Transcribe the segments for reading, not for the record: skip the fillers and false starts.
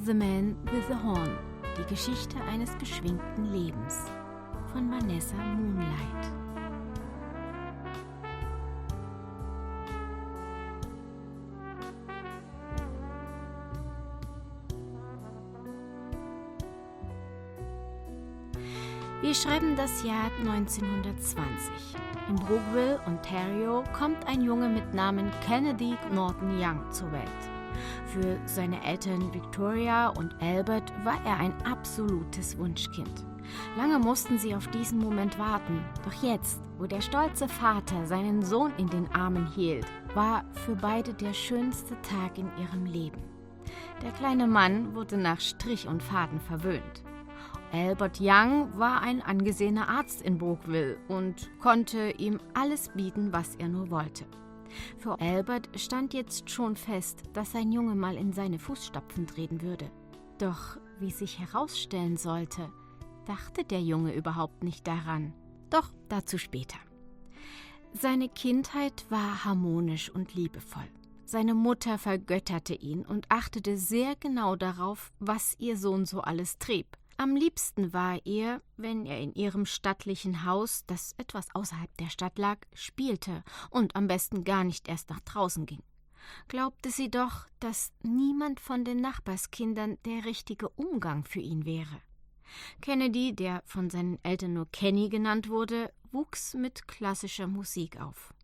The Man with the Horn, die Geschichte eines beschwingten Lebens von Vanessa Moonlight. Wir schreiben das Jahr 1920. In Brookville, Ontario, kommt ein Junge mit Namen Kennedy Norton Young zur Welt. Für seine Eltern Victoria und Albert war er ein absolutes Wunschkind. Lange mussten sie auf diesen Moment warten, doch jetzt, wo der stolze Vater seinen Sohn in den Armen hielt, war für beide der schönste Tag in ihrem Leben. Der kleine Mann wurde nach Strich und Faden verwöhnt. Albert Young war ein angesehener Arzt in Brookville und konnte ihm alles bieten, was er nur wollte. Für Albert stand jetzt schon fest, dass sein Junge mal in seine Fußstapfen treten würde. Doch wie sich herausstellen sollte, dachte der Junge überhaupt nicht daran. Doch dazu später. Seine Kindheit war harmonisch und liebevoll. Seine Mutter vergötterte ihn und achtete sehr genau darauf, was ihr Sohn so alles trieb. Am liebsten war ihr, wenn er in ihrem stattlichen Haus, das etwas außerhalb der Stadt lag, spielte und am besten gar nicht erst nach draußen ging. Glaubte sie doch, dass niemand von den Nachbarskindern der richtige Umgang für ihn wäre. Kennedy, der von seinen Eltern nur Kenny genannt wurde, wuchs mit klassischer Musik auf.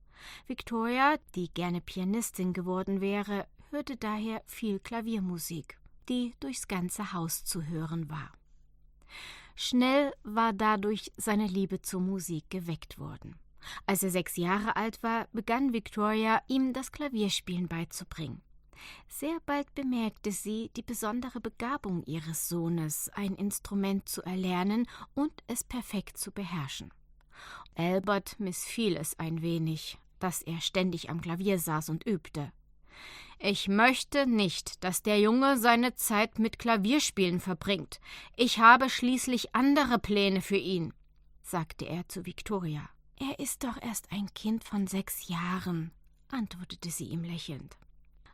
Victoria, die gerne Pianistin geworden wäre, hörte daher viel Klaviermusik, die durchs ganze Haus zu hören war. Schnell war dadurch seine Liebe zur Musik geweckt worden. Als er 6 Jahre alt war, begann Victoria, ihm das Klavierspielen beizubringen. Sehr bald bemerkte sie die besondere Begabung ihres Sohnes, ein Instrument zu erlernen und es perfekt zu beherrschen. Albert missfiel es ein wenig, dass er ständig am Klavier saß und übte. »Ich möchte nicht, dass der Junge seine Zeit mit Klavierspielen verbringt. Ich habe schließlich andere Pläne für ihn«, sagte er zu Victoria. »Er ist doch erst ein Kind von 6 Jahren«, antwortete sie ihm lächelnd.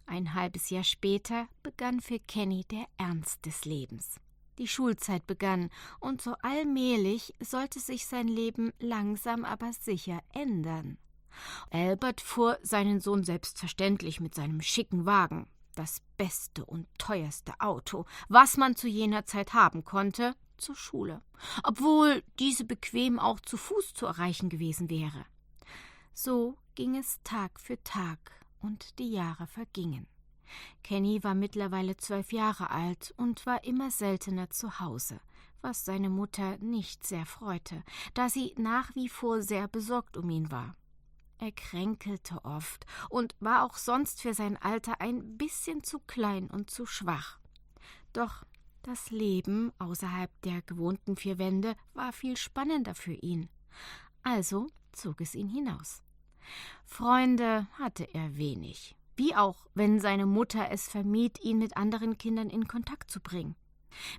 Ein halbes Jahr später begann für Kenny der Ernst des Lebens. Die Schulzeit begann und so allmählich sollte sich sein Leben langsam aber sicher ändern. Albert fuhr seinen Sohn selbstverständlich mit seinem schicken Wagen, das beste und teuerste Auto, was man zu jener Zeit haben konnte, zur Schule, obwohl diese bequem auch zu Fuß zu erreichen gewesen wäre. So ging es Tag für Tag und die Jahre vergingen. Kenny war mittlerweile 12 Jahre alt und war immer seltener zu Hause, was seine Mutter nicht sehr freute, da sie nach wie vor sehr besorgt um ihn war. Er kränkelte oft und war auch sonst für sein Alter ein bisschen zu klein und zu schwach. Doch das Leben außerhalb der gewohnten 4 Wände war viel spannender für ihn. Also zog es ihn hinaus. Freunde hatte er wenig, wie auch, wenn seine Mutter es vermied, ihn mit anderen Kindern in Kontakt zu bringen.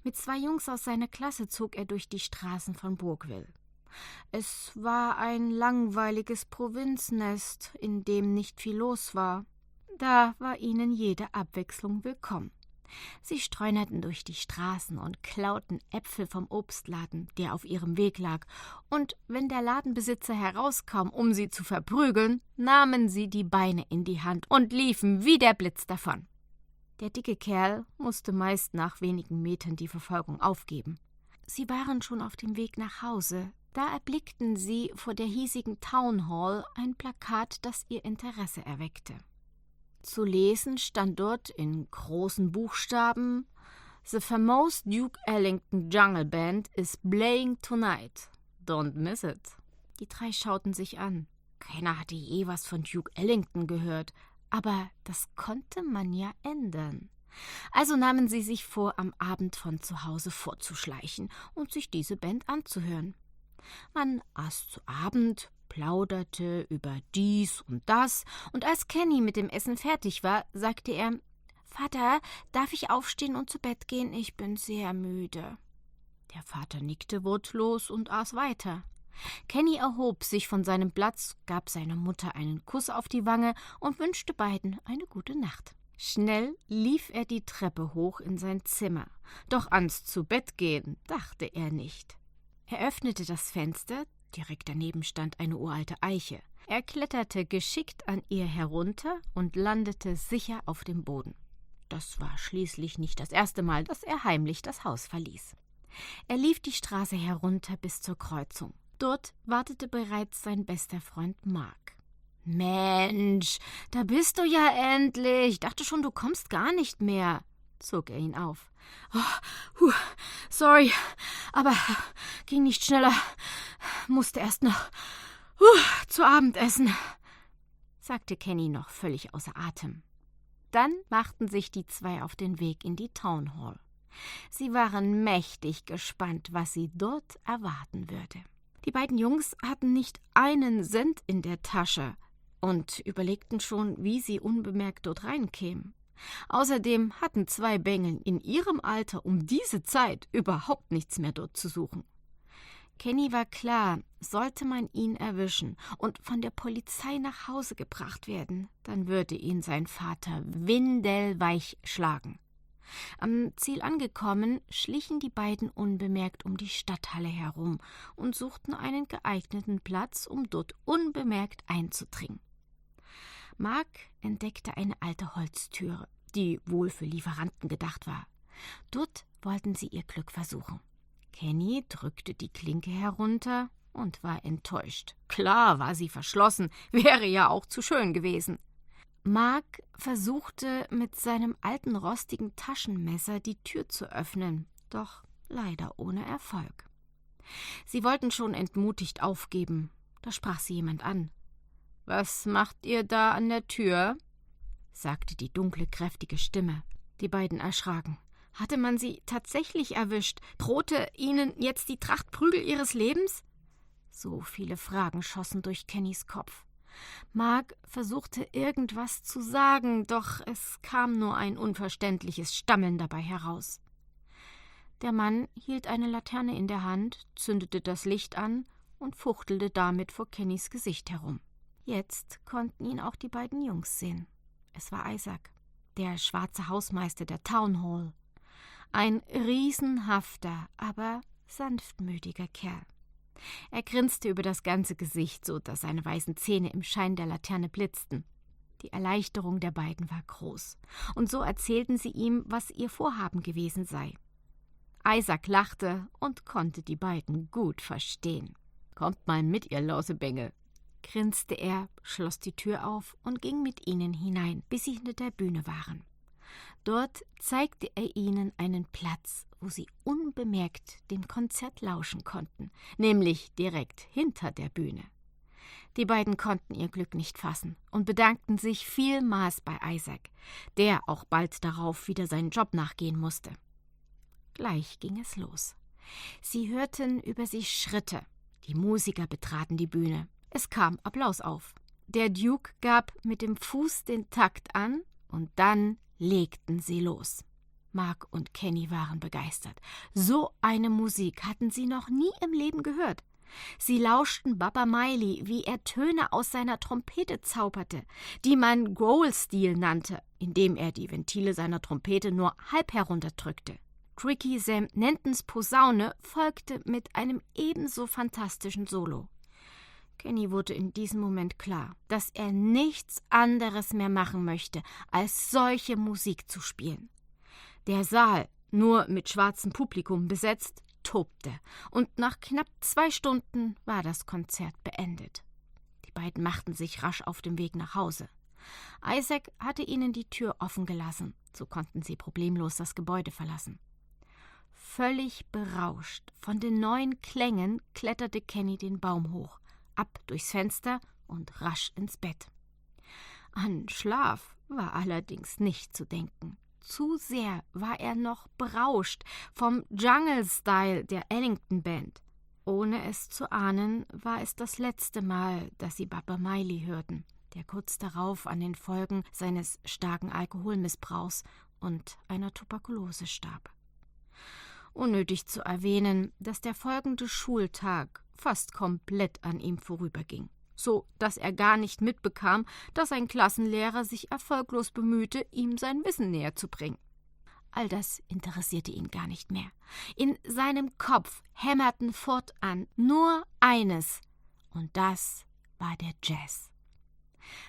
Mit 2 Jungs aus seiner Klasse zog er durch die Straßen von Brookville. Es war ein langweiliges Provinznest, in dem nicht viel los war. Da war ihnen jede Abwechslung willkommen. Sie streunerten durch die Straßen und klauten Äpfel vom Obstladen, der auf ihrem Weg lag, und wenn der Ladenbesitzer herauskam, um sie zu verprügeln, nahmen sie die Beine in die Hand und liefen wie der Blitz davon. Der dicke Kerl musste meist nach wenigen Metern die Verfolgung aufgeben. Sie waren schon auf dem Weg nach Hause. Da erblickten sie vor der hiesigen Town Hall ein Plakat, das ihr Interesse erweckte. Zu lesen stand dort in großen Buchstaben: »The famous Duke Ellington Jungle Band is playing tonight. Don't miss it.« Die 3 schauten sich an. Keiner hatte je was von Duke Ellington gehört, aber das konnte man ja ändern. Also nahmen sie sich vor, am Abend von zu Hause vorzuschleichen und sich diese Band anzuhören. Man aß zu Abend, plauderte über dies und das, und als Kenny mit dem Essen fertig war, sagte er: »Vater, darf ich aufstehen und zu Bett gehen? Ich bin sehr müde.« Der Vater nickte wortlos und aß weiter. Kenny erhob sich von seinem Platz, gab seiner Mutter einen Kuss auf die Wange und wünschte beiden eine gute Nacht. Schnell lief er die Treppe hoch in sein Zimmer. Doch ans Zubettgehen dachte er nicht. Er öffnete das Fenster, direkt daneben stand eine uralte Eiche. Er kletterte geschickt an ihr herunter und landete sicher auf dem Boden. Das war schließlich nicht das erste Mal, dass er heimlich das Haus verließ. Er lief die Straße herunter bis zur Kreuzung. Dort wartete bereits sein bester Freund Mark. »Mensch, da bist du ja endlich. Dachte schon, du kommst gar nicht mehr«, zog er ihn auf. »Sorry, aber ging nicht schneller. Musste erst noch zu Abend essen«, sagte Kenny noch völlig außer Atem. Dann machten sich die zwei auf den Weg in die Town Hall. Sie waren mächtig gespannt, was sie dort erwarten würde. Die beiden Jungs hatten nicht einen Cent in der Tasche und überlegten schon, wie sie unbemerkt dort reinkämen. Außerdem hatten zwei Bengel in ihrem Alter um diese Zeit überhaupt nichts mehr dort zu suchen. Kenny war klar, sollte man ihn erwischen und von der Polizei nach Hause gebracht werden, dann würde ihn sein Vater windelweich schlagen. Am Ziel angekommen, schlichen die beiden unbemerkt um die Stadthalle herum und suchten einen geeigneten Platz, um dort unbemerkt einzudringen. Mark entdeckte eine alte Holztüre, die wohl für Lieferanten gedacht war. Dort wollten sie ihr Glück versuchen. Kenny drückte die Klinke herunter und war enttäuscht. Klar war sie verschlossen, wäre ja auch zu schön gewesen. Mark versuchte mit seinem alten rostigen Taschenmesser die Tür zu öffnen, doch leider ohne Erfolg. Sie wollten schon entmutigt aufgeben, da sprach sie jemand an. »Was macht ihr da an der Tür?« sagte die dunkle, kräftige Stimme. Die beiden erschraken. Hatte man sie tatsächlich erwischt? Drohte ihnen jetzt die Trachtprügel ihres Lebens? So viele Fragen schossen durch Kennys Kopf. Mark versuchte irgendwas zu sagen, doch es kam nur ein unverständliches Stammeln dabei heraus. Der Mann hielt eine Laterne in der Hand, zündete das Licht an und fuchtelte damit vor Kennys Gesicht herum. Jetzt konnten ihn auch die beiden Jungs sehen. Es war Isaac, der schwarze Hausmeister der Town Hall. Ein riesenhafter, aber sanftmütiger Kerl. Er grinste über das ganze Gesicht, so dass seine weißen Zähne im Schein der Laterne blitzten. Die Erleichterung der beiden war groß, und so erzählten sie ihm, was ihr Vorhaben gewesen sei. Isaac lachte und konnte die beiden gut verstehen. »Kommt mal mit, ihr Lausebengel«, grinste er, schloss die Tür auf und ging mit ihnen hinein, bis sie hinter der Bühne waren. Dort zeigte er ihnen einen Platz, wo sie unbemerkt dem Konzert lauschen konnten, nämlich direkt hinter der Bühne. Die beiden konnten ihr Glück nicht fassen und bedankten sich vielmals bei Isaac, der auch bald darauf wieder seinen Job nachgehen musste. Gleich ging es los. Sie hörten über sich Schritte. Die Musiker betraten die Bühne. Es kam Applaus auf. Der Duke gab mit dem Fuß den Takt an und dann legten sie los. Mark und Kenny waren begeistert. So eine Musik hatten sie noch nie im Leben gehört. Sie lauschten Baba Miley, wie er Töne aus seiner Trompete zauberte, die man Growl-Stil nannte, indem er die Ventile seiner Trompete nur halb herunterdrückte. Tricky Sam Nentons Posaune folgte mit einem ebenso fantastischen Solo. Kenny wurde in diesem Moment klar, dass er nichts anderes mehr machen möchte, als solche Musik zu spielen. Der Saal, nur mit schwarzem Publikum besetzt, tobte, und nach knapp 2 Stunden war das Konzert beendet. Die beiden machten sich rasch auf dem Weg nach Hause. Isaac hatte ihnen die Tür offen gelassen, so konnten sie problemlos das Gebäude verlassen. Völlig berauscht von den neuen Klängen kletterte Kenny den Baum hoch, ab durchs Fenster und rasch ins Bett. An Schlaf war allerdings nicht zu denken. Zu sehr war er noch berauscht vom Jungle-Style der Ellington Band. Ohne es zu ahnen, war es das letzte Mal, dass sie Baba Miley hörten, der kurz darauf an den Folgen seines starken Alkoholmissbrauchs und einer Tuberkulose starb. Unnötig zu erwähnen, dass der folgende Schultag fast komplett an ihm vorüberging, so dass er gar nicht mitbekam, dass ein Klassenlehrer sich erfolglos bemühte, ihm sein Wissen näher zu bringen. All das interessierte ihn gar nicht mehr. In seinem Kopf hämmerten fortan nur eines, und das war der Jazz.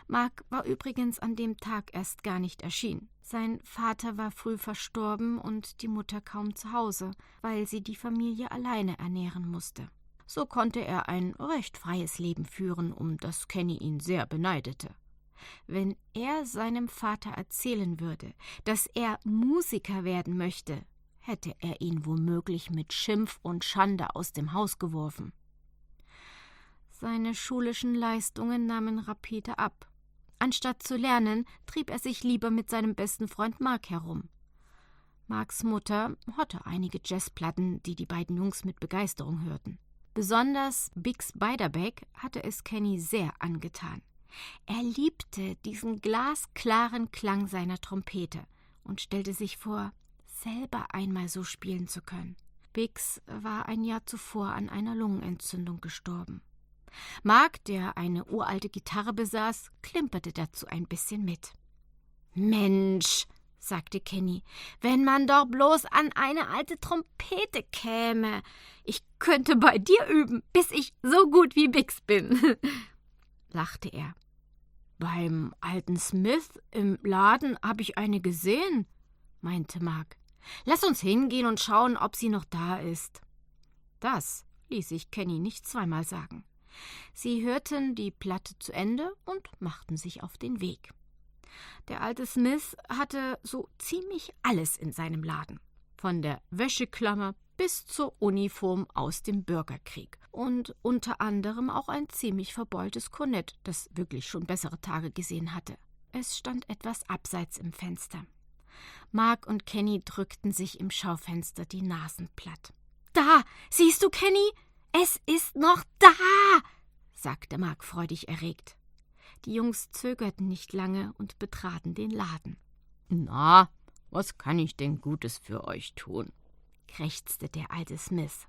Mark war übrigens an dem Tag erst gar nicht erschienen. Sein Vater war früh verstorben und die Mutter kaum zu Hause, weil sie die Familie alleine ernähren musste. So konnte er ein recht freies Leben führen, um das Kenny ihn sehr beneidete. Wenn er seinem Vater erzählen würde, dass er Musiker werden möchte, hätte er ihn womöglich mit Schimpf und Schande aus dem Haus geworfen. Seine schulischen Leistungen nahmen rapide ab. Anstatt zu lernen, trieb er sich lieber mit seinem besten Freund Mark herum. Marks Mutter hatte einige Jazzplatten, die die beiden Jungs mit Begeisterung hörten. Besonders Bix Beiderbecke hatte es Kenny sehr angetan. Er liebte diesen glasklaren Klang seiner Trompete und stellte sich vor, selber einmal so spielen zu können. Bix war ein Jahr zuvor an einer Lungenentzündung gestorben. Mark, der eine uralte Gitarre besaß, klimperte dazu ein bisschen mit. »Mensch«, sagte Kenny, »wenn man doch bloß an eine alte Trompete käme. Ich könnte bei dir üben, bis ich so gut wie Bix bin«, lachte er. »Beim alten Smith im Laden habe ich eine gesehen«, meinte Mark. »Lass uns hingehen und schauen, ob sie noch da ist.« Das ließ sich Kenny nicht zweimal sagen. Sie hörten die Platte zu Ende und machten sich auf den Weg. Der alte Smith hatte so ziemlich alles in seinem Laden, von der Wäscheklammer bis zur Uniform aus dem Bürgerkrieg und unter anderem auch ein ziemlich verbeultes Kornett, das wirklich schon bessere Tage gesehen hatte. Es stand etwas abseits im Fenster. Mark und Kenny drückten sich im Schaufenster die Nasen platt. »Da, siehst du, Kenny? Es ist noch da«, sagte Mark freudig erregt. Die Jungs zögerten nicht lange und betraten den Laden. »Na, was kann ich denn Gutes für euch tun?«, krächzte der alte Smith.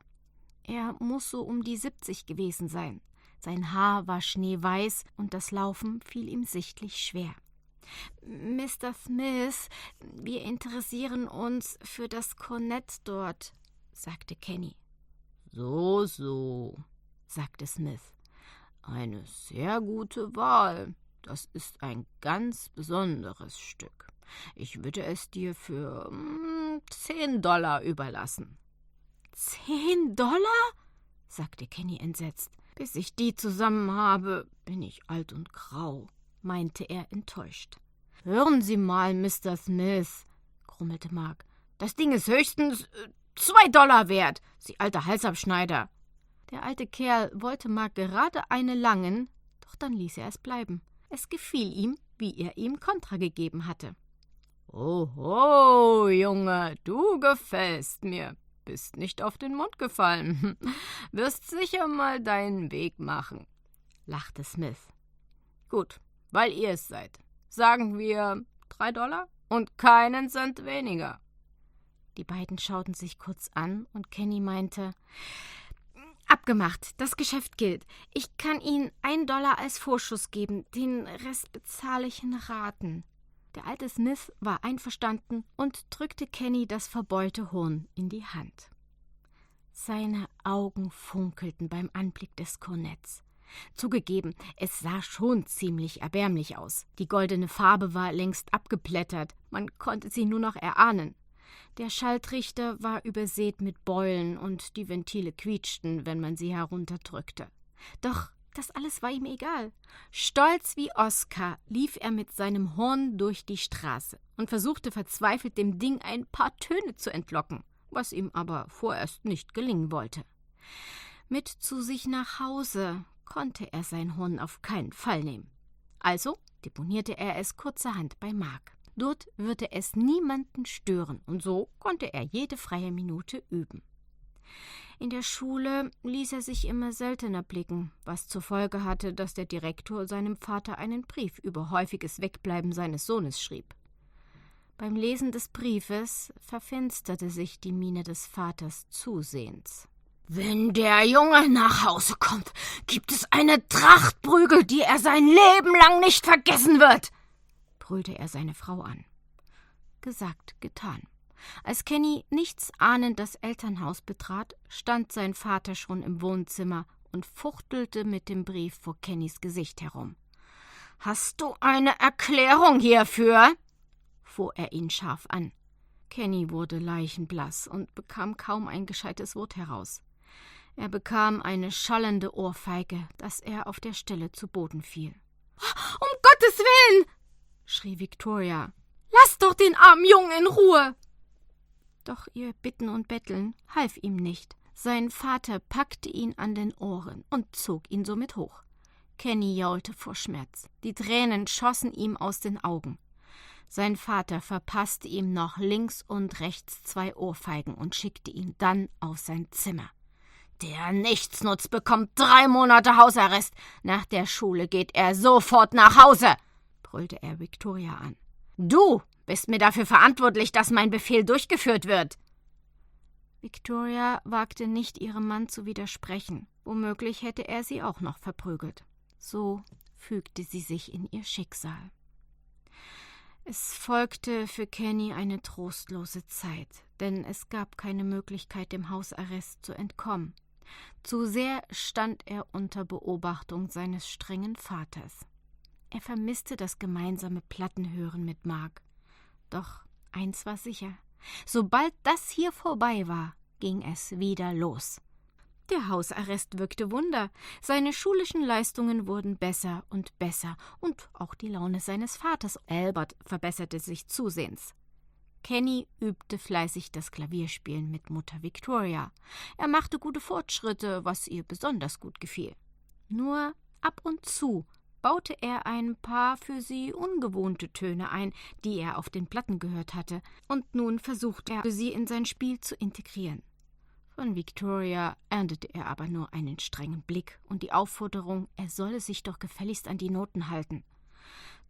Er muss so um die 70 gewesen sein. Sein Haar war schneeweiß und das Laufen fiel ihm sichtlich schwer. »Mr. Smith, wir interessieren uns für das Kornett dort«, sagte Kenny. »So«, sagte Smith. »Eine sehr gute Wahl. Das ist ein ganz besonderes Stück. Ich würde es dir für $10 überlassen.« $10? sagte Kenny entsetzt. »Bis ich die zusammen habe, bin ich alt und grau«, meinte er enttäuscht. »Hören Sie mal, Mr. Smith«, grummelte Mark. »Das Ding ist höchstens $2 wert, Sie alter Halsabschneider.« Der alte Kerl wollte Mark gerade eine langen, doch dann ließ er es bleiben. Es gefiel ihm, wie er ihm Kontra gegeben hatte. »Oho, Junge, du gefällst mir. Bist nicht auf den Mund gefallen. Wirst sicher mal deinen Weg machen«, lachte Smith. »Gut, weil ihr es seid. Sagen wir $3 und keinen Cent weniger.« Die beiden schauten sich kurz an und Kenny meinte: »Abgemacht, das Geschäft gilt. Ich kann Ihnen $1 als Vorschuss geben, den Rest bezahle ich in Raten.« Der alte Smith war einverstanden und drückte Kenny das verbeulte Horn in die Hand. Seine Augen funkelten beim Anblick des Kornetts. Zugegeben, es sah schon ziemlich erbärmlich aus. Die goldene Farbe war längst abgeblättert, man konnte sie nur noch erahnen. Der Schalltrichter war übersät mit Beulen und die Ventile quietschten, wenn man sie herunterdrückte. Doch das alles war ihm egal. Stolz wie Oskar lief er mit seinem Horn durch die Straße und versuchte verzweifelt, dem Ding ein paar Töne zu entlocken, was ihm aber vorerst nicht gelingen wollte. Mit zu sich nach Hause konnte er sein Horn auf keinen Fall nehmen. Also deponierte er es kurzerhand bei Mark. Dort würde es niemanden stören und so konnte er jede freie Minute üben. In der Schule ließ er sich immer seltener blicken, was zur Folge hatte, dass der Direktor seinem Vater einen Brief über häufiges Wegbleiben seines Sohnes schrieb. Beim Lesen des Briefes verfinsterte sich die Miene des Vaters zusehends. »Wenn der Junge nach Hause kommt, gibt es eine Trachtprügel, die er sein Leben lang nicht vergessen wird«, brüllte er seine Frau an. Gesagt, getan. Als Kenny nichts ahnend das Elternhaus betrat, stand sein Vater schon im Wohnzimmer und fuchtelte mit dem Brief vor Kennys Gesicht herum. »Hast du eine Erklärung hierfür?« fuhr er ihn scharf an. Kenny wurde leichenblass und bekam kaum ein gescheites Wort heraus. Er bekam eine schallende Ohrfeige, dass er auf der Stelle zu Boden fiel. »Um Gottes Willen«, schrie Victoria, »lass doch den armen Jungen in Ruhe!« Doch ihr Bitten und Betteln half ihm nicht. Sein Vater packte ihn an den Ohren und zog ihn somit hoch. Kenny jaulte vor Schmerz. Die Tränen schossen ihm aus den Augen. Sein Vater verpasste ihm noch links und rechts 2 Ohrfeigen und schickte ihn dann auf sein Zimmer. »Der Nichtsnutz bekommt 3 Monate Hausarrest. Nach der Schule geht er sofort nach Hause«, brüllte er Victoria an. »Du bist mir dafür verantwortlich, dass mein Befehl durchgeführt wird.« Victoria wagte nicht, ihrem Mann zu widersprechen. Womöglich hätte er sie auch noch verprügelt. So fügte sie sich in ihr Schicksal. Es folgte für Kenny eine trostlose Zeit, denn es gab keine Möglichkeit, dem Hausarrest zu entkommen. Zu sehr stand er unter Beobachtung seines strengen Vaters. Er vermisste das gemeinsame Plattenhören mit Mark. Doch eins war sicher: Sobald das hier vorbei war, ging es wieder los. Der Hausarrest wirkte Wunder. Seine schulischen Leistungen wurden besser und auch die Laune seines Vaters, Albert, verbesserte sich zusehends. Kenny übte fleißig das Klavierspielen mit Mutter Victoria. Er machte gute Fortschritte, was ihr besonders gut gefiel. Nur ab und zu baute er ein paar für sie ungewohnte Töne ein, die er auf den Platten gehört hatte, und nun versuchte er, sie in sein Spiel zu integrieren. Von Victoria erntete er aber nur einen strengen Blick und die Aufforderung, er solle sich doch gefälligst an die Noten halten.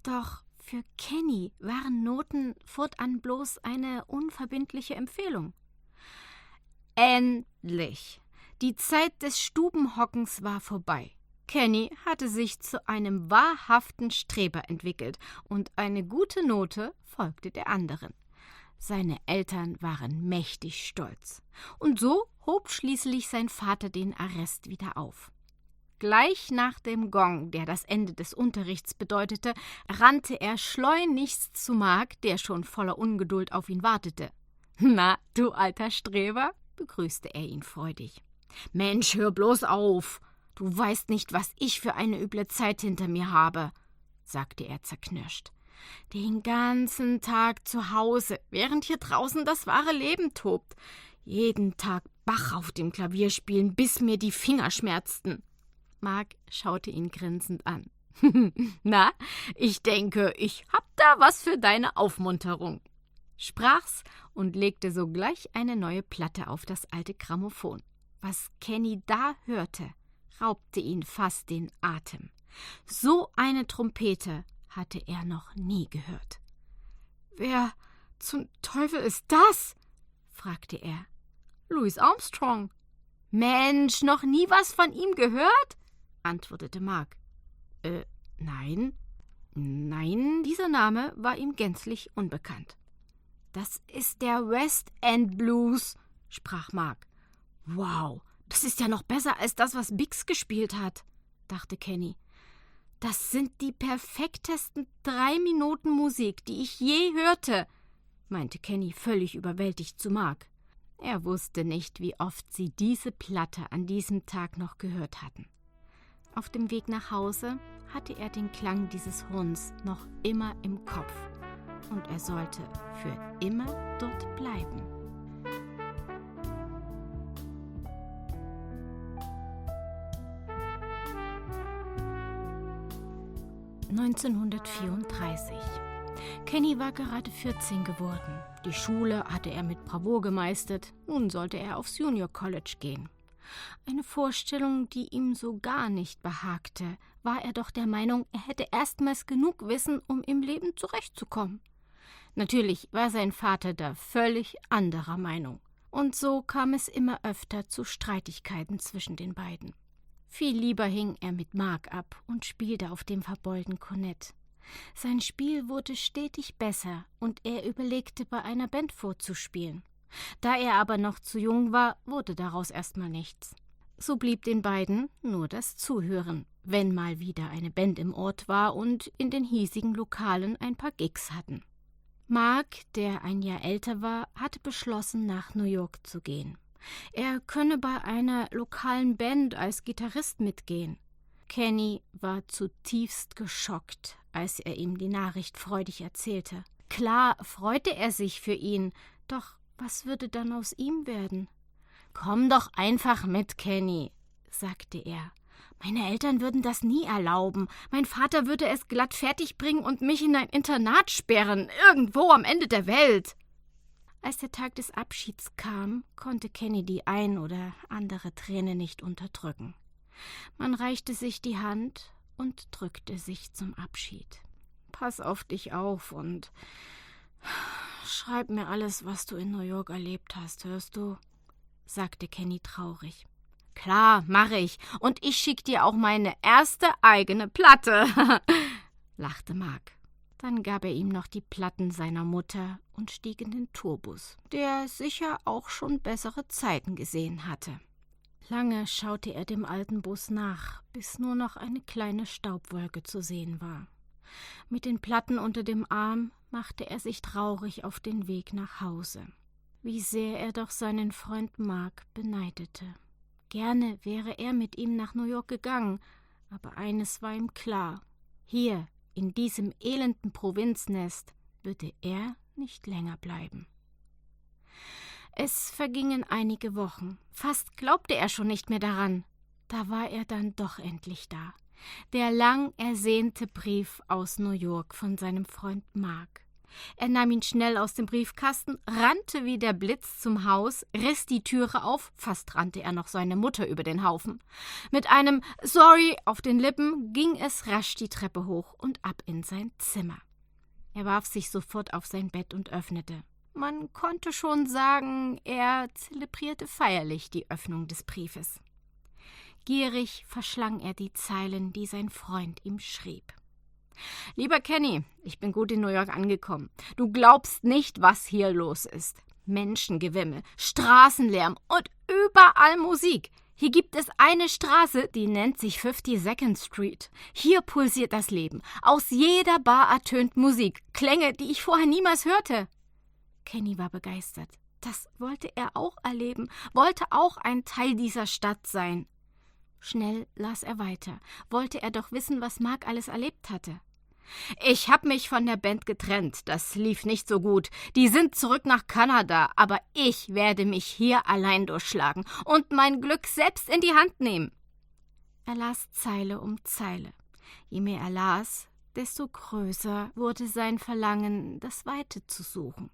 Doch für Kenny waren Noten fortan bloß eine unverbindliche Empfehlung. Endlich! Die Zeit des Stubenhockens war vorbei. Kenny hatte sich zu einem wahrhaften Streber entwickelt, und eine gute Note folgte der anderen. Seine Eltern waren mächtig stolz. Und so hob schließlich sein Vater den Arrest wieder auf. Gleich nach dem Gong, der das Ende des Unterrichts bedeutete, rannte er schleunigst zu Mark, der schon voller Ungeduld auf ihn wartete. »Na, du alter Streber«, begrüßte er ihn freudig. »Mensch, hör bloß auf! Du weißt nicht, was ich für eine üble Zeit hinter mir habe«, sagte er zerknirscht. »Den ganzen Tag zu Hause, während hier draußen das wahre Leben tobt. Jeden Tag Bach auf dem Klavier spielen, bis mir die Finger schmerzten.« Mark schaute ihn grinsend an. »Na, ich denke, ich hab da was für deine Aufmunterung«, sprach's und legte sogleich eine neue Platte auf das alte Grammophon. Was Kenny da hörte, raubte ihn fast den Atem. So eine Trompete hatte er noch nie gehört. »Wer zum Teufel ist das?« fragte er. »Louis Armstrong.« »Mensch, noch nie was von ihm gehört?« antwortete Mark. Nein. Nein, dieser Name war ihm gänzlich unbekannt. »Das ist der West End Blues«, sprach Mark. »Wow, das ist ja noch besser als das, was Biggs gespielt hat«, dachte Kenny. »Das sind die perfektesten 3 Minuten Musik, die ich je hörte«, meinte Kenny völlig überwältigt zu Mark. Er wusste nicht, wie oft sie diese Platte an diesem Tag noch gehört hatten. Auf dem Weg nach Hause hatte er den Klang dieses Horns noch immer im Kopf, und er sollte für immer dort bleiben. (1934) Kenny war gerade 14 geworden. Die Schule hatte er mit Bravour gemeistert. Nun sollte er aufs Junior College gehen. Eine Vorstellung, die ihm so gar nicht behagte, war er doch der Meinung, er hätte erstmals genug Wissen, um im Leben zurechtzukommen. Natürlich war sein Vater da völlig anderer Meinung. Und so kam es immer öfter zu Streitigkeiten zwischen den beiden. Viel lieber hing er mit Mark ab und spielte auf dem verbeulten Kornett. Sein Spiel wurde stetig besser und er überlegte, bei einer Band vorzuspielen. Da er aber noch zu jung war, wurde daraus erstmal nichts. So blieb den beiden nur das Zuhören, wenn mal wieder eine Band im Ort war und in den hiesigen Lokalen ein paar Gigs hatten. Mark, der ein Jahr älter war, hatte beschlossen, nach New York zu gehen. Er könne bei einer lokalen Band als Gitarrist mitgehen. Kenny war zutiefst geschockt, als er ihm die Nachricht freudig erzählte. Klar freute er sich für ihn, doch was würde dann aus ihm werden? »Komm doch einfach mit, Kenny«, sagte er. »Meine Eltern würden das nie erlauben. Mein Vater würde es glatt fertigbringen und mich in ein Internat sperren, irgendwo am Ende der Welt.« Als der Tag des Abschieds kam, konnte Kenny die ein oder andere Träne nicht unterdrücken. Man reichte sich die Hand und drückte sich zum Abschied. »Pass auf dich auf und schreib mir alles, was du in New York erlebt hast, hörst du?«, sagte Kenny traurig. »Klar, mache ich. Und ich schick dir auch meine erste eigene Platte«, lachte Mark. Dann gab er ihm noch die Platten seiner Mutter und stieg in den Tourbus, der sicher auch schon bessere Zeiten gesehen hatte. Lange schaute er dem alten Bus nach, bis nur noch eine kleine Staubwolke zu sehen war. Mit den Platten unter dem Arm machte er sich traurig auf den Weg nach Hause. Wie sehr er doch seinen Freund Mark beneidete. Gerne wäre er mit ihm nach New York gegangen, aber eines war ihm klar: Hier, in diesem elenden Provinznest, würde er nicht länger bleiben. Es vergingen einige Wochen. Fast glaubte er schon nicht mehr daran. Da war er dann doch endlich da. Der lang ersehnte Brief aus New York von seinem Freund Mark. Er nahm ihn schnell aus dem Briefkasten, rannte wie der Blitz zum Haus, riss die Türe auf, fast rannte er noch seine Mutter über den Haufen. Mit einem »Sorry« auf den Lippen ging es rasch die Treppe hoch und ab in sein Zimmer. Er warf sich sofort auf sein Bett und öffnete. Man konnte schon sagen, er zelebrierte feierlich die Öffnung des Briefes. Gierig verschlang er die Zeilen, die sein Freund ihm schrieb. »Lieber Kenny, ich bin gut in New York angekommen. Du glaubst nicht, was hier los ist. Menschengewimmel, Straßenlärm und überall Musik. Hier gibt es eine Straße, die nennt sich 52nd Street. Hier pulsiert das Leben. Aus jeder Bar ertönt Musik. Klänge, die ich vorher niemals hörte.« Kenny war begeistert. Das wollte er auch erleben, wollte auch ein Teil dieser Stadt sein. Schnell las er weiter. Wollte er doch wissen, was Mark alles erlebt hatte. »Ich habe mich von der Band getrennt. Das lief nicht so gut. Die sind zurück nach Kanada, aber ich werde mich hier allein durchschlagen und mein Glück selbst in die Hand nehmen.« Er las Zeile um Zeile. Je mehr er las, desto größer wurde sein Verlangen, das Weite zu suchen.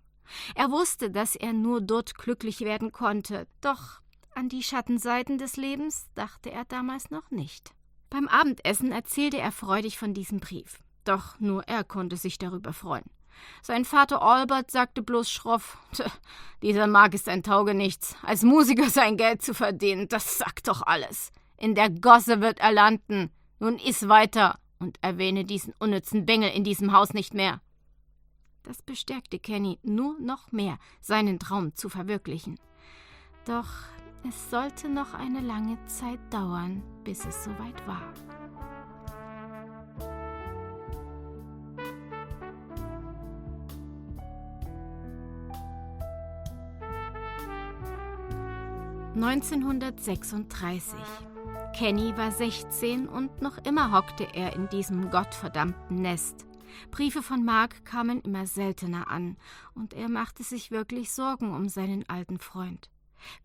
Er wusste, dass er nur dort glücklich werden konnte, doch an die Schattenseiten des Lebens dachte er damals noch nicht. Beim Abendessen erzählte er freudig von diesem Brief. Doch nur er konnte sich darüber freuen. Sein Vater Albert sagte bloß schroff: »Dieser Mark ist ein Taugenichts. Als Musiker sein Geld zu verdienen, das sagt doch alles. In der Gosse wird er landen. Nun iss weiter und erwähne diesen unnützen Bengel in diesem Haus nicht mehr.« Das bestärkte Kenny nur noch mehr, seinen Traum zu verwirklichen. Doch es sollte noch eine lange Zeit dauern, bis es soweit war. »1936. Kenny war 16 und noch immer hockte er in diesem gottverdammten Nest. Briefe von Mark kamen immer seltener an und er machte sich wirklich Sorgen um seinen alten Freund.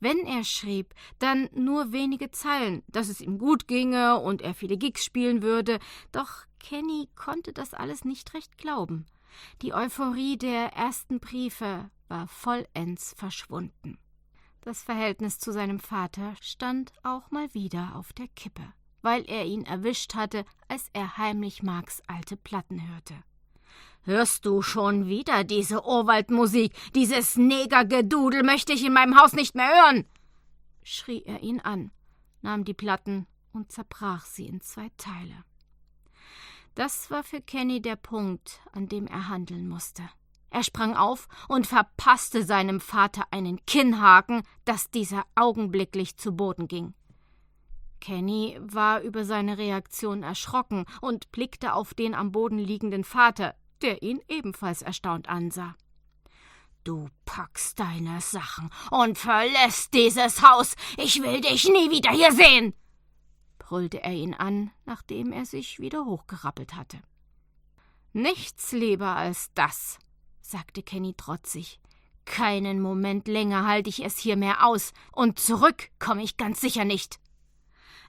Wenn er schrieb, dann nur wenige Zeilen, dass es ihm gut ginge und er viele Gigs spielen würde, doch Kenny konnte das alles nicht recht glauben. Die Euphorie der ersten Briefe war vollends verschwunden. Das Verhältnis zu seinem Vater stand auch mal wieder auf der Kippe, weil er ihn erwischt hatte, als er heimlich Marks alte Platten hörte. »Hörst du schon wieder diese Urwaldmusik? Dieses Negergedudel möchte ich in meinem Haus nicht mehr hören!« schrie er ihn an, nahm die Platten und zerbrach sie in 2 Teile. Das war für Kenny der Punkt, an dem er handeln musste. Er sprang auf und verpasste seinem Vater einen Kinnhaken, dass dieser augenblicklich zu Boden ging. Kenny war über seine Reaktion erschrocken und blickte auf den am Boden liegenden Vater, der ihn ebenfalls erstaunt ansah. »Du packst deine Sachen und verlässt dieses Haus. Ich will dich nie wieder hier sehen«, brüllte er ihn an, nachdem er sich wieder hochgerappelt hatte. »Nichts lieber als das«, sagte Kenny trotzig. »Keinen Moment länger halte ich es hier mehr aus, und zurück komme ich ganz sicher nicht.«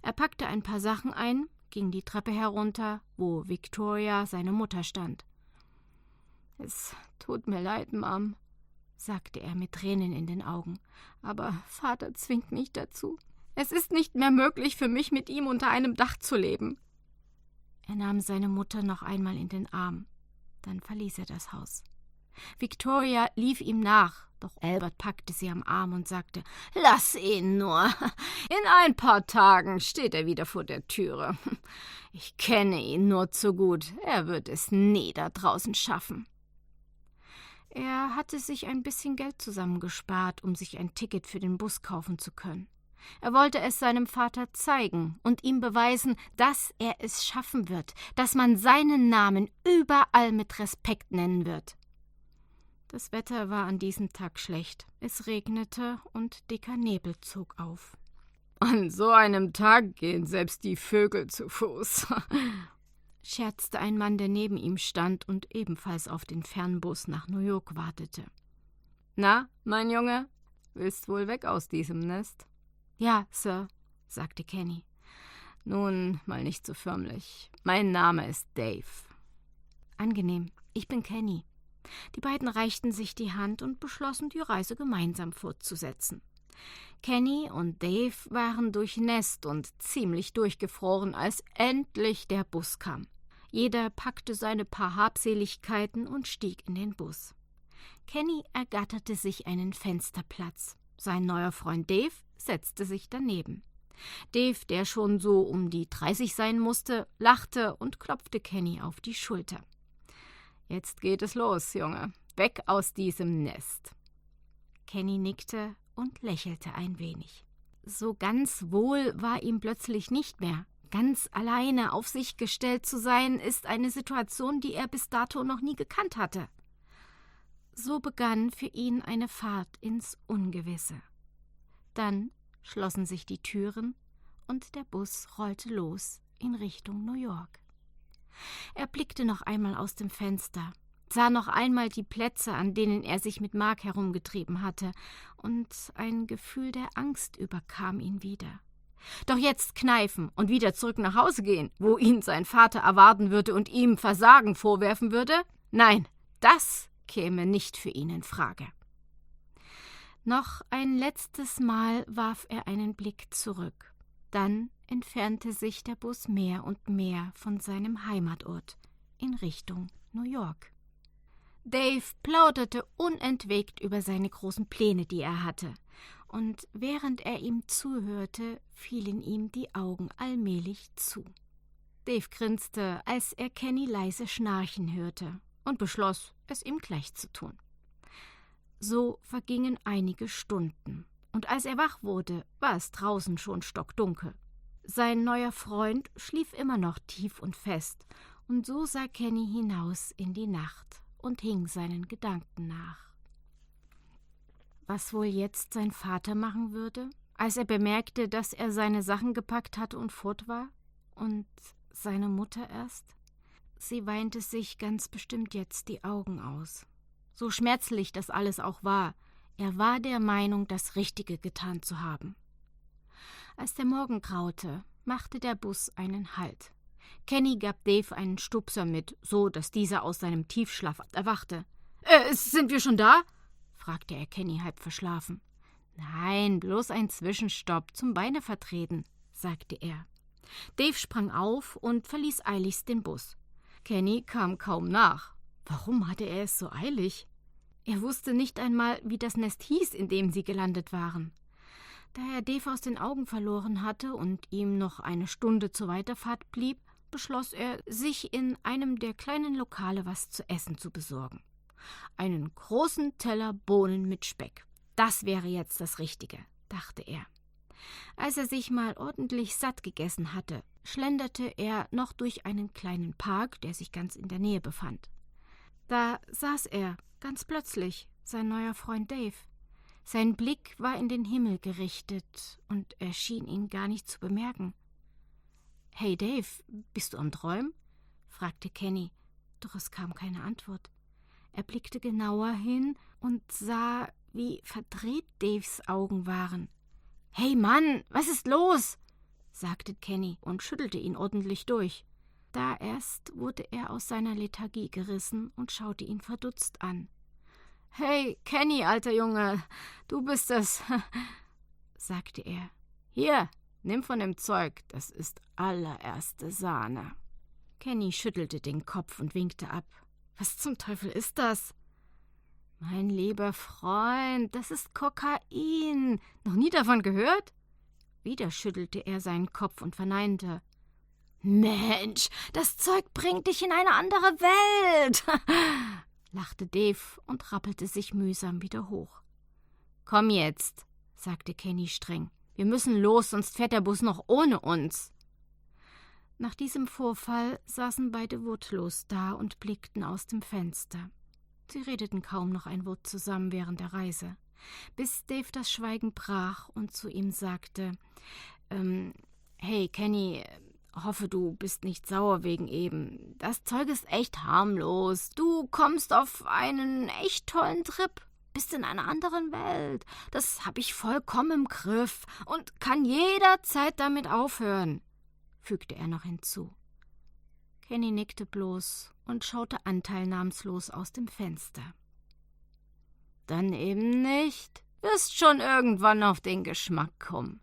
Er packte ein paar Sachen ein, ging die Treppe herunter, wo Victoria, seine Mutter, stand. »Es tut mir leid, Mom«, sagte er mit Tränen in den Augen, »aber Vater zwingt mich dazu. Es ist nicht mehr möglich für mich, mit ihm unter einem Dach zu leben.« Er nahm seine Mutter noch einmal in den Arm. Dann verließ er das Haus. Victoria lief ihm nach, doch Albert packte sie am Arm und sagte, »Lass ihn nur. In ein paar Tagen steht er wieder vor der Türe. Ich kenne ihn nur zu gut. Er wird es nie da draußen schaffen.« Er hatte sich ein bisschen Geld zusammengespart, um sich ein Ticket für den Bus kaufen zu können. Er wollte es seinem Vater zeigen und ihm beweisen, dass er es schaffen wird, dass man seinen Namen überall mit Respekt nennen wird. Das Wetter war an diesem Tag schlecht. Es regnete und dicker Nebel zog auf. »An so einem Tag gehen selbst die Vögel zu Fuß«, scherzte ein Mann, der neben ihm stand und ebenfalls auf den Fernbus nach New York wartete. »Na, mein Junge, willst wohl weg aus diesem Nest?« »Ja, Sir«, sagte Kenny. »Nun, mal nicht so förmlich. Mein Name ist Dave.« »Angenehm, ich bin Kenny.« Die beiden reichten sich die Hand und beschlossen, die Reise gemeinsam fortzusetzen. Kenny und Dave waren durchnässt und ziemlich durchgefroren, als endlich der Bus kam. Jeder packte seine paar Habseligkeiten und stieg in den Bus. Kenny ergatterte sich einen Fensterplatz. Sein neuer Freund Dave setzte sich daneben. Dave, der schon so um die 30 sein musste, lachte und klopfte Kenny auf die Schulter. »Jetzt geht es los, Junge. Weg aus diesem Nest.« Kenny nickte und lächelte ein wenig. So ganz wohl war ihm plötzlich nicht mehr. Ganz alleine auf sich gestellt zu sein, ist eine Situation, die er bis dato noch nie gekannt hatte. So begann für ihn eine Fahrt ins Ungewisse. Dann schlossen sich die Türen und der Bus rollte los in Richtung New York. Er blickte noch einmal aus dem Fenster, sah noch einmal die Plätze, an denen er sich mit Mark herumgetrieben hatte, und ein Gefühl der Angst überkam ihn wieder. Doch jetzt kneifen und wieder zurück nach Hause gehen, wo ihn sein Vater erwarten würde und ihm Versagen vorwerfen würde? Nein, das käme nicht für ihn in Frage. Noch ein letztes Mal warf er einen Blick zurück. Dann entfernte sich der Bus mehr und mehr von seinem Heimatort in Richtung New York. Dave plauderte unentwegt über seine großen Pläne, die er hatte, und während er ihm zuhörte, fielen ihm die Augen allmählich zu. Dave grinste, als er Kenny leise schnarchen hörte, und beschloss, es ihm gleich zu tun. So vergingen einige Stunden, und als er wach wurde, war es draußen schon stockdunkel. Sein neuer Freund schlief immer noch tief und fest, und so sah Kenny hinaus in die Nacht und hing seinen Gedanken nach. Was wohl jetzt sein Vater machen würde, als er bemerkte, dass er seine Sachen gepackt hatte und fort war? Und seine Mutter erst? Sie weinte sich ganz bestimmt jetzt die Augen aus. So schmerzlich das alles auch war, er war der Meinung, das Richtige getan zu haben. Als der Morgen graute, machte der Bus einen Halt. Kenny gab Dave einen Stupser mit, so dass dieser aus seinem Tiefschlaf erwachte. »Sind wir schon da?« fragte er Kenny halb verschlafen. »Nein, bloß ein Zwischenstopp zum Beine vertreten«, sagte er. Dave sprang auf und verließ eiligst den Bus. Kenny kam kaum nach. Warum hatte er es so eilig? Er wusste nicht einmal, wie das Nest hieß, in dem sie gelandet waren. Da er Dave aus den Augen verloren hatte und ihm noch eine Stunde zur Weiterfahrt blieb, beschloss er, sich in einem der kleinen Lokale was zu essen zu besorgen. Einen großen Teller Bohnen mit Speck. Das wäre jetzt das Richtige, dachte er. Als er sich mal ordentlich satt gegessen hatte, schlenderte er noch durch einen kleinen Park, der sich ganz in der Nähe befand. Da saß er, ganz plötzlich, sein neuer Freund Dave. Sein Blick war in den Himmel gerichtet und er schien ihn gar nicht zu bemerken. »Hey Dave, bist du am Träumen?« fragte Kenny, doch es kam keine Antwort. Er blickte genauer hin und sah, wie verdreht Daves Augen waren. »Hey Mann, was ist los?« sagte Kenny und schüttelte ihn ordentlich durch. Da erst wurde er aus seiner Lethargie gerissen und schaute ihn verdutzt an. »Hey, Kenny, alter Junge, du bist es«, sagte er. »Hier, nimm von dem Zeug, das ist allererste Sahne.« Kenny schüttelte den Kopf und winkte ab. »Was zum Teufel ist das?« »Mein lieber Freund, das ist Kokain. Noch nie davon gehört?« Wieder schüttelte er seinen Kopf und verneinte. »Mensch, das Zeug bringt dich in eine andere Welt«, lachte Dave und rappelte sich mühsam wieder hoch. »Komm jetzt«, sagte Kenny streng. »Wir müssen los, sonst fährt der Bus noch ohne uns.« Nach diesem Vorfall saßen beide wortlos da und blickten aus dem Fenster. Sie redeten kaum noch ein Wort zusammen während der Reise, bis Dave das Schweigen brach und zu ihm sagte, »Hey, Kenny, hoffe, du bist nicht sauer wegen eben. Das Zeug ist echt harmlos. Du kommst auf einen echt tollen Trip, bist in einer anderen Welt. Das habe ich vollkommen im Griff und kann jederzeit damit aufhören«, fügte er noch hinzu. Kenny nickte bloß und schaute anteilnahmslos aus dem Fenster. »Dann eben nicht. Wirst schon irgendwann auf den Geschmack kommen«,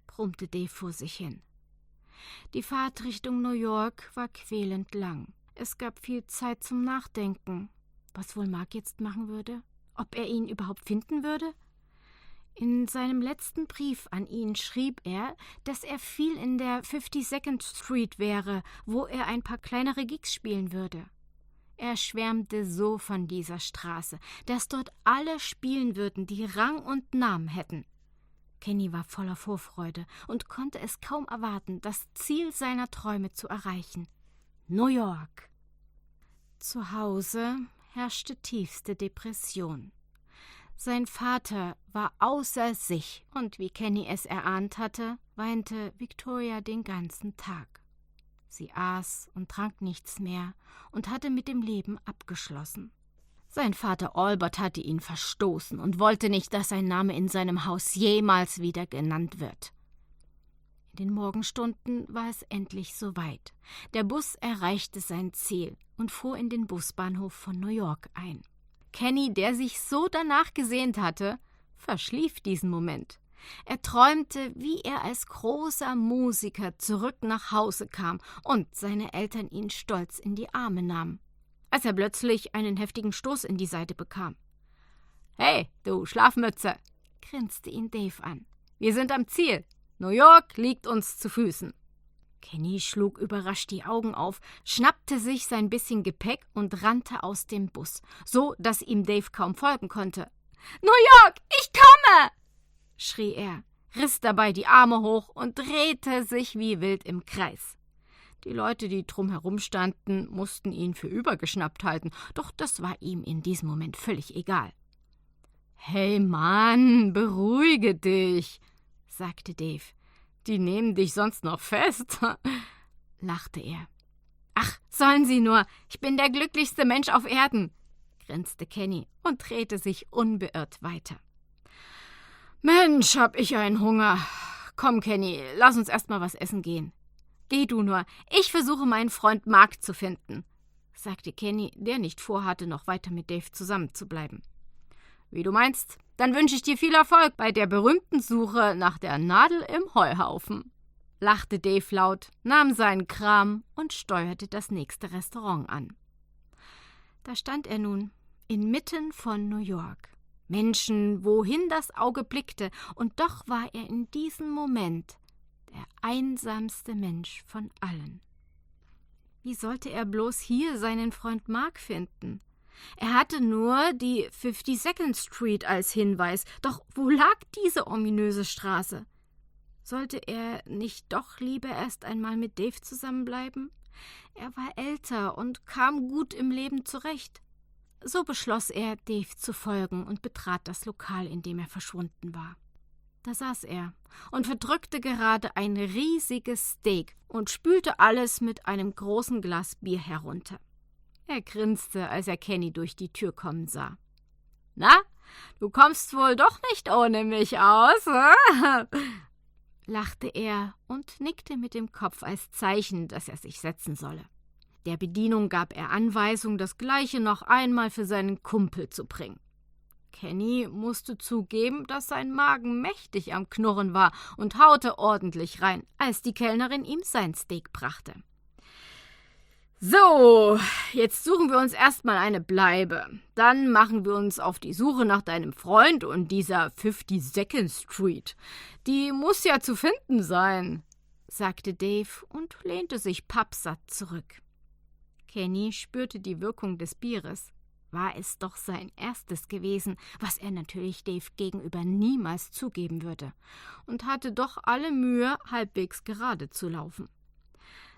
brummte Dave vor sich hin. Die Fahrt Richtung New York war quälend lang. Es gab viel Zeit zum Nachdenken. Was wohl Mark jetzt machen würde? Ob er ihn überhaupt finden würde? In seinem letzten Brief an ihn schrieb er, dass er viel in der 52nd Street wäre, wo er ein paar kleinere Gigs spielen würde. Er schwärmte so von dieser Straße, dass dort alle spielen würden, die Rang und Namen hätten. Kenny war voller Vorfreude und konnte es kaum erwarten, das Ziel seiner Träume zu erreichen: New York. Zu Hause herrschte tiefste Depression. Sein Vater war außer sich und wie Kenny es erahnt hatte, weinte Victoria den ganzen Tag. Sie aß und trank nichts mehr und hatte mit dem Leben abgeschlossen. Sein Vater Albert hatte ihn verstoßen und wollte nicht, dass sein Name in seinem Haus jemals wieder genannt wird. In den Morgenstunden war es endlich soweit. Der Bus erreichte sein Ziel und fuhr in den Busbahnhof von New York ein. Kenny, der sich so danach gesehnt hatte, verschlief diesen Moment. Er träumte, wie er als großer Musiker zurück nach Hause kam und seine Eltern ihn stolz in die Arme nahmen, als er plötzlich einen heftigen Stoß in die Seite bekam. »Hey, du Schlafmütze«, grinste ihn Dave an. »Wir sind am Ziel. New York liegt uns zu Füßen.« Kenny schlug überrascht die Augen auf, schnappte sich sein bisschen Gepäck und rannte aus dem Bus, so dass ihm Dave kaum folgen konnte. »New York, ich komme!« schrie er, riss dabei die Arme hoch und drehte sich wie wild im Kreis. Die Leute, die drumherum standen, mussten ihn für übergeschnappt halten, doch das war ihm in diesem Moment völlig egal. »Hey Mann, beruhige dich«, sagte Dave. »Die nehmen dich sonst noch fest«, lachte er. »Ach, sollen sie nur, ich bin der glücklichste Mensch auf Erden«, grinste Kenny und drehte sich unbeirrt weiter. »Mensch, hab ich einen Hunger. Komm, Kenny, lass uns erst mal was essen gehen.« »Geh du nur, ich versuche meinen Freund Mark zu finden«, sagte Kenny, der nicht vorhatte, noch weiter mit Dave zusammenzubleiben. »Wie du meinst, dann wünsche ich dir viel Erfolg bei der berühmten Suche nach der Nadel im Heuhaufen«, lachte Dave laut, nahm seinen Kram und steuerte das nächste Restaurant an. Da stand er nun, inmitten von New York. Menschen, wohin das Auge blickte, und doch war er in diesem Moment der einsamste Mensch von allen. Wie sollte er bloß hier seinen Freund Mark finden? Er hatte nur die 52nd Street als Hinweis, doch wo lag diese ominöse Straße? Sollte er nicht doch lieber erst einmal mit Dave zusammenbleiben? Er war älter und kam gut im Leben zurecht. So beschloss er, Dave zu folgen und betrat das Lokal, in dem er verschwunden war. Da saß er und verdrückte gerade ein riesiges Steak und spülte alles mit einem großen Glas Bier herunter. Er grinste, als er Kenny durch die Tür kommen sah. »Na, du kommst wohl doch nicht ohne mich aus, lachte er und nickte mit dem Kopf als Zeichen, dass er sich setzen solle. Der Bedienung gab er Anweisung, das Gleiche noch einmal für seinen Kumpel zu bringen. Kenny musste zugeben, dass sein Magen mächtig am Knurren war und haute ordentlich rein, als die Kellnerin ihm sein Steak brachte. »So, jetzt suchen wir uns erstmal eine Bleibe. Dann machen wir uns auf die Suche nach deinem Freund und dieser 52nd Street. Die muss ja zu finden sein«, sagte Dave und lehnte sich pappsatt zurück. Kenny spürte die Wirkung des Bieres. War es doch sein erstes gewesen, was er natürlich Dave gegenüber niemals zugeben würde, und hatte doch alle Mühe, halbwegs gerade zu laufen.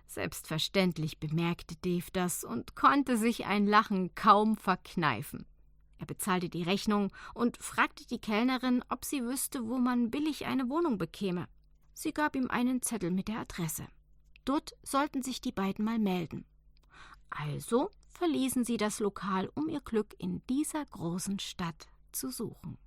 Selbstverständlich bemerkte Dave das und konnte sich ein Lachen kaum verkneifen. Er bezahlte die Rechnung und fragte die Kellnerin, ob sie wüsste, wo man billig eine Wohnung bekäme. Sie gab ihm einen Zettel mit der Adresse. Dort sollten sich die beiden mal melden. Also verließen sie das Lokal, um ihr Glück in dieser großen Stadt zu suchen.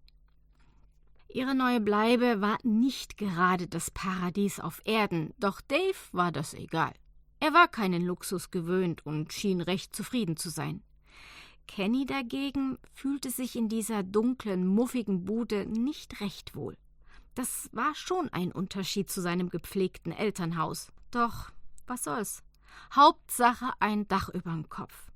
Ihre neue Bleibe war nicht gerade das Paradies auf Erden, doch Dave war das egal. Er war keinen Luxus gewöhnt und schien recht zufrieden zu sein. Kenny dagegen fühlte sich in dieser dunklen, muffigen Bude nicht recht wohl. Das war schon ein Unterschied zu seinem gepflegten Elternhaus. Doch was soll's? Hauptsache ein Dach überm Kopf.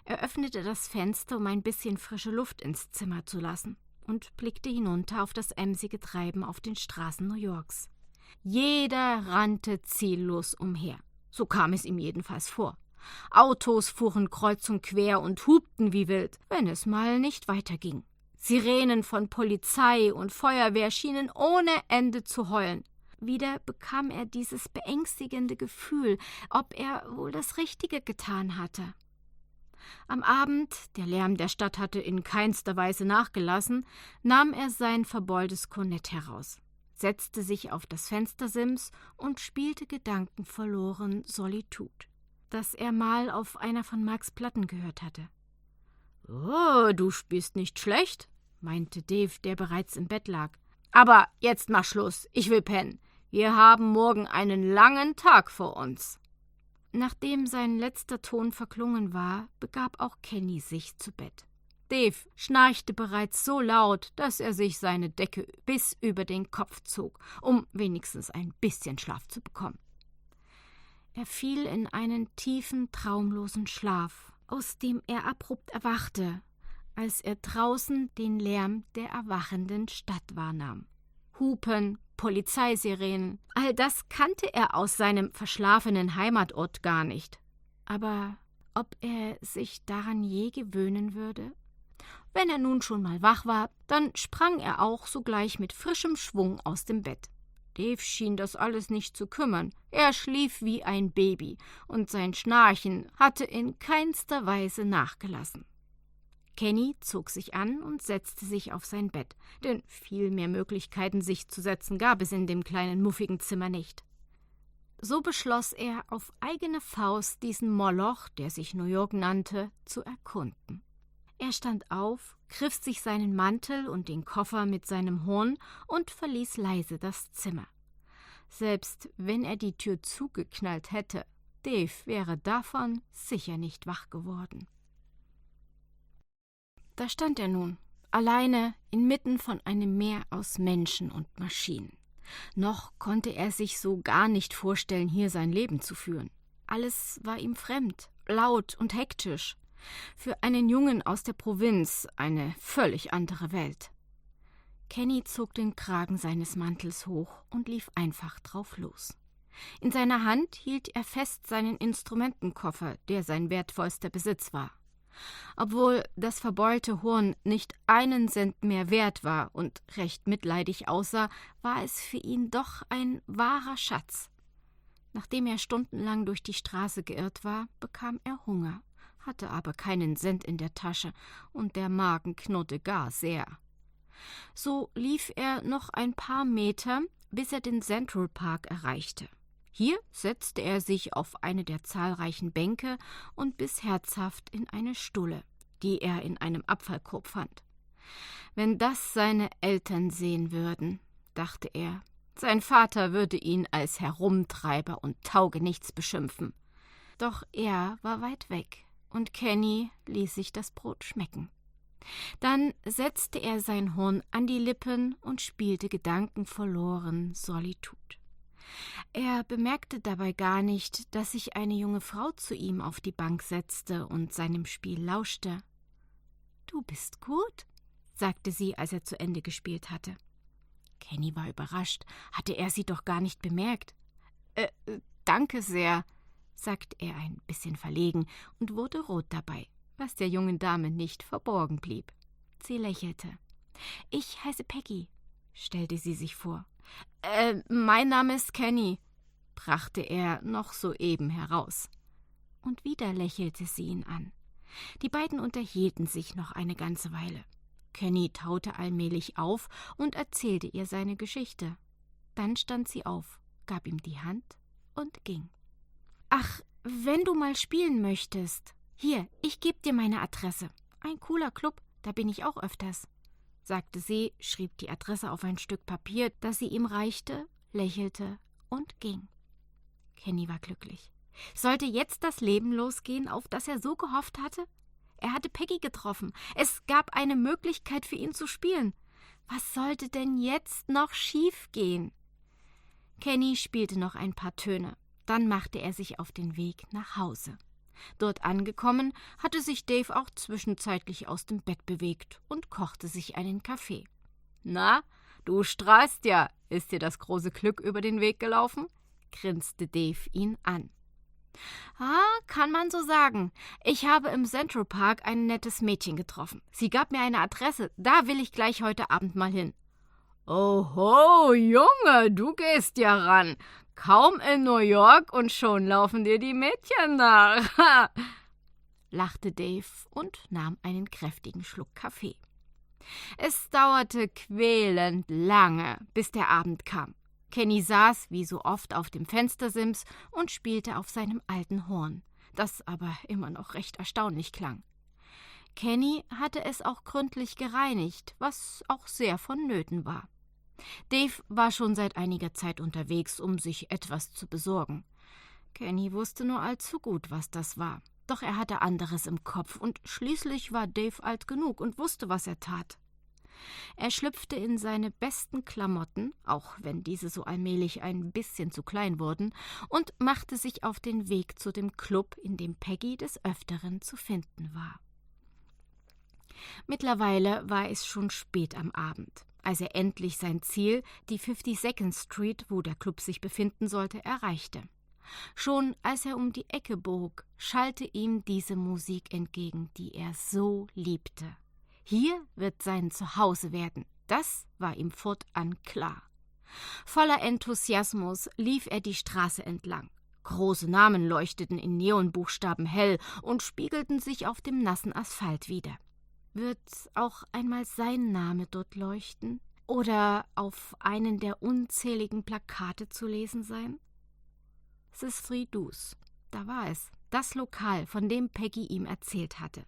Er öffnete das Fenster, um ein bisschen frische Luft ins Zimmer zu lassen, und blickte hinunter auf das emsige Treiben auf den Straßen New Yorks. Jeder rannte ziellos umher. So kam es ihm jedenfalls vor. Autos fuhren kreuz und quer und hupten wie wild, wenn es mal nicht weiterging. Sirenen von Polizei und Feuerwehr schienen ohne Ende zu heulen. Wieder bekam er dieses beängstigende Gefühl, ob er wohl das Richtige getan hatte. Am Abend, der Lärm der Stadt hatte in keinster Weise nachgelassen, nahm er sein verbeultes Kornett heraus, setzte sich auf das Fenstersims und spielte gedankenverloren Solitude, das er mal auf einer von Marks Platten gehört hatte. »Oh, du spielst nicht schlecht«, meinte Dave, der bereits im Bett lag. »Aber jetzt mach Schluss, ich will pennen. Wir haben morgen einen langen Tag vor uns.« Nachdem sein letzter Ton verklungen war, begab auch Kenny sich zu Bett. Dave schnarchte bereits so laut, dass er sich seine Decke bis über den Kopf zog, um wenigstens ein bisschen Schlaf zu bekommen. Er fiel in einen tiefen, traumlosen Schlaf, aus dem er abrupt erwachte, als er draußen den Lärm der erwachenden Stadt wahrnahm. Hupen, Polizeisirenen, all das kannte er aus seinem verschlafenen Heimatort gar nicht. Aber ob er sich daran je gewöhnen würde? Wenn er nun schon mal wach war, dann sprang er auch sogleich mit frischem Schwung aus dem Bett. Dave schien das alles nicht zu kümmern. Er schlief wie ein Baby, und sein Schnarchen hatte in keinster Weise nachgelassen. Kenny zog sich an und setzte sich auf sein Bett, denn viel mehr Möglichkeiten, sich zu setzen, gab es in dem kleinen, muffigen Zimmer nicht. So beschloss er, auf eigene Faust diesen Moloch, der sich New York nannte, zu erkunden. Er stand auf, griff sich seinen Mantel und den Koffer mit seinem Horn und verließ leise das Zimmer. Selbst wenn er die Tür zugeknallt hätte, Dave wäre davon sicher nicht wach geworden. Da stand er nun, alleine inmitten von einem Meer aus Menschen und Maschinen. Noch konnte er sich so gar nicht vorstellen, hier sein Leben zu führen. Alles war ihm fremd, laut und hektisch. Für einen Jungen aus der Provinz eine völlig andere Welt. Kenny zog den Kragen seines Mantels hoch und lief einfach drauf los. In seiner Hand hielt er fest seinen Instrumentenkoffer, der sein wertvollster Besitz war. Obwohl das verbeulte Horn nicht einen Cent mehr wert war und recht mitleidig aussah, war es für ihn doch ein wahrer Schatz. Nachdem er stundenlang durch die Straße geirrt war, bekam er Hunger, hatte aber keinen Cent in der Tasche und der Magen knurrte gar sehr. So lief er noch ein paar Meter, bis er den Central Park erreichte. Hier setzte er sich auf eine der zahlreichen Bänke und biss herzhaft in eine Stulle, die er in einem Abfallkorb fand. Wenn das seine Eltern sehen würden, dachte er, sein Vater würde ihn als Herumtreiber und Taugenichts beschimpfen. Doch er war weit weg, und Kenny ließ sich das Brot schmecken. Dann setzte er sein Horn an die Lippen und spielte gedankenverloren Solitude. Er bemerkte dabei gar nicht, dass sich eine junge Frau zu ihm auf die Bank setzte und seinem Spiel lauschte. »Du bist gut«, sagte sie, als er zu Ende gespielt hatte. Kenny war überrascht, hatte er sie doch gar nicht bemerkt. Danke sehr«, sagte er ein bisschen verlegen und wurde rot dabei, was der jungen Dame nicht verborgen blieb. Sie lächelte. »Ich heiße Peggy«, stellte sie sich vor. Mein Name ist Kenny«, brachte er noch soeben heraus. Und wieder lächelte sie ihn an. Die beiden unterhielten sich noch eine ganze Weile. Kenny taute allmählich auf und erzählte ihr seine Geschichte. Dann stand sie auf, gab ihm die Hand und ging. »Ach, wenn du mal spielen möchtest. Hier, ich gebe dir meine Adresse. Ein cooler Club, da bin ich auch öfters«, sagte sie, schrieb die Adresse auf ein Stück Papier, das sie ihm reichte, lächelte und ging. Kenny war glücklich. Sollte jetzt das Leben losgehen, auf das er so gehofft hatte? Er hatte Peggy getroffen. Es gab eine Möglichkeit für ihn zu spielen. Was sollte denn jetzt noch schiefgehen? Kenny spielte noch ein paar Töne. Dann machte er sich auf den Weg nach Hause. Dort angekommen, hatte sich Dave auch zwischenzeitlich aus dem Bett bewegt und kochte sich einen Kaffee. »Na, du strahlst ja. Ist dir das große Glück über den Weg gelaufen?« grinste Dave ihn an. Kann man so sagen. Ich habe im Central Park ein nettes Mädchen getroffen. Sie gab mir eine Adresse. Da will ich gleich heute Abend mal hin.« »Oho, Junge, du gehst ja ran. Kaum in New York und schon laufen dir die Mädchen nach«, lachte Dave und nahm einen kräftigen Schluck Kaffee. Es dauerte quälend lange, bis der Abend kam. Kenny saß wie so oft auf dem Fenstersims und spielte auf seinem alten Horn, das aber immer noch recht erstaunlich klang. Kenny hatte es auch gründlich gereinigt, was auch sehr vonnöten war. Dave war schon seit einiger Zeit unterwegs, um sich etwas zu besorgen. Kenny wusste nur allzu gut, was das war. Doch er hatte anderes im Kopf und schließlich war Dave alt genug und wusste, was er tat. Er schlüpfte in seine besten Klamotten, auch wenn diese so allmählich ein bisschen zu klein wurden, und machte sich auf den Weg zu dem Club, in dem Peggy des Öfteren zu finden war. Mittlerweile war es schon spät am Abend, als er endlich sein Ziel, die 52nd Street, wo der Club sich befinden sollte, erreichte. Schon als er um die Ecke bog, schallte ihm diese Musik entgegen, die er so liebte. Hier wird sein Zuhause werden, das war ihm fortan klar. Voller Enthusiasmus lief er die Straße entlang. Große Namen leuchteten in Neonbuchstaben hell und spiegelten sich auf dem nassen Asphalt wider. Wird auch einmal sein Name dort leuchten oder auf einen der unzähligen Plakate zu lesen sein? C'est Fridus, da war es, das Lokal, von dem Peggy ihm erzählt hatte.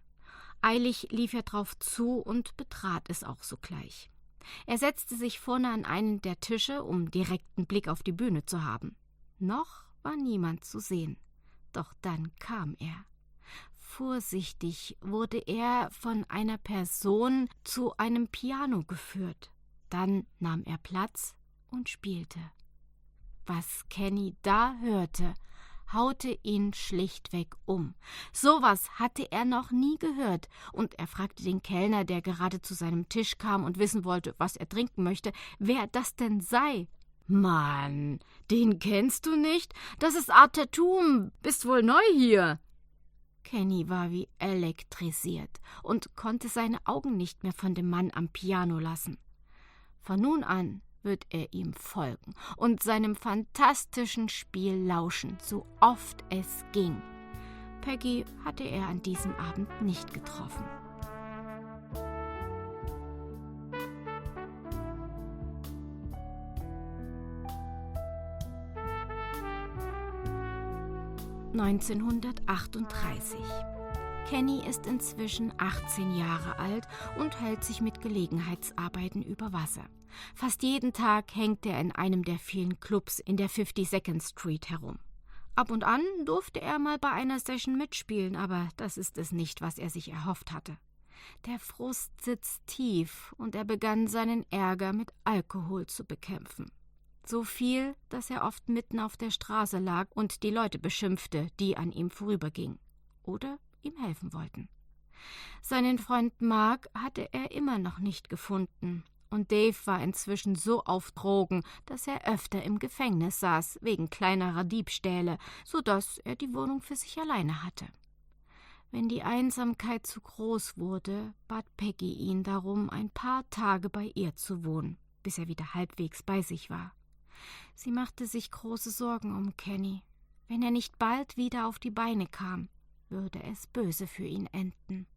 Eilig lief er drauf zu und betrat es auch sogleich. Er setzte sich vorne an einen der Tische, um direkten Blick auf die Bühne zu haben. Noch war niemand zu sehen. Doch dann kam er. Vorsichtig wurde er von einer Person zu einem Piano geführt. Dann nahm er Platz und spielte. Was Kenny da hörte, haute ihn schlichtweg um. Sowas hatte er noch nie gehört, und er fragte den Kellner, der gerade zu seinem Tisch kam und wissen wollte, was er trinken möchte, wer das denn sei. »Mann, den kennst du nicht? Das ist Art Tatum. Bist wohl neu hier?« Kenny war wie elektrisiert und konnte seine Augen nicht mehr von dem Mann am Piano lassen. Von nun an wird er ihm folgen und seinem fantastischen Spiel lauschen, so oft es ging. Peggy hatte er an diesem Abend nicht getroffen. (1938) Kenny ist inzwischen 18 Jahre alt und hält sich mit Gelegenheitsarbeiten über Wasser. Fast jeden Tag hängt er in einem der vielen Clubs in der 52nd Street herum. Ab und an durfte er mal bei einer Session mitspielen, aber das ist es nicht, was er sich erhofft hatte. Der Frust sitzt tief und er begann seinen Ärger mit Alkohol zu bekämpfen. So viel, dass er oft mitten auf der Straße lag und die Leute beschimpfte, die an ihm vorübergingen oder ihm helfen wollten. Seinen Freund Mark hatte er immer noch nicht gefunden, und Dave war inzwischen so auf Drogen, dass er öfter im Gefängnis saß, wegen kleinerer Diebstähle, sodass er die Wohnung für sich alleine hatte. Wenn die Einsamkeit zu groß wurde, bat Peggy ihn darum, ein paar Tage bei ihr zu wohnen, bis er wieder halbwegs bei sich war. Sie machte sich große Sorgen um Kenny. Wenn er nicht bald wieder auf die Beine kam, würde es böse für ihn enden.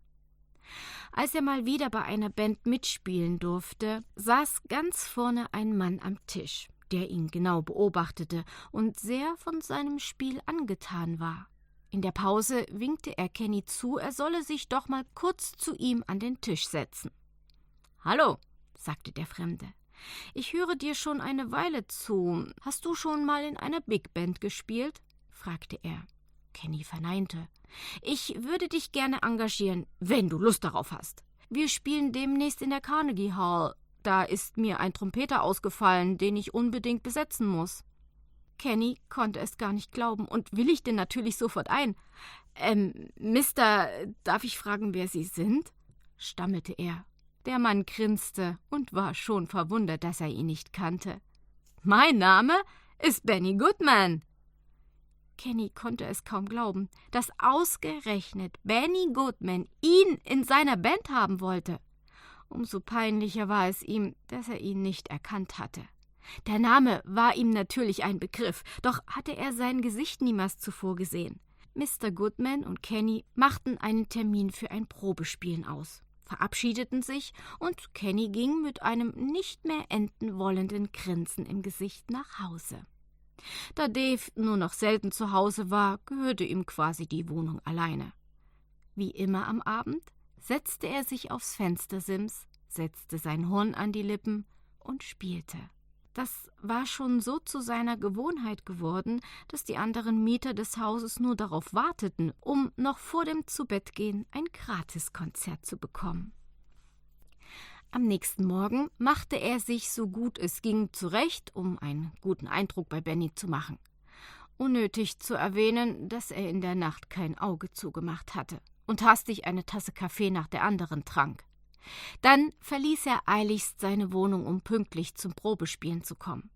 Als er mal wieder bei einer Band mitspielen durfte, saß ganz vorne ein Mann am Tisch, der ihn genau beobachtete und sehr von seinem Spiel angetan war. In der Pause winkte er Kenny zu, er solle sich doch mal kurz zu ihm an den Tisch setzen. »Hallo«, sagte der Fremde. »Ich höre dir schon eine Weile zu. Hast du schon mal in einer Big Band gespielt?« fragte er. Kenny verneinte. »Ich würde dich gerne engagieren, wenn du Lust darauf hast. Wir spielen demnächst in der Carnegie Hall. Da ist mir ein Trompeter ausgefallen, den ich unbedingt besetzen muss.« Kenny konnte es gar nicht glauben und willigte natürlich sofort ein. »Mister, darf ich fragen, wer Sie sind?« stammelte er. Der Mann grinste und war schon verwundert, dass er ihn nicht kannte. »Mein Name ist Benny Goodman.« Kenny konnte es kaum glauben, dass ausgerechnet Benny Goodman ihn in seiner Band haben wollte. Umso peinlicher war es ihm, dass er ihn nicht erkannt hatte. Der Name war ihm natürlich ein Begriff, doch hatte er sein Gesicht niemals zuvor gesehen. Mr. Goodman und Kenny machten einen Termin für ein Probespielen aus, verabschiedeten sich und Kenny ging mit einem nicht mehr enden wollenden Grinsen im Gesicht nach Hause. Da Dave nur noch selten zu Hause war, gehörte ihm quasi die Wohnung alleine. Wie immer am Abend setzte er sich aufs Fenstersims, setzte sein Horn an die Lippen und spielte. Das war schon so zu seiner Gewohnheit geworden, dass die anderen Mieter des Hauses nur darauf warteten, um noch vor dem Zubettgehen ein Gratiskonzert zu bekommen. Am nächsten Morgen machte er sich so gut es ging zurecht, um einen guten Eindruck bei Benny zu machen. Unnötig zu erwähnen, dass er in der Nacht kein Auge zugemacht hatte und hastig eine Tasse Kaffee nach der anderen trank. Dann verließ er eiligst seine Wohnung, um pünktlich zum Probespielen zu kommen.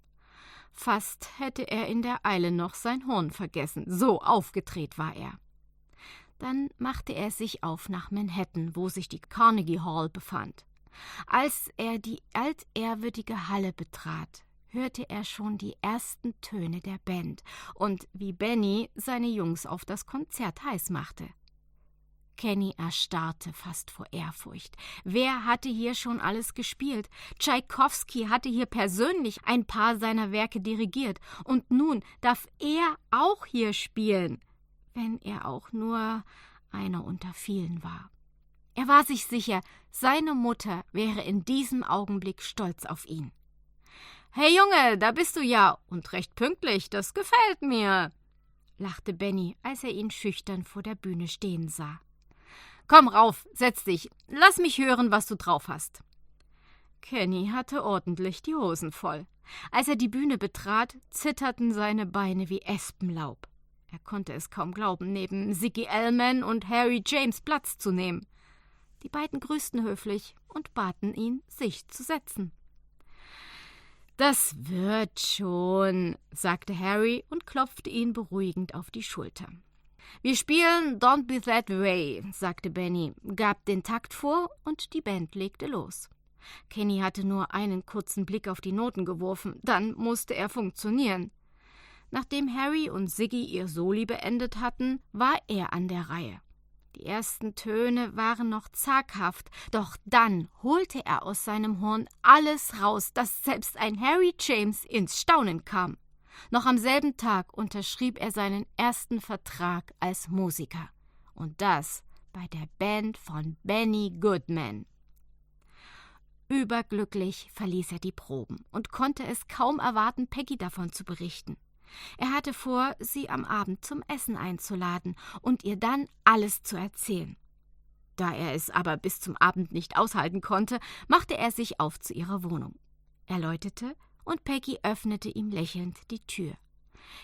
Fast hätte er in der Eile noch sein Horn vergessen, so aufgedreht war er. Dann machte er sich auf nach Manhattan, wo sich die Carnegie Hall befand. Als er die altehrwürdige Halle betrat, hörte er schon die ersten Töne der Band und wie Benny seine Jungs auf das Konzert heiß machte. Kenny erstarrte fast vor Ehrfurcht. Wer hatte hier schon alles gespielt? Tschaikowski hatte hier persönlich ein paar seiner Werke dirigiert und nun darf er auch hier spielen, wenn er auch nur einer unter vielen war. Er war sich sicher, seine Mutter wäre in diesem Augenblick stolz auf ihn. »Hey Junge, da bist du ja, und recht pünktlich, das gefällt mir«, lachte Benny, als er ihn schüchtern vor der Bühne stehen sah. »Komm rauf, setz dich, lass mich hören, was du drauf hast.« Kenny hatte ordentlich die Hosen voll. Als er die Bühne betrat, zitterten seine Beine wie Espenlaub. Er konnte es kaum glauben, neben Ziggy Elman und Harry James Platz zu nehmen. Die beiden grüßten höflich und baten ihn, sich zu setzen. »Das wird schon«, sagte Harry und klopfte ihn beruhigend auf die Schulter. »Wir spielen Don't Be That Way«, sagte Benny, gab den Takt vor und die Band legte los. Kenny hatte nur einen kurzen Blick auf die Noten geworfen, dann musste er funktionieren. Nachdem Harry und Ziggy ihr Soli beendet hatten, war er an der Reihe. Die ersten Töne waren noch zaghaft, doch dann holte er aus seinem Horn alles raus, dass selbst ein Harry James ins Staunen kam. Noch am selben Tag unterschrieb er seinen ersten Vertrag als Musiker. Und das bei der Band von Benny Goodman. Überglücklich verließ er die Proben und konnte es kaum erwarten, Peggy davon zu berichten. Er hatte vor, sie am Abend zum Essen einzuladen und ihr dann alles zu erzählen. Da er es aber bis zum Abend nicht aushalten konnte, machte er sich auf zu ihrer Wohnung. Er läutete und Peggy öffnete ihm lächelnd die Tür.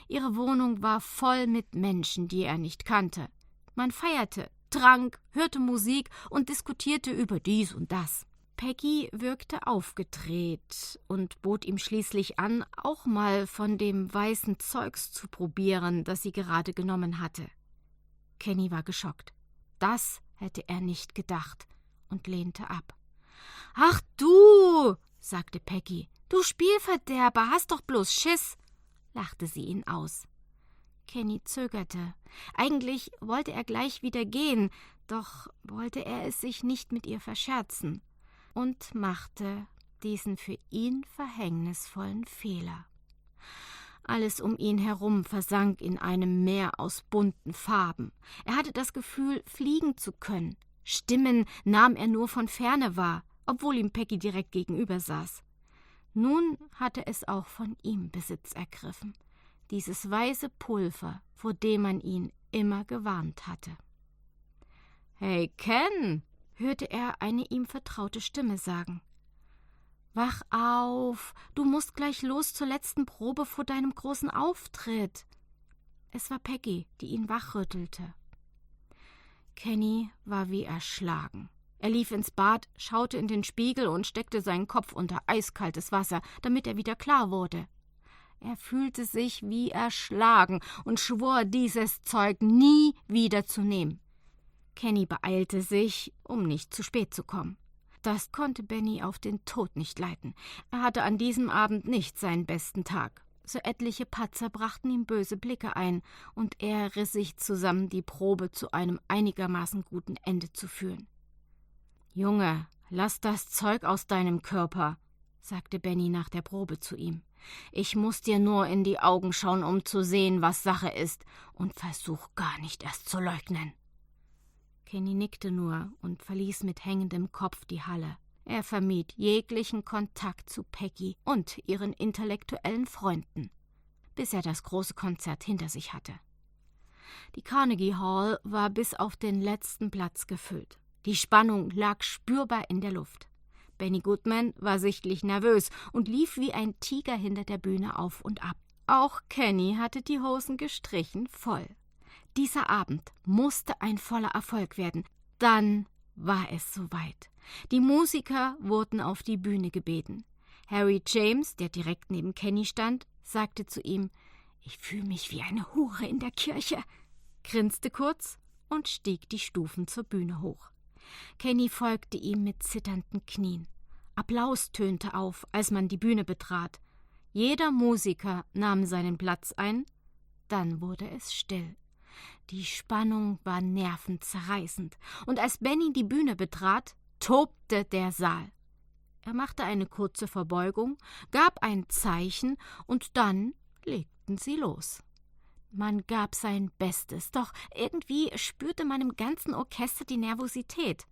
Ihre Wohnung war voll mit Menschen, die er nicht kannte. Man feierte, trank, hörte Musik und diskutierte über dies und das. Peggy wirkte aufgedreht und bot ihm schließlich an, auch mal von dem weißen Zeugs zu probieren, das sie gerade genommen hatte. Kenny war geschockt. Das hätte er nicht gedacht und lehnte ab. »Ach du«, sagte Peggy, »du Spielverderber, hast doch bloß Schiss«, lachte sie ihn aus. Kenny zögerte. Eigentlich wollte er gleich wieder gehen, doch wollte er es sich nicht mit ihr verscherzen und machte diesen für ihn verhängnisvollen Fehler. Alles um ihn herum versank in einem Meer aus bunten Farben. Er hatte das Gefühl, fliegen zu können. Stimmen nahm er nur von ferne wahr, obwohl ihm Peggy direkt gegenüber saß. Nun hatte es auch von ihm Besitz ergriffen. Dieses weiße Pulver, vor dem man ihn immer gewarnt hatte. »Hey, Ken«, hörte er eine ihm vertraute Stimme sagen. »Wach auf, du musst gleich los zur letzten Probe vor deinem großen Auftritt.« Es war Peggy, die ihn wachrüttelte. Kenny war wie erschlagen. Er lief ins Bad, schaute in den Spiegel und steckte seinen Kopf unter eiskaltes Wasser, damit er wieder klar wurde. Er fühlte sich wie erschlagen und schwor, dieses Zeug nie wieder zu nehmen. Kenny beeilte sich, um nicht zu spät zu kommen. Das konnte Benny auf den Tod nicht leiden. Er hatte an diesem Abend nicht seinen besten Tag. So etliche Patzer brachten ihm böse Blicke ein, und er riss sich zusammen, die Probe zu einem einigermaßen guten Ende zu führen. »Junge, lass das Zeug aus deinem Körper«, sagte Benny nach der Probe zu ihm. »Ich muss dir nur in die Augen schauen, um zu sehen, was Sache ist, und versuch gar nicht erst zu leugnen.« Kenny nickte nur und verließ mit hängendem Kopf die Halle. Er vermied jeglichen Kontakt zu Peggy und ihren intellektuellen Freunden, bis er das große Konzert hinter sich hatte. Die Carnegie Hall war bis auf den letzten Platz gefüllt. Die Spannung lag spürbar in der Luft. Benny Goodman war sichtlich nervös und lief wie ein Tiger hinter der Bühne auf und ab. Auch Kenny hatte die Hosen gestrichen voll. Dieser Abend musste ein voller Erfolg werden. Dann war es soweit. Die Musiker wurden auf die Bühne gebeten. Harry James, der direkt neben Kenny stand, sagte zu ihm: »Ich fühle mich wie eine Hure in der Kirche«, grinste kurz und stieg die Stufen zur Bühne hoch. Kenny folgte ihm mit zitternden Knien. Applaus tönte auf, als man die Bühne betrat. Jeder Musiker nahm seinen Platz ein, dann wurde es still. Die Spannung war nervenzerreißend, und als Benny die Bühne betrat, tobte der Saal. Er machte eine kurze Verbeugung, gab ein Zeichen, und dann legten sie los. Man gab sein Bestes, doch irgendwie spürte man im ganzen Orchester die Nervosität.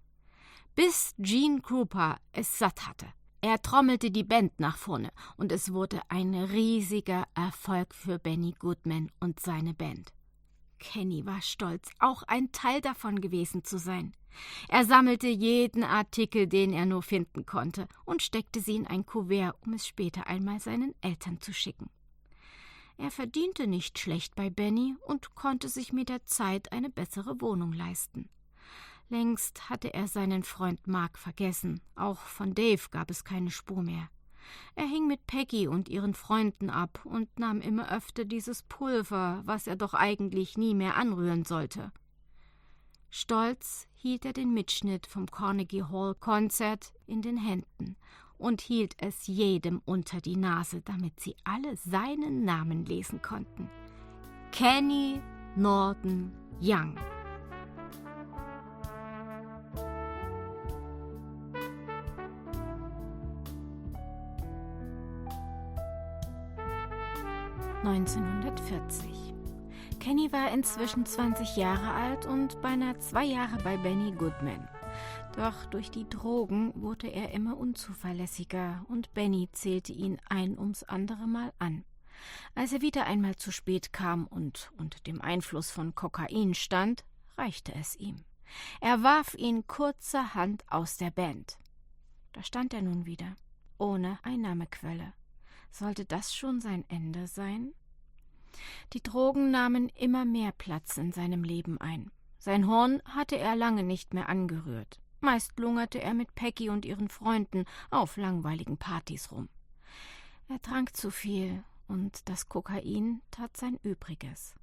Bis Gene Krupa es satt hatte. Er trommelte die Band nach vorne, und es wurde ein riesiger Erfolg für Benny Goodman und seine Band. Kenny war stolz, auch ein Teil davon gewesen zu sein. Er sammelte jeden Artikel, den er nur finden konnte, und steckte sie in ein Kuvert, um es später einmal seinen Eltern zu schicken. Er verdiente nicht schlecht bei Benny und konnte sich mit der Zeit eine bessere Wohnung leisten. Längst hatte er seinen Freund Mark vergessen, auch von Dave gab es keine Spur mehr. Er hing mit Peggy und ihren Freunden ab und nahm immer öfter dieses Pulver, was er doch eigentlich nie mehr anrühren sollte. Stolz hielt er den Mitschnitt vom Carnegie Hall Konzert in den Händen und hielt es jedem unter die Nase, damit sie alle seinen Namen lesen konnten. Kenny Norton Young. (1940) Kenny war inzwischen 20 Jahre alt und beinahe 2 Jahre bei Benny Goodman. Doch durch die Drogen wurde er immer unzuverlässiger und Benny zählte ihn ein ums andere Mal an. Als er wieder einmal zu spät kam und unter dem Einfluss von Kokain stand, reichte es ihm. Er warf ihn kurzerhand aus der Band. Da stand er nun wieder, ohne Einnahmequelle. Sollte das schon sein Ende sein? Die Drogen nahmen immer mehr Platz in seinem Leben ein. Sein Horn hatte er lange nicht mehr angerührt. Meist lungerte er mit Peggy und ihren Freunden auf langweiligen Partys rum. Er trank zu viel und das Kokain tat sein Übriges.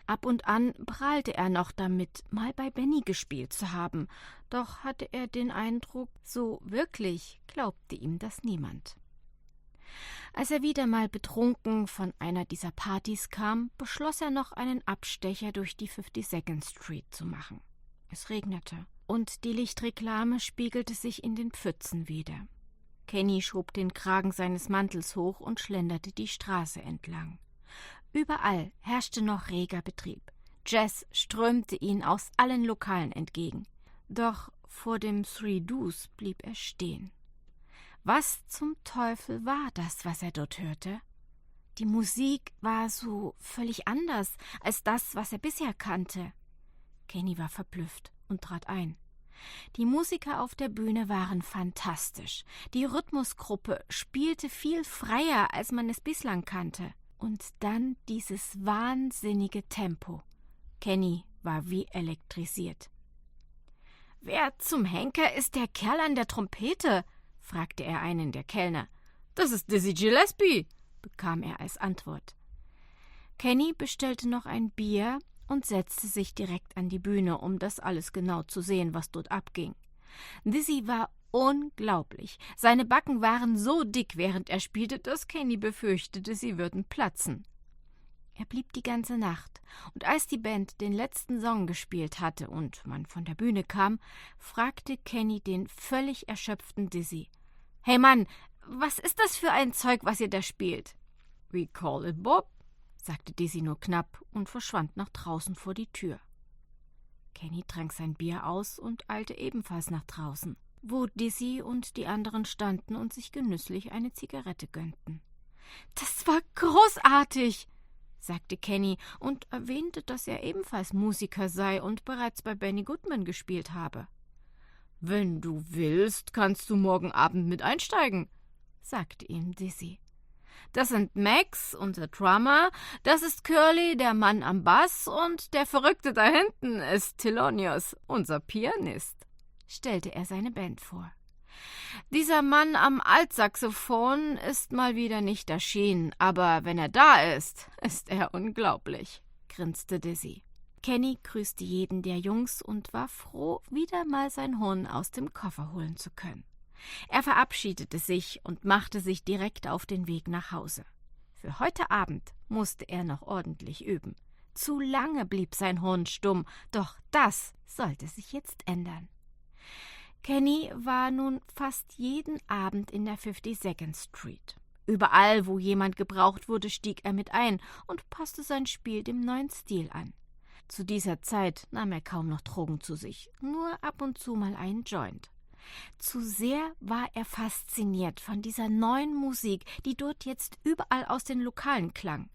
Ab und an prahlte er noch damit, mal bei Benny gespielt zu haben, doch hatte er den Eindruck, so wirklich glaubte ihm das niemand. Als er wieder mal betrunken von einer dieser Partys kam, beschloss er noch einen Abstecher durch die 52nd Street zu machen. Es regnete und die Lichtreklame spiegelte sich in den Pfützen wider. Kenny schob den Kragen seines Mantels hoch und schlenderte die Straße entlang. Überall herrschte noch reger Betrieb. Jazz strömte ihn aus allen Lokalen entgegen. Doch vor dem Three Do's blieb er stehen. Was zum Teufel war das, was er dort hörte? Die Musik war so völlig anders als das, was er bisher kannte. Kenny war verblüfft und trat ein. Die Musiker auf der Bühne waren fantastisch. Die Rhythmusgruppe spielte viel freier, als man es bislang kannte. Und dann dieses wahnsinnige Tempo. Kenny war wie elektrisiert. »Wer zum Henker ist der Kerl an der Trompete?« fragte er einen der Kellner. »Das ist Dizzy Gillespie«, bekam er als Antwort. Kenny bestellte noch ein Bier und setzte sich direkt an die Bühne, um das alles genau zu sehen, was dort abging. Dizzy war unglaublich. Seine Backen waren so dick, während er spielte, dass Kenny befürchtete, sie würden platzen. Er blieb die ganze Nacht, und als die Band den letzten Song gespielt hatte und man von der Bühne kam, fragte Kenny den völlig erschöpften Dizzy: »Hey Mann, was ist das für ein Zeug, was ihr da spielt?« »We call it Bob«, sagte Dizzy nur knapp und verschwand nach draußen vor die Tür. Kenny trank sein Bier aus und eilte ebenfalls nach draußen, wo Dizzy und die anderen standen und sich genüsslich eine Zigarette gönnten. »Das war großartig«, sagte Kenny und erwähnte, dass er ebenfalls Musiker sei und bereits bei Benny Goodman gespielt habe. »Wenn du willst, kannst du morgen Abend mit einsteigen«, sagte ihm Dizzy. »Das sind Max, unser Drummer, das ist Curly, der Mann am Bass, und der Verrückte da hinten ist Thelonious, unser Pianist«, stellte er seine Band vor. »Dieser Mann am Altsaxophon ist mal wieder nicht erschienen, aber wenn er da ist er unglaublich«, grinste Dizzy. Kenny grüßte jeden der Jungs und war froh, wieder mal sein Horn aus dem Koffer holen zu können. Er verabschiedete sich und machte sich direkt auf den Weg nach Hause. Für heute Abend musste er noch ordentlich üben. Zu lange blieb sein Horn stumm, doch das sollte sich jetzt ändern. Kenny war nun fast jeden Abend in der 52nd Street. Überall, wo jemand gebraucht wurde, stieg er mit ein und passte sein Spiel dem neuen Stil an. Zu dieser Zeit nahm er kaum noch Drogen zu sich, nur ab und zu mal einen Joint. Zu sehr war er fasziniert von dieser neuen Musik, die dort jetzt überall aus den Lokalen klang.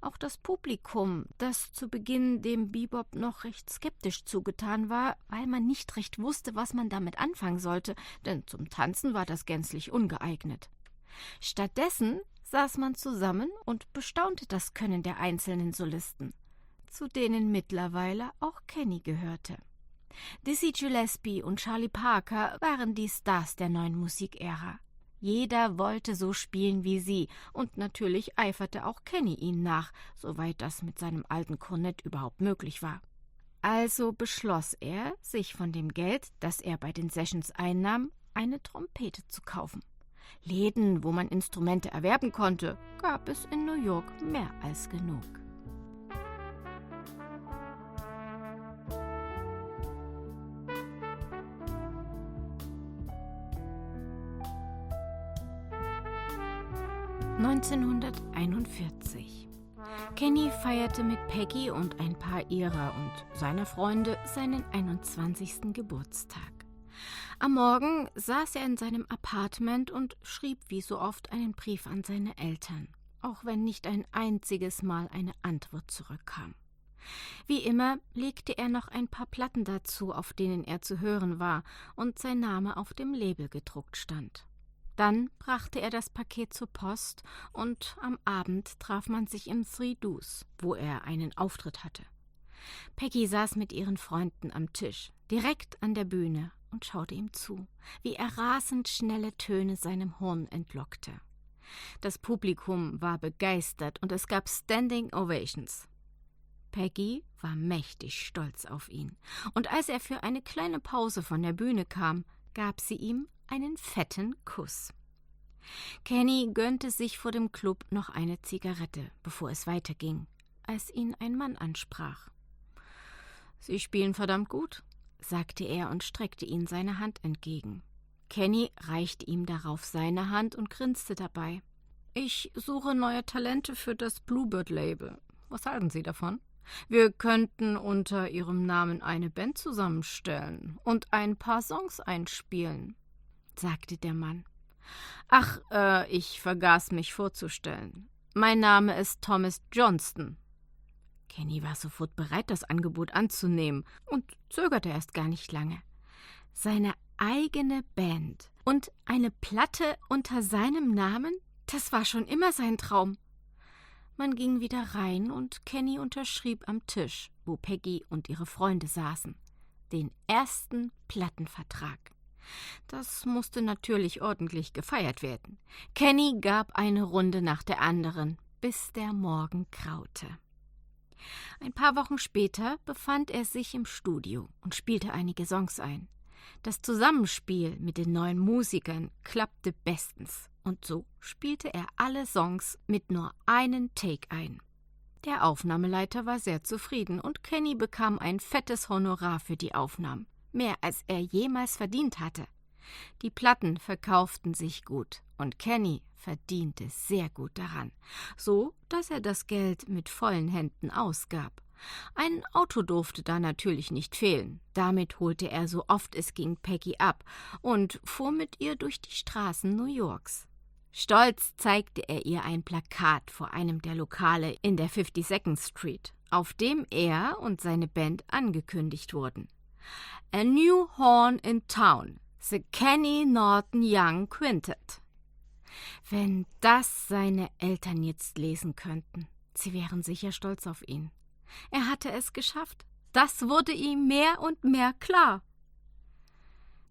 Auch das Publikum, das zu Beginn dem Bebop noch recht skeptisch zugetan war, weil man nicht recht wusste, was man damit anfangen sollte, denn zum Tanzen war das gänzlich ungeeignet. Stattdessen saß man zusammen und bestaunte das Können der einzelnen Solisten, zu denen mittlerweile auch Kenny gehörte. Dizzy Gillespie und Charlie Parker waren die Stars der neuen Musikära. Jeder wollte so spielen wie sie, und natürlich eiferte auch Kenny ihnen nach, soweit das mit seinem alten Kornett überhaupt möglich war. Also beschloss er, sich von dem Geld, das er bei den Sessions einnahm, eine Trompete zu kaufen. Läden, wo man Instrumente erwerben konnte, gab es in New York mehr als genug. (1941) Kenny feierte mit Peggy und ein paar ihrer und seiner Freunde seinen 21. Geburtstag. Am Morgen saß er in seinem Apartment und schrieb wie so oft einen Brief an seine Eltern, auch wenn nicht ein einziges Mal eine Antwort zurückkam. Wie immer legte er noch ein paar Platten dazu, auf denen er zu hören war und sein Name auf dem Label gedruckt stand. Dann brachte er das Paket zur Post und am Abend traf man sich im Three Do's, wo er einen Auftritt hatte. Peggy saß mit ihren Freunden am Tisch, direkt an der Bühne, und schaute ihm zu, wie er rasend schnelle Töne seinem Horn entlockte. Das Publikum war begeistert und es gab Standing Ovations. Peggy war mächtig stolz auf ihn, und als er für eine kleine Pause von der Bühne kam, gab sie ihm einen fetten Kuss. Kenny gönnte sich vor dem Club noch eine Zigarette, bevor es weiterging, als ihn ein Mann ansprach. »Sie spielen verdammt gut«, sagte er und streckte ihm seine Hand entgegen. Kenny reichte ihm darauf seine Hand und grinste dabei. »Ich suche neue Talente für das Bluebird-Label. Was halten Sie davon? Wir könnten unter Ihrem Namen eine Band zusammenstellen und ein paar Songs einspielen«, sagte der Mann. »Ach, ich vergaß mich vorzustellen. Mein Name ist Thomas Johnston.« Kenny war sofort bereit, das Angebot anzunehmen und zögerte erst gar nicht lange. Seine eigene Band und eine Platte unter seinem Namen, das war schon immer sein Traum. Man ging wieder rein und Kenny unterschrieb am Tisch, wo Peggy und ihre Freunde saßen, den ersten Plattenvertrag. Das musste natürlich ordentlich gefeiert werden. Kenny gab eine Runde nach der anderen, bis der Morgen graute. Ein paar Wochen später befand er sich im Studio und spielte einige Songs ein. Das Zusammenspiel mit den neuen Musikern klappte bestens, und so spielte er alle Songs mit nur einem Take ein. Der Aufnahmeleiter war sehr zufrieden und Kenny bekam ein fettes Honorar für die Aufnahmen, mehr als er jemals verdient hatte. Die Platten verkauften sich gut und Kenny verdiente sehr gut daran, so dass er das Geld mit vollen Händen ausgab. Ein Auto durfte da natürlich nicht fehlen. Damit holte er so oft es ging Peggy ab und fuhr mit ihr durch die Straßen New Yorks. Stolz zeigte er ihr ein Plakat vor einem der Lokale in der 52nd Street, auf dem er und seine Band angekündigt wurden. A new horn in town, the Kenny Norton Young Quintet. Wenn das seine Eltern jetzt lesen könnten, sie wären sicher stolz auf ihn. Er hatte es geschafft. Das wurde ihm mehr und mehr klar.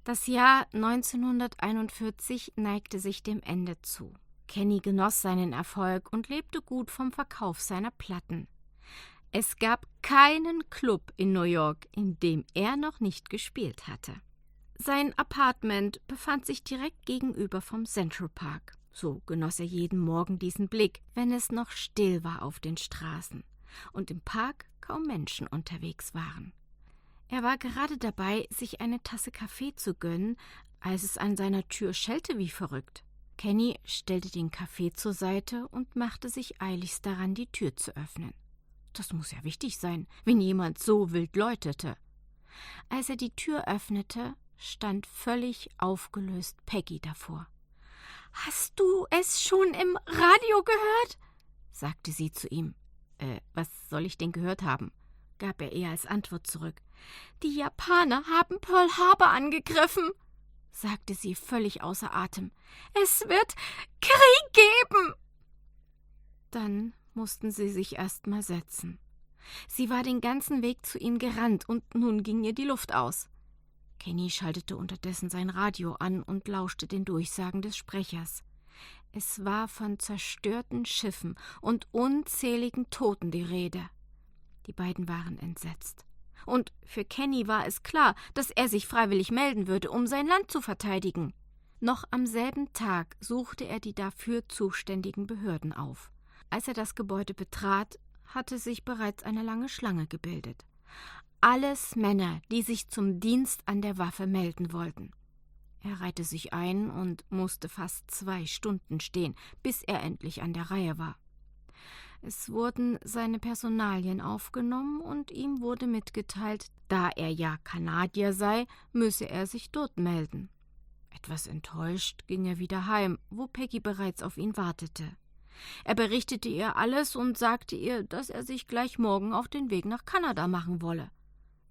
Das Jahr 1941 neigte sich dem Ende zu. Kenny genoss seinen Erfolg und lebte gut vom Verkauf seiner Platten. Es gab keinen Club in New York, in dem er noch nicht gespielt hatte. Sein Apartment befand sich direkt gegenüber vom Central Park. So genoss er jeden Morgen diesen Blick, wenn es noch still war auf den Straßen und im Park kaum Menschen unterwegs waren. Er war gerade dabei, sich eine Tasse Kaffee zu gönnen, als es an seiner Tür schellte wie verrückt. Kenny stellte den Kaffee zur Seite und machte sich eiligst daran, die Tür zu öffnen. Das muss ja wichtig sein, wenn jemand so wild läutete. Als er die Tür öffnete, stand völlig aufgelöst Peggy davor. »Hast du es schon im Radio gehört?« sagte sie zu ihm. Was soll ich denn gehört haben?« gab er ihr als Antwort zurück. »Die Japaner haben Pearl Harbor angegriffen«, sagte sie völlig außer Atem. »Es wird Krieg geben.« Dann mussten sie sich erst mal setzen. Sie war den ganzen Weg zu ihm gerannt und nun ging ihr die Luft aus. Kenny schaltete unterdessen sein Radio an und lauschte den Durchsagen des Sprechers. Es war von zerstörten Schiffen und unzähligen Toten die Rede. Die beiden waren entsetzt. Und für Kenny war es klar, dass er sich freiwillig melden würde, um sein Land zu verteidigen. Noch am selben Tag suchte er die dafür zuständigen Behörden auf. Als er das Gebäude betrat, hatte sich bereits eine lange Schlange gebildet. Alles Männer, die sich zum Dienst an der Waffe melden wollten. Er reihte sich ein und musste fast 2 Stunden stehen, bis er endlich an der Reihe war. Es wurden seine Personalien aufgenommen und ihm wurde mitgeteilt, da er ja Kanadier sei, müsse er sich dort melden. Etwas enttäuscht ging er wieder heim, wo Peggy bereits auf ihn wartete. Er berichtete ihr alles und sagte ihr, dass er sich gleich morgen auf den Weg nach Kanada machen wolle.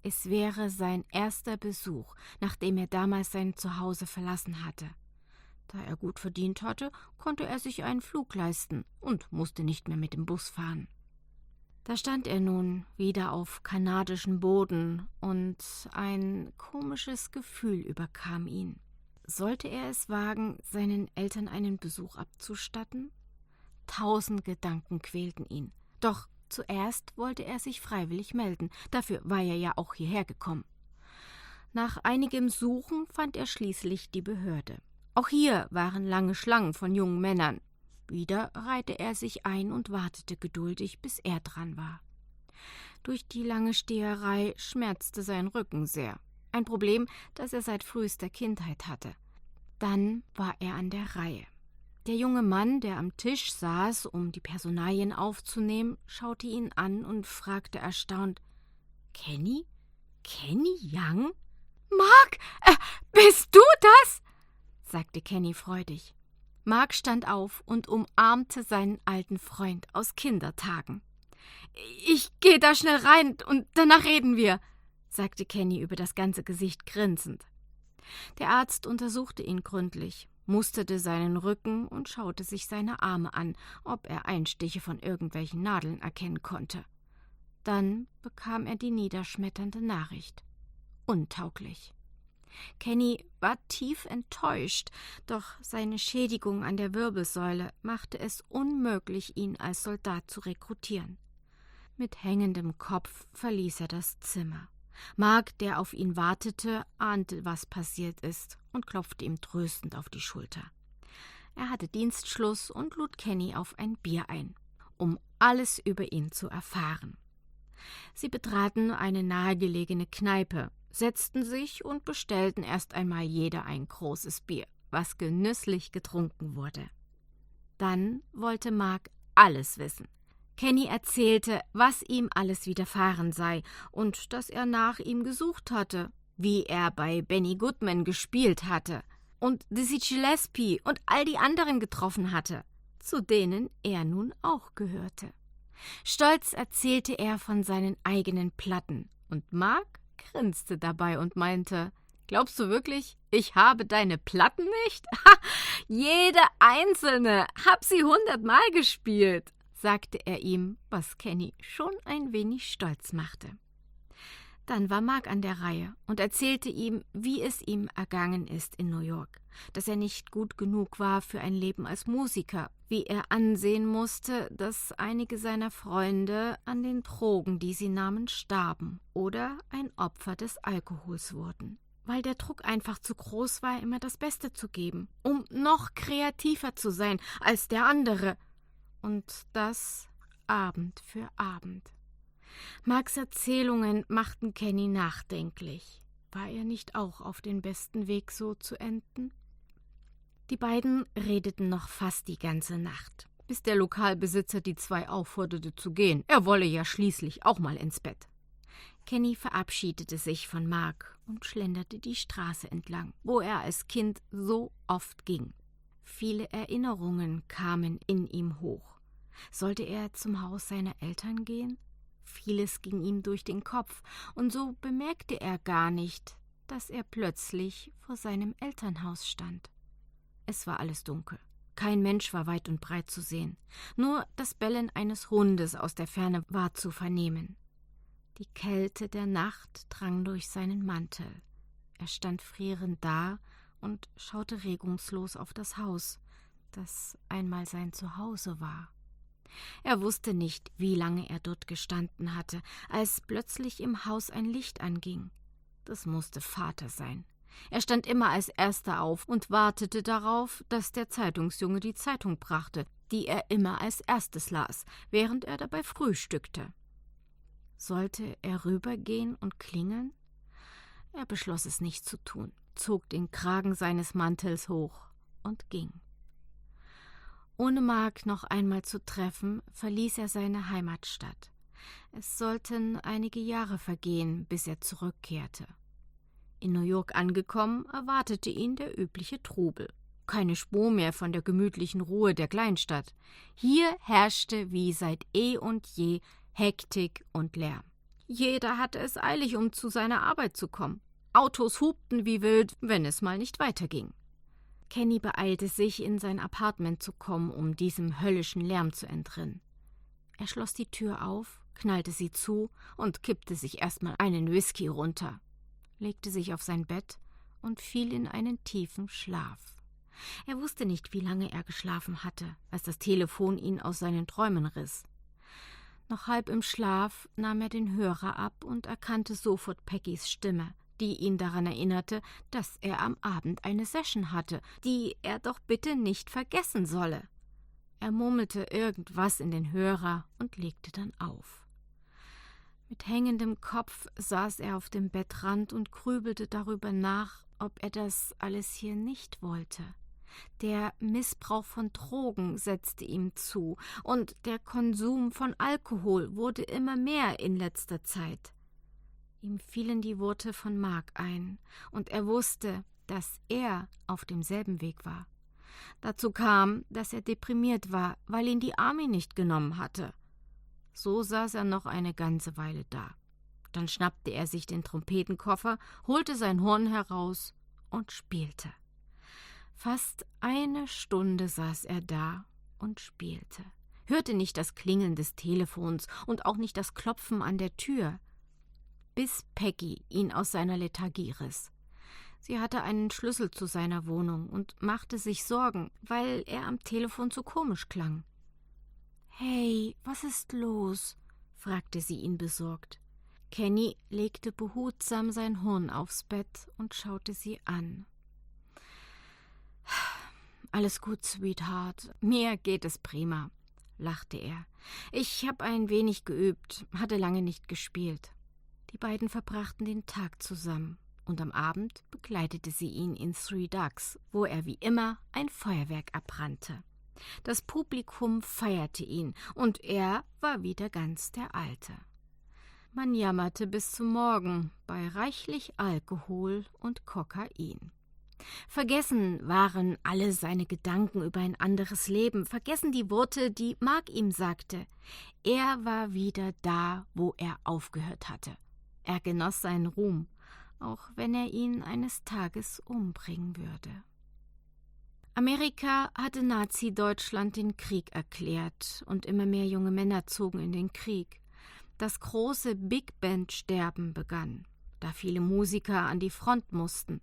Es wäre sein erster Besuch, nachdem er damals sein Zuhause verlassen hatte. Da er gut verdient hatte, konnte er sich einen Flug leisten und musste nicht mehr mit dem Bus fahren. Da stand er nun wieder auf kanadischem Boden und ein komisches Gefühl überkam ihn. Sollte er es wagen, seinen Eltern einen Besuch abzustatten? 1000 Gedanken quälten ihn. Doch zuerst wollte er sich freiwillig melden. Dafür war er ja auch hierher gekommen. Nach einigem Suchen fand er schließlich die Behörde. Auch hier waren lange Schlangen von jungen Männern. Wieder reihte er sich ein und wartete geduldig, bis er dran war. Durch die lange Steherei schmerzte sein Rücken sehr. Ein Problem, das er seit frühester Kindheit hatte. Dann war er an der Reihe. Der junge Mann, der am Tisch saß, um die Personalien aufzunehmen, schaute ihn an und fragte erstaunt: »Kenny? Kenny Young?« »Mark, bist du das?« sagte Kenny freudig. Mark stand auf und umarmte seinen alten Freund aus Kindertagen. »Ich gehe da schnell rein und danach reden wir«, sagte Kenny über das ganze Gesicht grinsend. Der Arzt untersuchte ihn gründlich, musterte seinen Rücken und schaute sich seine Arme an, ob er Einstiche von irgendwelchen Nadeln erkennen konnte. Dann bekam er die niederschmetternde Nachricht: untauglich. Kenny war tief enttäuscht, doch seine Schädigung an der Wirbelsäule machte es unmöglich, ihn als Soldat zu rekrutieren. Mit hängendem Kopf verließ er das Zimmer. Mark, der auf ihn wartete, ahnte, was passiert ist und klopfte ihm tröstend auf die Schulter. Er hatte Dienstschluss und lud Kenny auf ein Bier ein, um alles über ihn zu erfahren. Sie betraten eine nahegelegene Kneipe, setzten sich und bestellten erst einmal jeder ein großes Bier, was genüsslich getrunken wurde. Dann wollte Mark alles wissen. Kenny erzählte, was ihm alles widerfahren sei und dass er nach ihm gesucht hatte, wie er bei Benny Goodman gespielt hatte und Dizzy Gillespie und all die anderen getroffen hatte, zu denen er nun auch gehörte. Stolz erzählte er von seinen eigenen Platten und Mark grinste dabei und meinte: »Glaubst du wirklich, ich habe deine Platten nicht? Ha, jede einzelne, hab sie 100-mal gespielt«, sagte er ihm, was Kenny schon ein wenig stolz machte. Dann war Mark an der Reihe und erzählte ihm, wie es ihm ergangen ist in New York, dass er nicht gut genug war für ein Leben als Musiker, wie er ansehen musste, dass einige seiner Freunde an den Drogen, die sie nahmen, starben oder ein Opfer des Alkohols wurden, weil der Druck einfach zu groß war, immer das Beste zu geben, um noch kreativer zu sein als der andere. Und das Abend für Abend. Marks Erzählungen machten Kenny nachdenklich. War er nicht auch auf den besten Weg, so zu enden? Die beiden redeten noch fast die ganze Nacht, bis der Lokalbesitzer die zwei aufforderte zu gehen. Er wolle ja schließlich auch mal ins Bett. Kenny verabschiedete sich von Mark und schlenderte die Straße entlang, wo er als Kind so oft ging. Viele Erinnerungen kamen in ihm hoch. Sollte er zum Haus seiner Eltern gehen? Vieles ging ihm durch den Kopf, und so bemerkte er gar nicht, dass er plötzlich vor seinem Elternhaus stand. Es war alles dunkel. Kein Mensch war weit und breit zu sehen. Nur das Bellen eines Hundes aus der Ferne war zu vernehmen. Die Kälte der Nacht drang durch seinen Mantel. Er stand frierend da und schaute regungslos auf das Haus, das einmal sein Zuhause war. Er wusste nicht, wie lange er dort gestanden hatte, als plötzlich im Haus ein Licht anging. Das musste Vater sein. Er stand immer als Erster auf und wartete darauf, dass der Zeitungsjunge die Zeitung brachte, die er immer als Erstes las, während er dabei frühstückte. Sollte er rübergehen und klingeln? Er beschloss es nicht zu tun, zog den Kragen seines Mantels hoch und ging. Ohne Mark noch einmal zu treffen, verließ er seine Heimatstadt. Es sollten einige Jahre vergehen, bis er zurückkehrte. In New York angekommen, erwartete ihn der übliche Trubel. Keine Spur mehr von der gemütlichen Ruhe der Kleinstadt. Hier herrschte wie seit eh und je Hektik und Lärm. Jeder hatte es eilig, um zu seiner Arbeit zu kommen. Autos hupten wie wild, wenn es mal nicht weiterging. Kenny beeilte sich, in sein Appartement zu kommen, um diesem höllischen Lärm zu entrinnen. Er schloss die Tür auf, knallte sie zu und kippte sich erstmal einen Whisky runter, legte sich auf sein Bett und fiel in einen tiefen Schlaf. Er wusste nicht, wie lange er geschlafen hatte, als das Telefon ihn aus seinen Träumen riss. Noch halb im Schlaf nahm er den Hörer ab und erkannte sofort Peggys Stimme, die ihn daran erinnerte, dass er am Abend eine Session hatte, die er doch bitte nicht vergessen solle. Er murmelte irgendwas in den Hörer und legte dann auf. Mit hängendem Kopf saß er auf dem Bettrand und grübelte darüber nach, ob er das alles hier nicht wollte. Der Missbrauch von Drogen setzte ihm zu, und der Konsum von Alkohol wurde immer mehr in letzter Zeit. Ihm fielen die Worte von Mark ein, und er wusste, dass er auf demselben Weg war. Dazu kam, dass er deprimiert war, weil ihn die Army nicht genommen hatte. So saß er noch eine ganze Weile da. Dann schnappte er sich den Trompetenkoffer, holte sein Horn heraus und spielte. Fast eine Stunde saß er da und spielte, hörte nicht das Klingeln des Telefons und auch nicht das Klopfen an der Tür, bis Peggy ihn aus seiner Lethargie riss. Sie hatte einen Schlüssel zu seiner Wohnung und machte sich Sorgen, weil er am Telefon so komisch klang. »Hey, was ist los?« fragte sie ihn besorgt. Kenny legte behutsam sein Horn aufs Bett und schaute sie an. »Alles gut, Sweetheart. Mir geht es prima«, lachte er. »Ich habe ein wenig geübt, hatte lange nicht gespielt.« Die beiden verbrachten den Tag zusammen, und am Abend begleitete sie ihn in Three Ducks, wo er wie immer ein Feuerwerk abbrannte. Das Publikum feierte ihn, und er war wieder ganz der Alte. Man jammerte bis zum Morgen bei reichlich Alkohol und Kokain. Vergessen waren alle seine Gedanken über ein anderes Leben, vergessen die Worte, die Mark ihm sagte. Er war wieder da, wo er aufgehört hatte. Er genoss seinen Ruhm, auch wenn er ihn eines Tages umbringen würde. Amerika hatte Nazi-Deutschland den Krieg erklärt, und immer mehr junge Männer zogen in den Krieg. Das große Big-Band-Sterben begann, da viele Musiker an die Front mussten.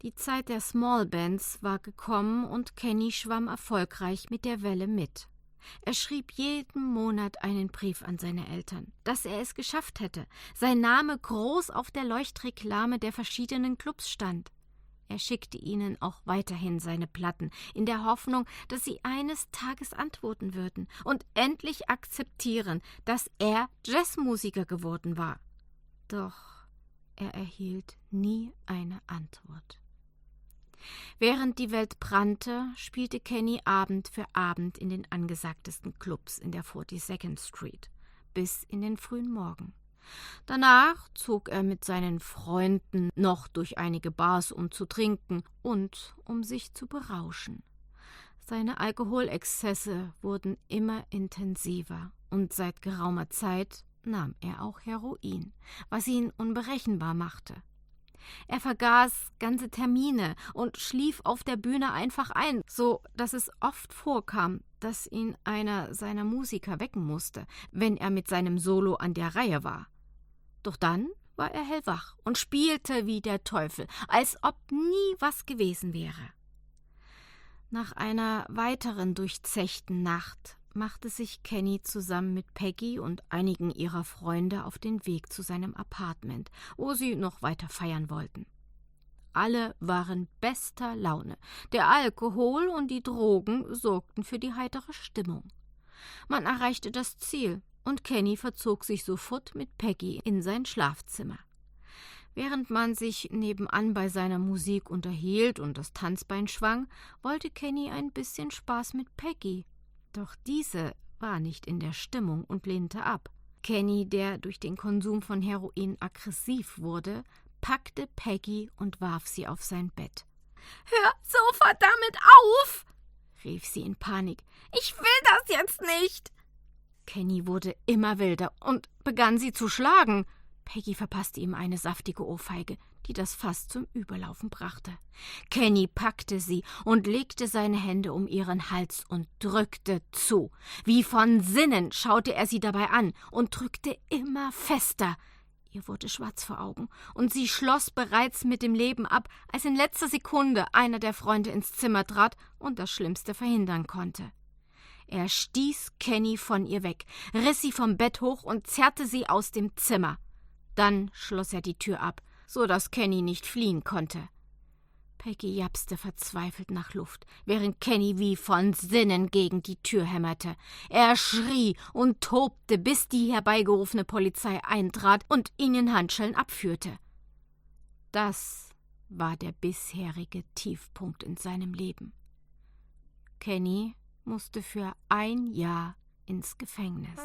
Die Zeit der Small Bands war gekommen, und Kenny schwamm erfolgreich mit der Welle mit. Er schrieb jeden Monat einen Brief an seine Eltern, dass er es geschafft hätte. Sein Name groß auf der Leuchtreklame der verschiedenen Clubs stand. Er schickte ihnen auch weiterhin seine Platten, in der Hoffnung, dass sie eines Tages antworten würden und endlich akzeptieren, dass er Jazzmusiker geworden war. Doch er erhielt nie eine Antwort. Während die Welt brannte, spielte Kenny Abend für Abend in den angesagtesten Clubs in der 42nd Street, bis in den frühen Morgen. Danach zog er mit seinen Freunden noch durch einige Bars, um zu trinken und um sich zu berauschen. Seine Alkoholexzesse wurden immer intensiver, und seit geraumer Zeit nahm er auch Heroin, was ihn unberechenbar machte. Er vergaß ganze Termine und schlief auf der Bühne einfach ein, so dass es oft vorkam, dass ihn einer seiner Musiker wecken musste, wenn er mit seinem Solo an der Reihe war. Doch dann war er hellwach und spielte wie der Teufel, als ob nie was gewesen wäre. Nach einer weiteren durchzechten Nacht machte sich Kenny zusammen mit Peggy und einigen ihrer Freunde auf den Weg zu seinem Apartment, wo sie noch weiter feiern wollten. Alle waren bester Laune. Der Alkohol und die Drogen sorgten für die heitere Stimmung. Man erreichte das Ziel und Kenny verzog sich sofort mit Peggy in sein Schlafzimmer. Während man sich nebenan bei seiner Musik unterhielt und das Tanzbein schwang, wollte Kenny ein bisschen Spaß mit Peggy. Doch diese war nicht in der Stimmung und lehnte ab. Kenny, der durch den Konsum von Heroin aggressiv wurde, packte Peggy und warf sie auf sein Bett. »Hör sofort damit auf«, rief sie in Panik. »Ich will das jetzt nicht!« Kenny wurde immer wilder und begann sie zu schlagen. Peggy verpasste ihm eine saftige Ohrfeige, die das Fass zum Überlaufen brachte. Kenny packte sie und legte seine Hände um ihren Hals und drückte zu. Wie von Sinnen schaute er sie dabei an und drückte immer fester. Ihr wurde schwarz vor Augen, und sie schloss bereits mit dem Leben ab, als in letzter Sekunde einer der Freunde ins Zimmer trat und das Schlimmste verhindern konnte. Er stieß Kenny von ihr weg, riss sie vom Bett hoch und zerrte sie aus dem Zimmer. Dann schloss er die Tür ab, so dass Kenny nicht fliehen konnte. Peggy japste verzweifelt nach Luft, während Kenny wie von Sinnen gegen die Tür hämmerte. Er schrie und tobte, bis die herbeigerufene Polizei eintrat und ihn in Handschellen abführte. Das war der bisherige Tiefpunkt in seinem Leben. Kenny musste für 1 Jahr ins Gefängnis.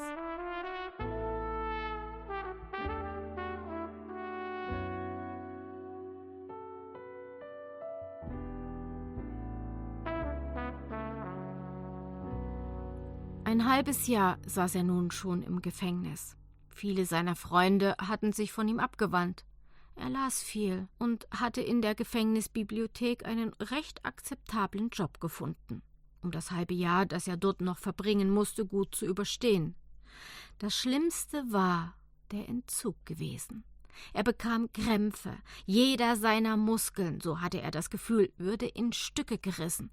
Ein halbes Jahr saß er nun schon im Gefängnis. Viele seiner Freunde hatten sich von ihm abgewandt. Er las viel und hatte in der Gefängnisbibliothek einen recht akzeptablen Job gefunden, um das halbe Jahr, das er dort noch verbringen musste, gut zu überstehen. Das Schlimmste war der Entzug gewesen. Er bekam Krämpfe. Jeder seiner Muskeln, so hatte er das Gefühl, würde in Stücke gerissen.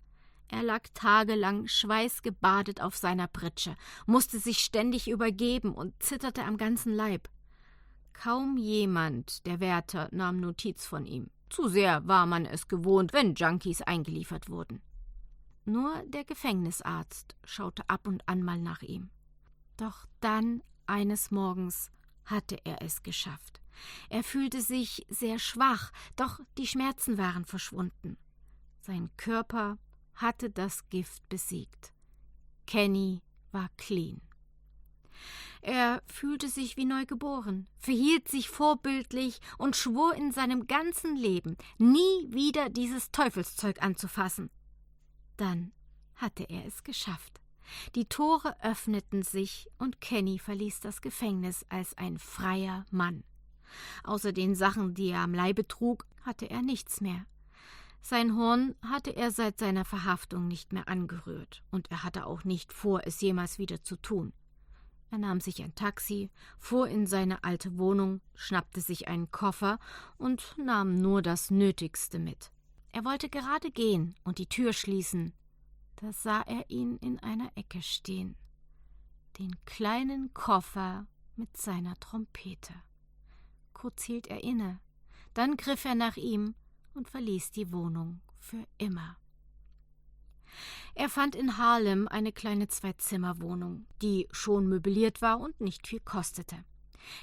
Er lag tagelang schweißgebadet auf seiner Pritsche, musste sich ständig übergeben und zitterte am ganzen Leib. Kaum jemand der Wärter nahm Notiz von ihm. Zu sehr war man es gewohnt, wenn Junkies eingeliefert wurden. Nur der Gefängnisarzt schaute ab und an mal nach ihm. Doch dann, eines Morgens, hatte er es geschafft. Er fühlte sich sehr schwach, doch die Schmerzen waren verschwunden. Sein Körper hatte das Gift besiegt. Kenny war clean. Er fühlte sich wie neugeboren, verhielt sich vorbildlich und schwor in seinem ganzen Leben, nie wieder dieses Teufelszeug anzufassen. Dann hatte er es geschafft. Die Tore öffneten sich und Kenny verließ das Gefängnis als ein freier Mann. Außer den Sachen, die er am Leibe trug, hatte er nichts mehr. Sein Horn hatte er seit seiner Verhaftung nicht mehr angerührt, und er hatte auch nicht vor, es jemals wieder zu tun. Er nahm sich ein Taxi, fuhr in seine alte Wohnung, schnappte sich einen Koffer und nahm nur das Nötigste mit. Er wollte gerade gehen und die Tür schließen, da sah er ihn in einer Ecke stehen, den kleinen Koffer mit seiner Trompete. Kurz hielt er inne, dann griff er nach ihm und verließ die Wohnung für immer. Er fand in Harlem eine kleine 2-Zimmer-Wohnung, die schon möbliert war und nicht viel kostete.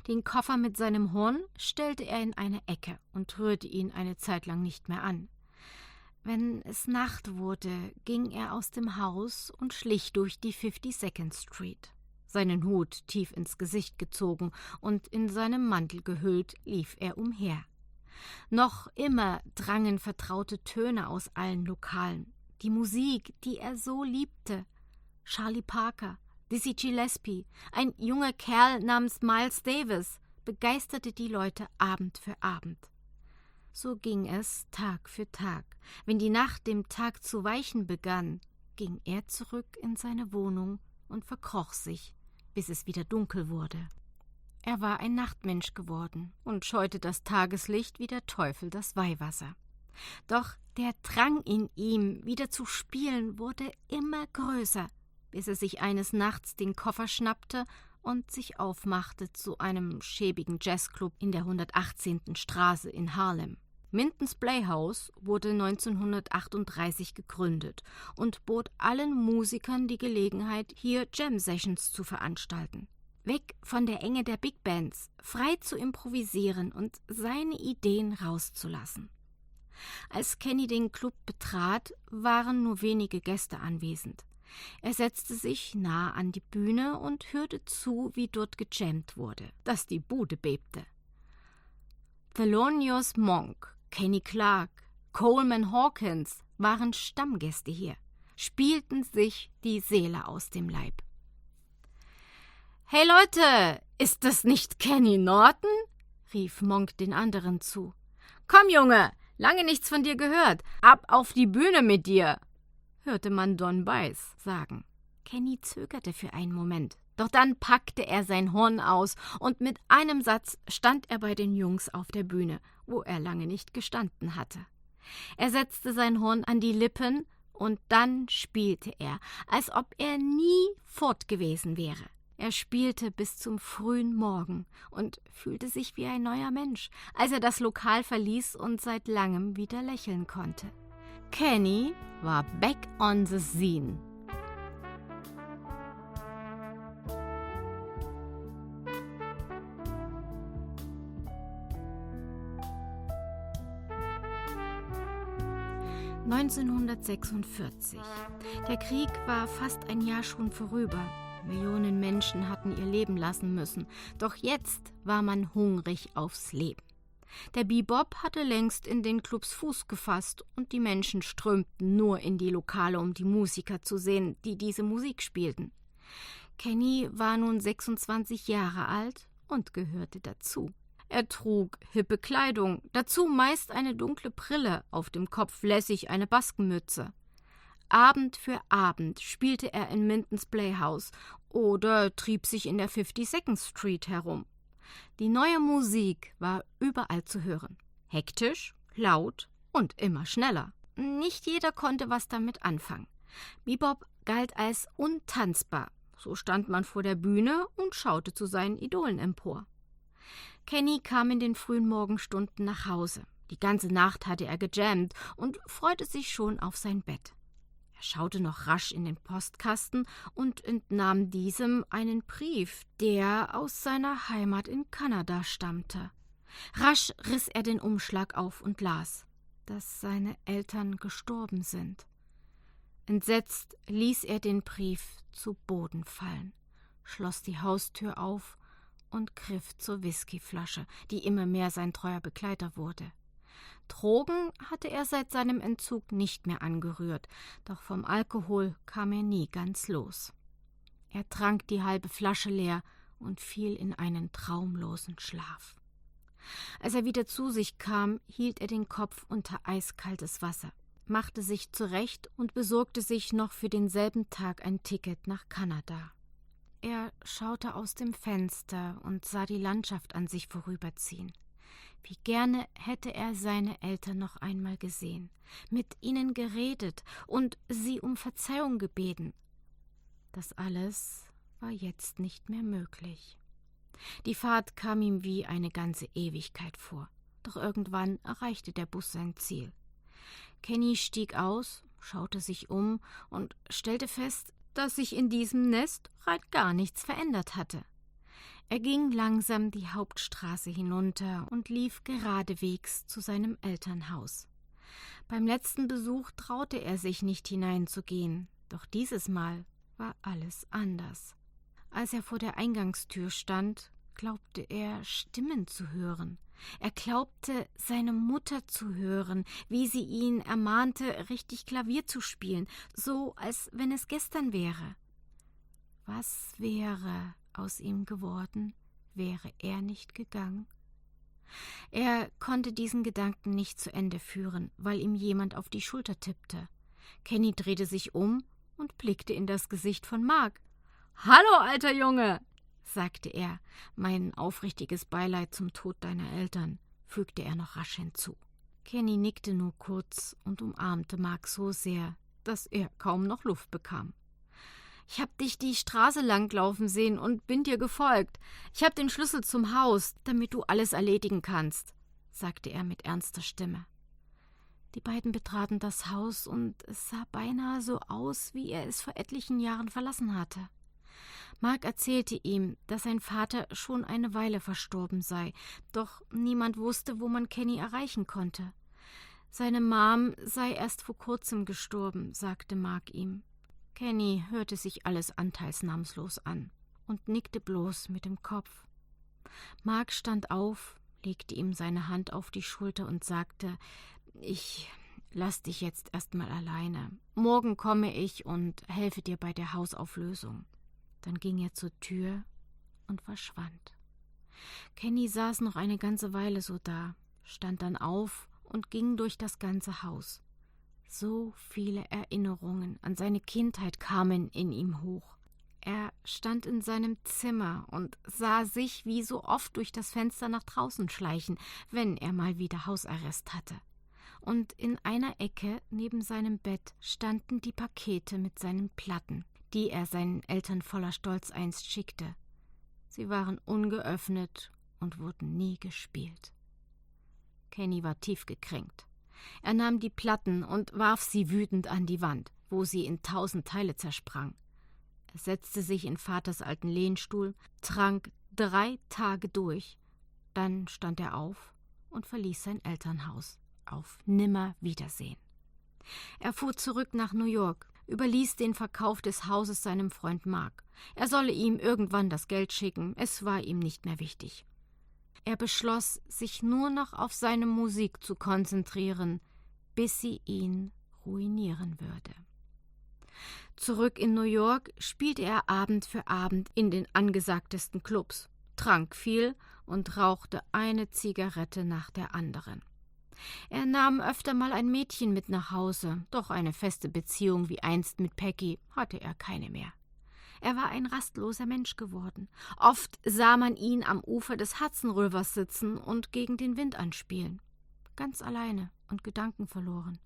Den Koffer mit seinem Horn stellte er in eine Ecke und rührte ihn eine Zeit lang nicht mehr an. Wenn es Nacht wurde, ging er aus dem Haus und schlich durch die 52nd Street. Seinen Hut tief ins Gesicht gezogen und in seinem Mantel gehüllt, lief er umher. Noch immer drangen vertraute Töne aus allen Lokalen. Die Musik, die er so liebte. Charlie Parker, Dizzy Gillespie, ein junger Kerl namens Miles Davis, begeisterte die Leute Abend für Abend. So ging es Tag für Tag. Wenn die Nacht dem Tag zu weichen begann, ging er zurück in seine Wohnung und verkroch sich, bis es wieder dunkel wurde. Er war ein Nachtmensch geworden und scheute das Tageslicht wie der Teufel das Weihwasser. Doch der Drang in ihm, wieder zu spielen, wurde immer größer, bis er sich eines Nachts den Koffer schnappte und sich aufmachte zu einem schäbigen Jazzclub in der 118. Straße in Harlem. Minton's Playhouse wurde 1938 gegründet und bot allen Musikern die Gelegenheit, hier Jam-Sessions zu veranstalten. Weg von der Enge der Big Bands, frei zu improvisieren und seine Ideen rauszulassen. Als Kenny den Club betrat, waren nur wenige Gäste anwesend. Er setzte sich nah an die Bühne und hörte zu, wie dort gejammt wurde, dass die Bude bebte. Thelonious Monk, Kenny Clarke, Coleman Hawkins waren Stammgäste hier, spielten sich die Seele aus dem Leib. »Hey Leute, ist das nicht Kenny Norton?« rief Monk den anderen zu. »Komm, Junge, lange nichts von dir gehört. Ab auf die Bühne mit dir«, hörte man Don Byas sagen. Kenny zögerte für einen Moment, doch dann packte er sein Horn aus und mit einem Satz stand er bei den Jungs auf der Bühne, wo er lange nicht gestanden hatte. Er setzte sein Horn an die Lippen und dann spielte er, als ob er nie fort gewesen wäre. Er spielte bis zum frühen Morgen und fühlte sich wie ein neuer Mensch, als er das Lokal verließ und seit langem wieder lächeln konnte. Kenny war back on the scene. (1946). Der Krieg war fast ein Jahr schon vorüber. Millionen Menschen hatten ihr Leben lassen müssen, doch jetzt war man hungrig aufs Leben. Der Bebop hatte längst in den Clubs Fuß gefasst und die Menschen strömten nur in die Lokale, um die Musiker zu sehen, die diese Musik spielten. Kenny war nun 26 Jahre alt und gehörte dazu. Er trug hippe Kleidung, dazu meist eine dunkle Brille, auf dem Kopf lässig eine Baskenmütze. Abend für Abend spielte er in Minton's Playhouse oder trieb sich in der 52nd Street herum. Die neue Musik war überall zu hören. Hektisch, laut und immer schneller. Nicht jeder konnte was damit anfangen. Bebop galt als untanzbar. So stand man vor der Bühne und schaute zu seinen Idolen empor. Kenny kam in den frühen Morgenstunden nach Hause. Die ganze Nacht hatte er gejammt und freute sich schon auf sein Bett. Er schaute noch rasch in den Postkasten und entnahm diesem einen Brief, der aus seiner Heimat in Kanada stammte. Rasch riss er den Umschlag auf und las, dass seine Eltern gestorben sind. Entsetzt ließ er den Brief zu Boden fallen, schloss die Haustür auf und griff zur Whiskyflasche, die immer mehr sein treuer Begleiter wurde. Drogen hatte er seit seinem Entzug nicht mehr angerührt, doch vom Alkohol kam er nie ganz los. Er trank die halbe Flasche leer und fiel in einen traumlosen Schlaf. Als er wieder zu sich kam, hielt er den Kopf unter eiskaltes Wasser, machte sich zurecht und besorgte sich noch für denselben Tag ein Ticket nach Kanada. Er schaute aus dem Fenster und sah die Landschaft an sich vorüberziehen. Wie gerne hätte er seine Eltern noch einmal gesehen, mit ihnen geredet und sie um Verzeihung gebeten. Das alles war jetzt nicht mehr möglich. Die Fahrt kam ihm wie eine ganze Ewigkeit vor, doch irgendwann erreichte der Bus sein Ziel. Kenny stieg aus, schaute sich um und stellte fest, dass sich in diesem Nest rein gar nichts verändert hatte. Er ging langsam die Hauptstraße hinunter und lief geradewegs zu seinem Elternhaus. Beim letzten Besuch traute er sich nicht hineinzugehen, doch dieses Mal war alles anders. Als er vor der Eingangstür stand, glaubte er, Stimmen zu hören. Er glaubte, seine Mutter zu hören, wie sie ihn ermahnte, richtig Klavier zu spielen, so als wenn es gestern wäre. Was wäre aus ihm geworden, wäre er nicht gegangen? Er konnte diesen Gedanken nicht zu Ende führen, weil ihm jemand auf die Schulter tippte. Kenny drehte sich um und blickte in das Gesicht von Mark. »Hallo, alter Junge«, sagte er, »mein aufrichtiges Beileid zum Tod deiner Eltern«, fügte er noch rasch hinzu. Kenny nickte nur kurz und umarmte Mark so sehr, dass er kaum noch Luft bekam. »Ich hab dich die Straße langlaufen sehen und bin dir gefolgt. Ich hab den Schlüssel zum Haus, damit du alles erledigen kannst«, sagte er mit ernster Stimme. Die beiden betraten das Haus und es sah beinahe so aus, wie er es vor etlichen Jahren verlassen hatte. Mark erzählte ihm, dass sein Vater schon eine Weile verstorben sei, doch niemand wusste, wo man Kenny erreichen konnte. Seine Mom sei erst vor kurzem gestorben, sagte Mark ihm. Kenny hörte sich alles anteilsnahmslos an und nickte bloß mit dem Kopf. Mark stand auf, legte ihm seine Hand auf die Schulter und sagte: »Ich lass dich jetzt erstmal alleine. Morgen komme ich und helfe dir bei der Hausauflösung.« Dann ging er zur Tür und verschwand. Kenny saß noch eine ganze Weile so da, stand dann auf und ging durch das ganze Haus. So viele Erinnerungen an seine Kindheit kamen in ihm hoch. Er stand in seinem Zimmer und sah sich wie so oft durch das Fenster nach draußen schleichen, wenn er mal wieder Hausarrest hatte. Und in einer Ecke neben seinem Bett standen die Pakete mit seinen Platten, die er seinen Eltern voller Stolz einst schickte. Sie waren ungeöffnet und wurden nie gespielt. Kenny war tief gekränkt. Er nahm die Platten und warf sie wütend an die Wand, wo sie in 1000 Teile zersprang. Er setzte sich in Vaters alten Lehnstuhl, trank 3 Tage durch. Dann stand er auf und verließ sein Elternhaus. Auf Nimmerwiedersehen. Er fuhr zurück nach New York, überließ den Verkauf des Hauses seinem Freund Mark. Er solle ihm irgendwann das Geld schicken, es war ihm nicht mehr wichtig. Er beschloss, sich nur noch auf seine Musik zu konzentrieren, bis sie ihn ruinieren würde. Zurück in New York spielte er Abend für Abend in den angesagtesten Clubs, trank viel und rauchte eine Zigarette nach der anderen. Er nahm öfter mal ein Mädchen mit nach Hause, doch eine feste Beziehung wie einst mit Peggy hatte er keine mehr. Er war ein rastloser Mensch geworden. Oft sah man ihn am Ufer des Hudson Rivers sitzen und gegen den Wind anspielen. Ganz alleine und gedankenverloren,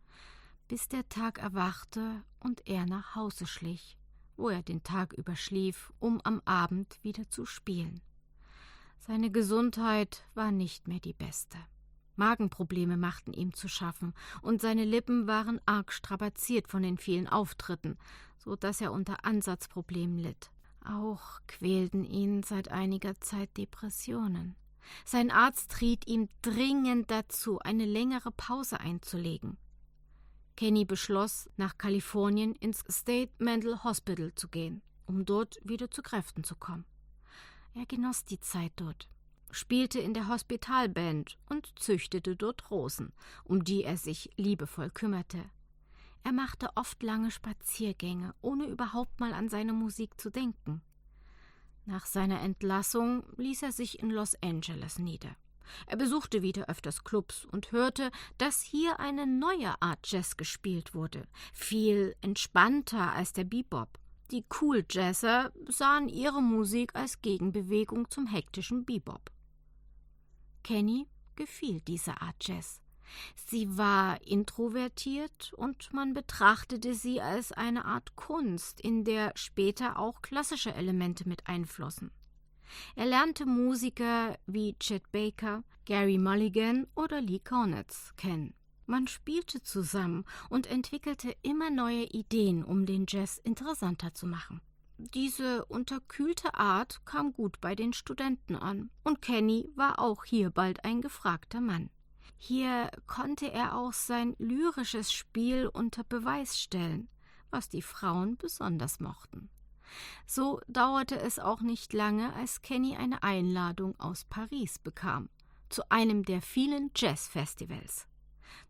bis der Tag erwachte und er nach Hause schlich, wo er den Tag über schlief, um am Abend wieder zu spielen. Seine Gesundheit war nicht mehr die beste. Magenprobleme machten ihm zu schaffen, und seine Lippen waren arg strapaziert von den vielen Auftritten, so dass er unter Ansatzproblemen litt. Auch quälten ihn seit einiger Zeit Depressionen. Sein Arzt riet ihm dringend dazu, eine längere Pause einzulegen. Kenny beschloss, nach Kalifornien ins State Mental Hospital zu gehen, um dort wieder zu Kräften zu kommen. Er genoss die Zeit dort, spielte in der Hospitalband und züchtete dort Rosen, um die er sich liebevoll kümmerte. Er machte oft lange Spaziergänge, ohne überhaupt mal an seine Musik zu denken. Nach seiner Entlassung ließ er sich in Los Angeles nieder. Er besuchte wieder öfters Clubs und hörte, dass hier eine neue Art Jazz gespielt wurde, viel entspannter als der Bebop. Die Cool-Jazzer sahen ihre Musik als Gegenbewegung zum hektischen Bebop. Kenny gefiel diese Art Jazz. Sie war introvertiert und man betrachtete sie als eine Art Kunst, in der später auch klassische Elemente mit einflossen. Er lernte Musiker wie Chet Baker, Gary Mulligan oder Lee Konitz kennen. Man spielte zusammen und entwickelte immer neue Ideen, um den Jazz interessanter zu machen. Diese unterkühlte Art kam gut bei den Studenten an, und Kenny war auch hier bald ein gefragter Mann. Hier konnte er auch sein lyrisches Spiel unter Beweis stellen, was die Frauen besonders mochten. So dauerte es auch nicht lange, als Kenny eine Einladung aus Paris bekam, zu einem der vielen Jazzfestivals.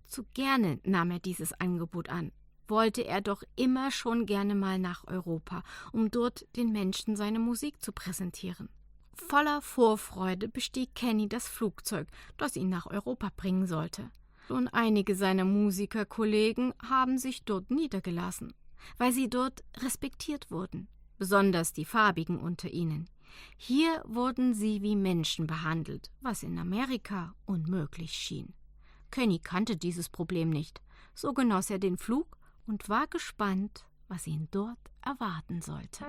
Zu gerne nahm er dieses Angebot an, wollte er doch immer schon gerne mal nach Europa, um dort den Menschen seine Musik zu präsentieren. Voller Vorfreude bestieg Kenny das Flugzeug, das ihn nach Europa bringen sollte. Und einige seiner Musikerkollegen haben sich dort niedergelassen, weil sie dort respektiert wurden, besonders die Farbigen unter ihnen. Hier wurden sie wie Menschen behandelt, was in Amerika unmöglich schien. Kenny kannte dieses Problem nicht, so genoss er den Flug und war gespannt, was ihn dort erwarten sollte.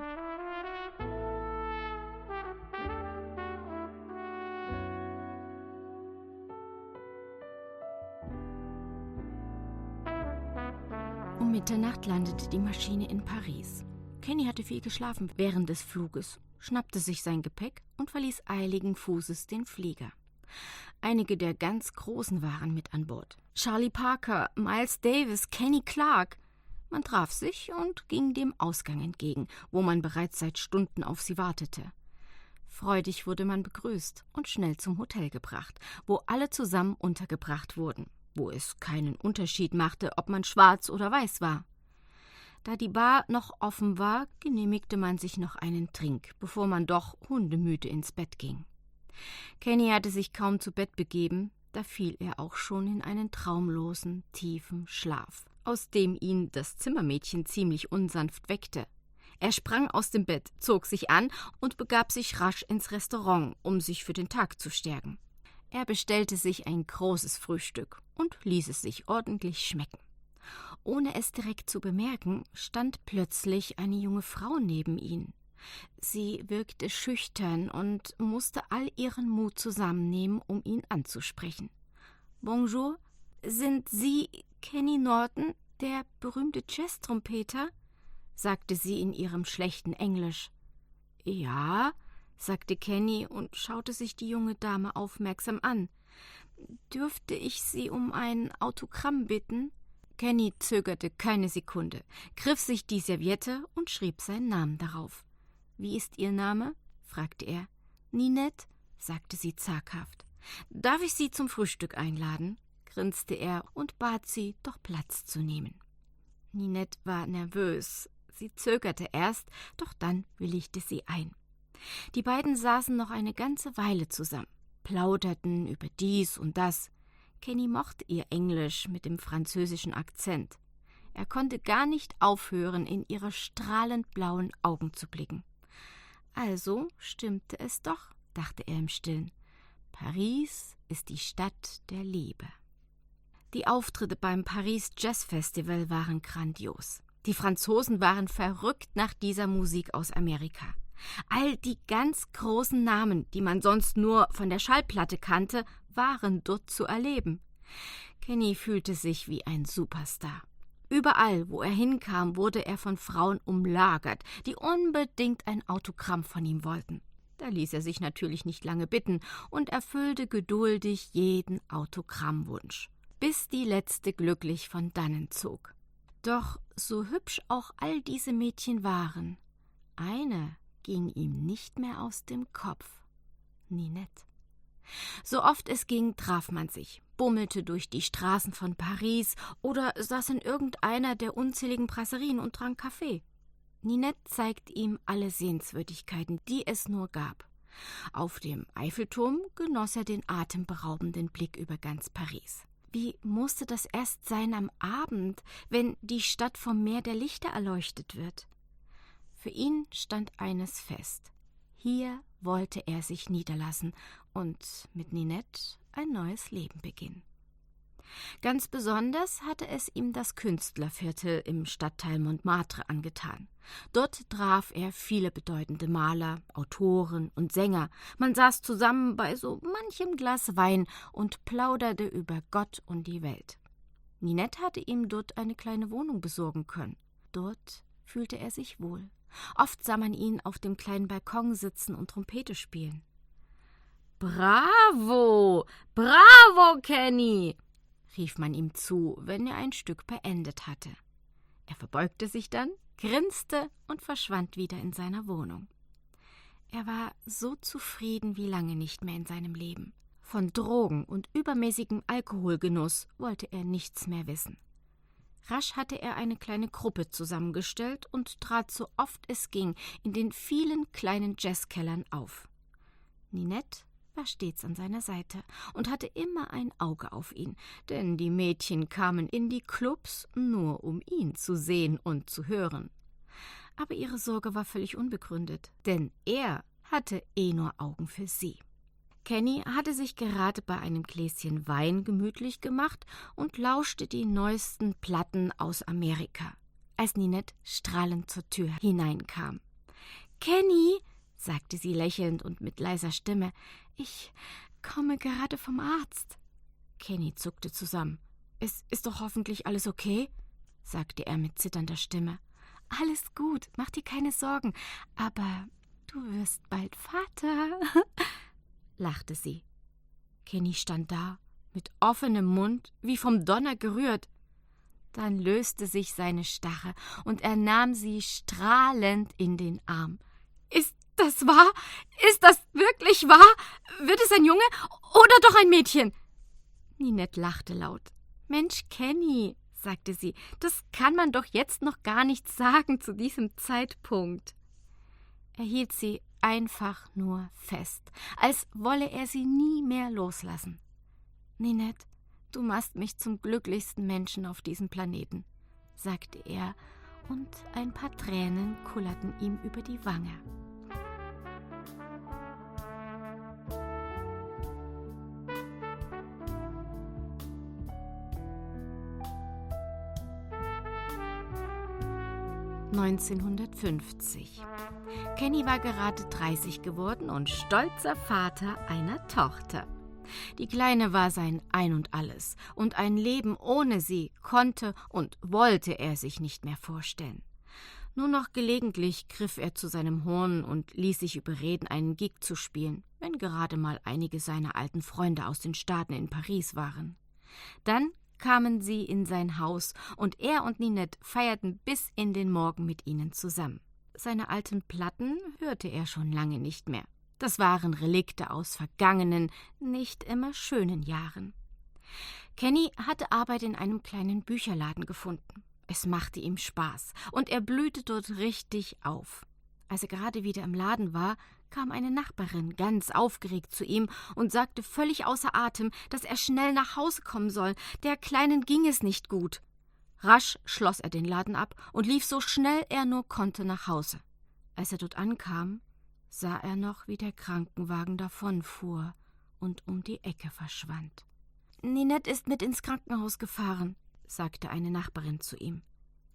Um Mitternacht landete die Maschine in Paris. Kenny hatte viel geschlafen während des Fluges, schnappte sich sein Gepäck und verließ eiligen Fußes den Flieger. Einige der ganz Großen waren mit an Bord. Charlie Parker, Miles Davis, Kenny Clarke. Man traf sich und ging dem Ausgang entgegen, wo man bereits seit Stunden auf sie wartete. Freudig wurde man begrüßt und schnell zum Hotel gebracht, wo alle zusammen untergebracht wurden, wo es keinen Unterschied machte, ob man schwarz oder weiß war. Da die Bar noch offen war, genehmigte man sich noch einen Trink, bevor man doch hundemüde ins Bett ging. Kenny hatte sich kaum zu Bett begeben, da fiel er auch schon in einen traumlosen, tiefen Schlaf, aus dem ihn das Zimmermädchen ziemlich unsanft weckte. Er sprang aus dem Bett, zog sich an und begab sich rasch ins Restaurant, um sich für den Tag zu stärken. Er bestellte sich ein großes Frühstück und ließ es sich ordentlich schmecken. Ohne es direkt zu bemerken, stand plötzlich eine junge Frau neben ihm. Sie wirkte schüchtern und musste all ihren Mut zusammennehmen, um ihn anzusprechen. »Bonjour, sind Sie Kenny Norton, der berühmte Jazz-Trompeter?« sagte sie in ihrem schlechten Englisch. »Ja«, sagte Kenny und schaute sich die junge Dame aufmerksam an. »Dürfte ich Sie um ein Autogramm bitten?« Kenny zögerte keine Sekunde, griff sich die Serviette und schrieb seinen Namen darauf. »Wie ist Ihr Name?« fragte er. »Ninette«, sagte sie zaghaft. »Darf ich Sie zum Frühstück einladen?« grinste er und bat sie, doch Platz zu nehmen. Ninette war nervös. Sie zögerte erst, doch dann willigte sie ein. Die beiden saßen noch eine ganze Weile zusammen, plauderten über dies und das. Kenny mochte ihr Englisch mit dem französischen Akzent. Er konnte gar nicht aufhören, in ihre strahlend blauen Augen zu blicken. Also stimmte es doch, dachte er im Stillen. Paris ist die Stadt der Liebe. Die Auftritte beim Paris Jazz Festival waren grandios. Die Franzosen waren verrückt nach dieser Musik aus Amerika. All die ganz großen Namen, die man sonst nur von der Schallplatte kannte, waren dort zu erleben. Kenny fühlte sich wie ein Superstar. Überall, wo er hinkam, wurde er von Frauen umlagert, die unbedingt ein Autogramm von ihm wollten. Da ließ er sich natürlich nicht lange bitten und erfüllte geduldig jeden Autogrammwunsch, bis die letzte glücklich von dannen zog. Doch so hübsch auch all diese Mädchen waren, eine ging ihm nicht mehr aus dem Kopf: Ninette. So oft es ging, traf man sich, bummelte durch die Straßen von Paris oder saß in irgendeiner der unzähligen Brasserien und trank Kaffee. Ninette zeigte ihm alle Sehenswürdigkeiten, die es nur gab. Auf dem Eiffelturm genoss er den atemberaubenden Blick über ganz Paris. Wie musste das erst sein am Abend, wenn die Stadt vom Meer der Lichter erleuchtet wird? Für ihn stand eines fest: Hier wollte er sich niederlassen und mit Ninette ein neues Leben beginnen. Ganz besonders hatte es ihm das Künstlerviertel im Stadtteil Montmartre angetan. Dort traf er viele bedeutende Maler, Autoren und Sänger. Man saß zusammen bei so manchem Glas Wein und plauderte über Gott und die Welt. Ninette hatte ihm dort eine kleine Wohnung besorgen können. Dort fühlte er sich wohl. Oft sah man ihn auf dem kleinen Balkon sitzen und Trompete spielen. »Bravo! Bravo, Kenny!« rief man ihm zu, wenn er ein Stück beendet hatte. Er verbeugte sich dann, grinste und verschwand wieder in seiner Wohnung. Er war so zufrieden wie lange nicht mehr in seinem Leben. Von Drogen und übermäßigem Alkoholgenuss wollte er nichts mehr wissen. Rasch hatte er eine kleine Gruppe zusammengestellt und trat so oft es ging in den vielen kleinen Jazzkellern auf. Ninette war stets an seiner Seite und hatte immer ein Auge auf ihn, denn die Mädchen kamen in die Clubs nur, um ihn zu sehen und zu hören. Aber ihre Sorge war völlig unbegründet, denn er hatte nur Augen für sie. Kenny hatte sich gerade bei einem Gläschen Wein gemütlich gemacht und lauschte die neuesten Platten aus Amerika, als Ninette strahlend zur Tür hineinkam. »Kenny«, sagte sie lächelnd und mit leiser Stimme, »ich komme gerade vom Arzt.« Kenny zuckte zusammen. »Es ist doch hoffentlich alles okay?« sagte er mit zitternder Stimme. »Alles gut, mach dir keine Sorgen, aber du wirst bald Vater«, lachte sie. Kenny stand da, mit offenem Mund, wie vom Donner gerührt. Dann löste sich seine Starre und er nahm sie strahlend in den Arm. »Ist das wahr? Ist das wirklich wahr? Wird es ein Junge oder doch ein Mädchen?« Ninette lachte laut. »Mensch, Kenny«, sagte sie, »das kann man doch jetzt noch gar nicht sagen zu diesem Zeitpunkt.« Er hielt sie einfach nur fest, als wolle er sie nie mehr loslassen. »Ninette, du machst mich zum glücklichsten Menschen auf diesem Planeten«, sagte er, und ein paar Tränen kullerten ihm über die Wange. »1950. Kenny war gerade 30 geworden und stolzer Vater einer Tochter. Die Kleine war sein Ein und Alles, und ein Leben ohne sie konnte und wollte er sich nicht mehr vorstellen. Nur noch gelegentlich griff er zu seinem Horn und ließ sich überreden, einen Gig zu spielen, wenn gerade mal einige seiner alten Freunde aus den Staaten in Paris waren. Dann kamen sie in sein Haus, und er und Ninette feierten bis in den Morgen mit ihnen zusammen. Seine alten Platten hörte er schon lange nicht mehr. Das waren Relikte aus vergangenen, nicht immer schönen Jahren. Kenny hatte Arbeit in einem kleinen Bücherladen gefunden. Es machte ihm Spaß, und er blühte dort richtig auf. Als er gerade wieder im Laden war, kam eine Nachbarin ganz aufgeregt zu ihm und sagte völlig außer Atem, dass er schnell nach Hause kommen soll. Der Kleinen ging es nicht gut. Rasch schloss er den Laden ab und lief so schnell er nur konnte nach Hause. Als er dort ankam, sah er noch, wie der Krankenwagen davonfuhr und um die Ecke verschwand. »Ninette ist mit ins Krankenhaus gefahren«, sagte eine Nachbarin zu ihm.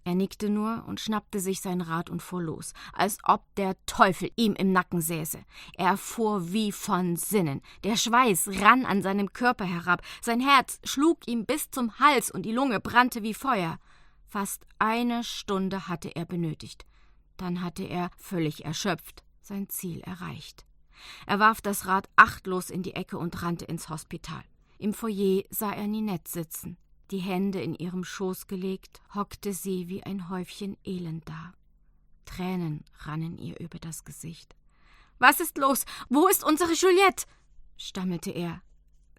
Er nickte nur und schnappte sich sein Rad und fuhr los, als ob der Teufel ihm im Nacken säße. Er fuhr wie von Sinnen. Der Schweiß rann an seinem Körper herab, sein Herz schlug ihm bis zum Hals und die Lunge brannte wie Feuer. Fast 1 Stunde hatte er benötigt. Dann hatte er, völlig erschöpft, sein Ziel erreicht. Er warf das Rad achtlos in die Ecke und rannte ins Hospital. Im Foyer sah er Ninette sitzen. Die Hände in ihrem Schoß gelegt, hockte sie wie ein Häufchen Elend da. Tränen rannen ihr über das Gesicht. »Was ist los? Wo ist unsere Juliette?« stammelte er.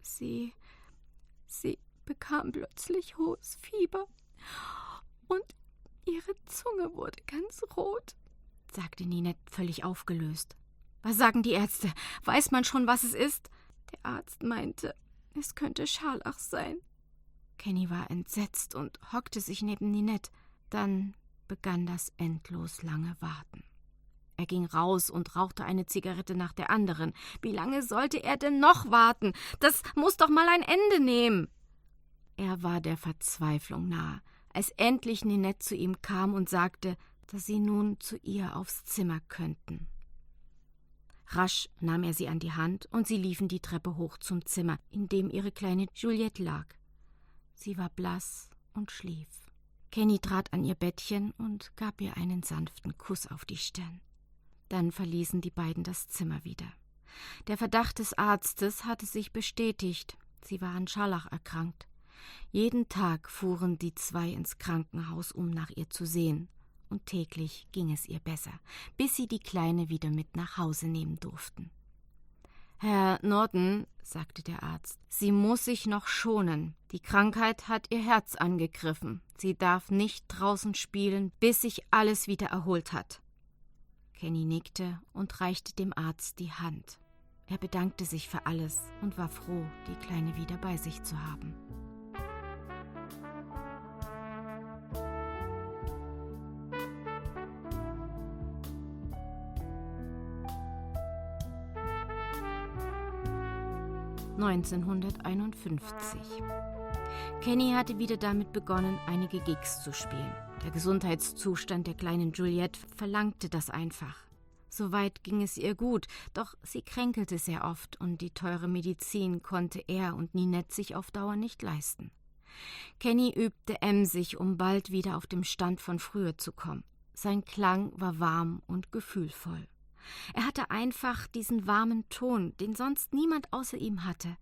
Sie bekam plötzlich hohes Fieber und ihre Zunge wurde ganz rot«, sagte Ninette völlig aufgelöst. »Was sagen die Ärzte? Weiß man schon, was es ist?« »Der Arzt meinte, es könnte Scharlach sein.« Kenny war entsetzt und hockte sich neben Ninette. Dann begann das endlos lange Warten. Er ging raus und rauchte eine Zigarette nach der anderen. Wie lange sollte er denn noch warten? Das muss doch mal ein Ende nehmen. Er war der Verzweiflung nahe, als endlich Ninette zu ihm kam und sagte, dass sie nun zu ihr aufs Zimmer könnten. Rasch nahm er sie an die Hand und sie liefen die Treppe hoch zum Zimmer, in dem ihre kleine Juliette lag. Sie war blass und schlief. Kenny trat an ihr Bettchen und gab ihr einen sanften Kuss auf die Stirn. Dann verließen die beiden das Zimmer wieder. Der Verdacht des Arztes hatte sich bestätigt. Sie war an Scharlach erkrankt. Jeden Tag fuhren die 2 ins Krankenhaus, um nach ihr zu sehen. Und täglich ging es ihr besser, bis sie die Kleine wieder mit nach Hause nehmen durften. »Herr Norton«, sagte der Arzt, »sie muss sich noch schonen. Die Krankheit hat ihr Herz angegriffen. Sie darf nicht draußen spielen, bis sich alles wieder erholt hat.« Kenny nickte und reichte dem Arzt die Hand. Er bedankte sich für alles und war froh, die Kleine wieder bei sich zu haben. (1951) Kenny hatte wieder damit begonnen, einige Gigs zu spielen. Der Gesundheitszustand der kleinen Juliette verlangte das einfach. Soweit ging es ihr gut, doch sie kränkelte sehr oft und die teure Medizin konnte er und Ninette sich auf Dauer nicht leisten. Kenny übte emsig, um bald wieder auf dem Stand von früher zu kommen. Sein Klang war warm und gefühlvoll. Er hatte einfach diesen warmen Ton, den sonst niemand außer ihm hatte.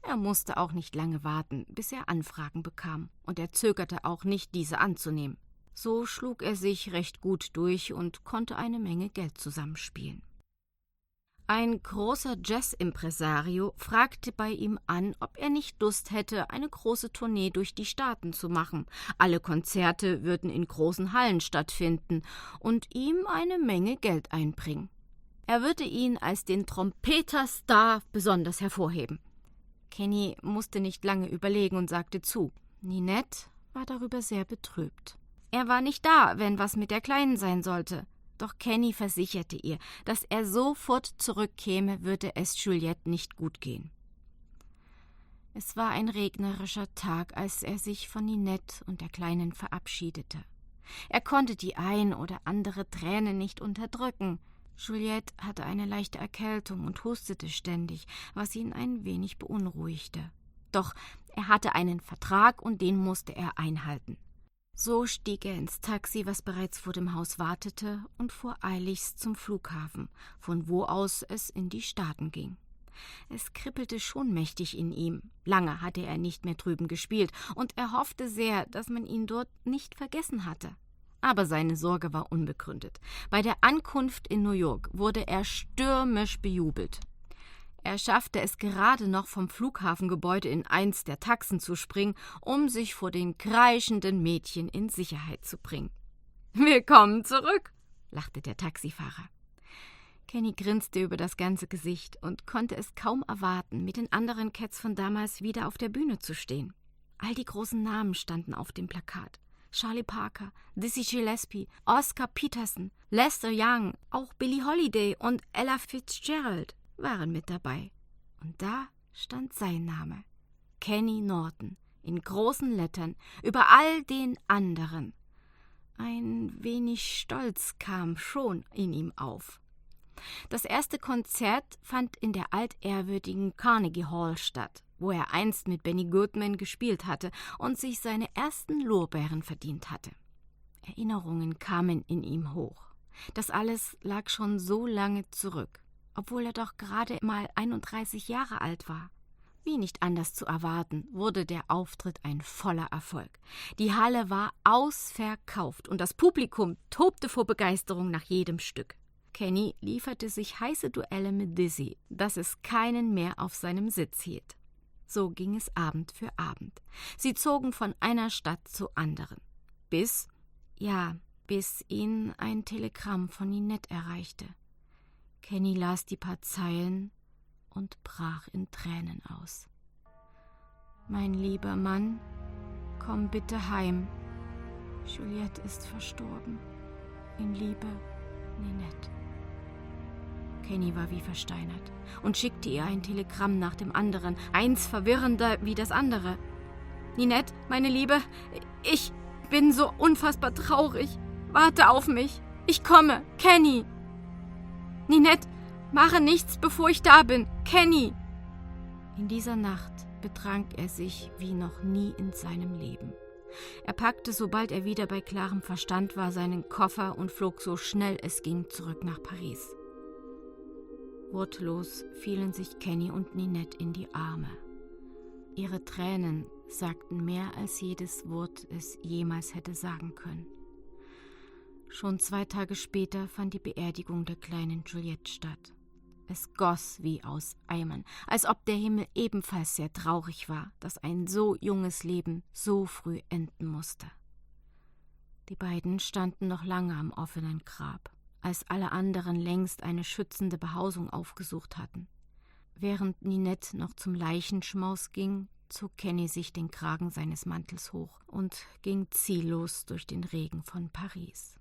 Er musste auch nicht lange warten, bis er Anfragen bekam, und er zögerte auch nicht, diese anzunehmen. So schlug er sich recht gut durch und konnte eine Menge Geld zusammenspielen. Ein großer Jazz-Impresario fragte bei ihm an, ob er nicht Lust hätte, eine große Tournee durch die Staaten zu machen. Alle Konzerte würden in großen Hallen stattfinden und ihm eine Menge Geld einbringen. Er würde ihn als den Trompeterstar besonders hervorheben. Kenny musste nicht lange überlegen und sagte zu. Ninette war darüber sehr betrübt. Er war nicht da, wenn was mit der Kleinen sein sollte. Doch Kenny versicherte ihr, dass er sofort zurückkäme, würde es Juliette nicht gut gehen. Es war ein regnerischer Tag, als er sich von Ninette und der Kleinen verabschiedete. Er konnte die ein oder andere Träne nicht unterdrücken. Juliette hatte eine leichte Erkältung und hustete ständig, was ihn ein wenig beunruhigte. Doch er hatte einen Vertrag und den musste er einhalten. So stieg er ins Taxi, was bereits vor dem Haus wartete, und fuhr eiligst zum Flughafen, von wo aus es in die Staaten ging. Es kribbelte schon mächtig in ihm. Lange hatte er nicht mehr drüben gespielt, und er hoffte sehr, dass man ihn dort nicht vergessen hatte. Aber seine Sorge war unbegründet. Bei der Ankunft in New York wurde er stürmisch bejubelt. Er schaffte es gerade noch, vom Flughafengebäude in eins der Taxen zu springen, um sich vor den kreischenden Mädchen in Sicherheit zu bringen. »Willkommen zurück«, lachte der Taxifahrer. Kenny grinste über das ganze Gesicht und konnte es kaum erwarten, mit den anderen Cats von damals wieder auf der Bühne zu stehen. All die großen Namen standen auf dem Plakat. Charlie Parker, Dizzy Gillespie, Oscar Peterson, Lester Young, auch Billie Holiday und Ella Fitzgerald waren mit dabei. Und da stand sein Name, Kenny Norton, in großen Lettern, über all den anderen. Ein wenig Stolz kam schon in ihm auf. Das erste Konzert fand in der altehrwürdigen Carnegie Hall statt, wo er einst mit Benny Goodman gespielt hatte und sich seine ersten Lorbeeren verdient hatte. Erinnerungen kamen in ihm hoch. Das alles lag schon so lange zurück, obwohl er doch gerade mal 31 Jahre alt war. Wie nicht anders zu erwarten, wurde der Auftritt ein voller Erfolg. Die Halle war ausverkauft und das Publikum tobte vor Begeisterung nach jedem Stück. Kenny lieferte sich heiße Duelle mit Dizzy, dass es keinen mehr auf seinem Sitz hielt. So ging es Abend für Abend. Sie zogen von einer Stadt zur anderen. Bis ihn ein Telegramm von Ninette erreichte. Kenny las die paar Zeilen und brach in Tränen aus. »Mein lieber Mann, komm bitte heim. Juliette ist verstorben. In Liebe, Ninette.« Kenny war wie versteinert und schickte ihr ein Telegramm nach dem anderen, eins verwirrender wie das andere. »Ninette, meine Liebe, ich bin so unfassbar traurig. Warte auf mich. Ich komme. Kenny. Ninette, mache nichts, bevor ich da bin. Kenny.« In dieser Nacht betrank er sich wie noch nie in seinem Leben. Er packte, sobald er wieder bei klarem Verstand war, seinen Koffer und flog so schnell es ging zurück nach Paris. Wortlos fielen sich Kenny und Ninette in die Arme. Ihre Tränen sagten mehr, als jedes Wort es jemals hätte sagen können. Schon 2 Tage später fand die Beerdigung der kleinen Juliette statt. Es goss wie aus Eimern, als ob der Himmel ebenfalls sehr traurig war, dass ein so junges Leben so früh enden musste. Die beiden standen noch lange am offenen Grab, als alle anderen längst eine schützende Behausung aufgesucht hatten. Während Ninette noch zum Leichenschmaus ging, zog Kenny sich den Kragen seines Mantels hoch und ging ziellos durch den Regen von Paris.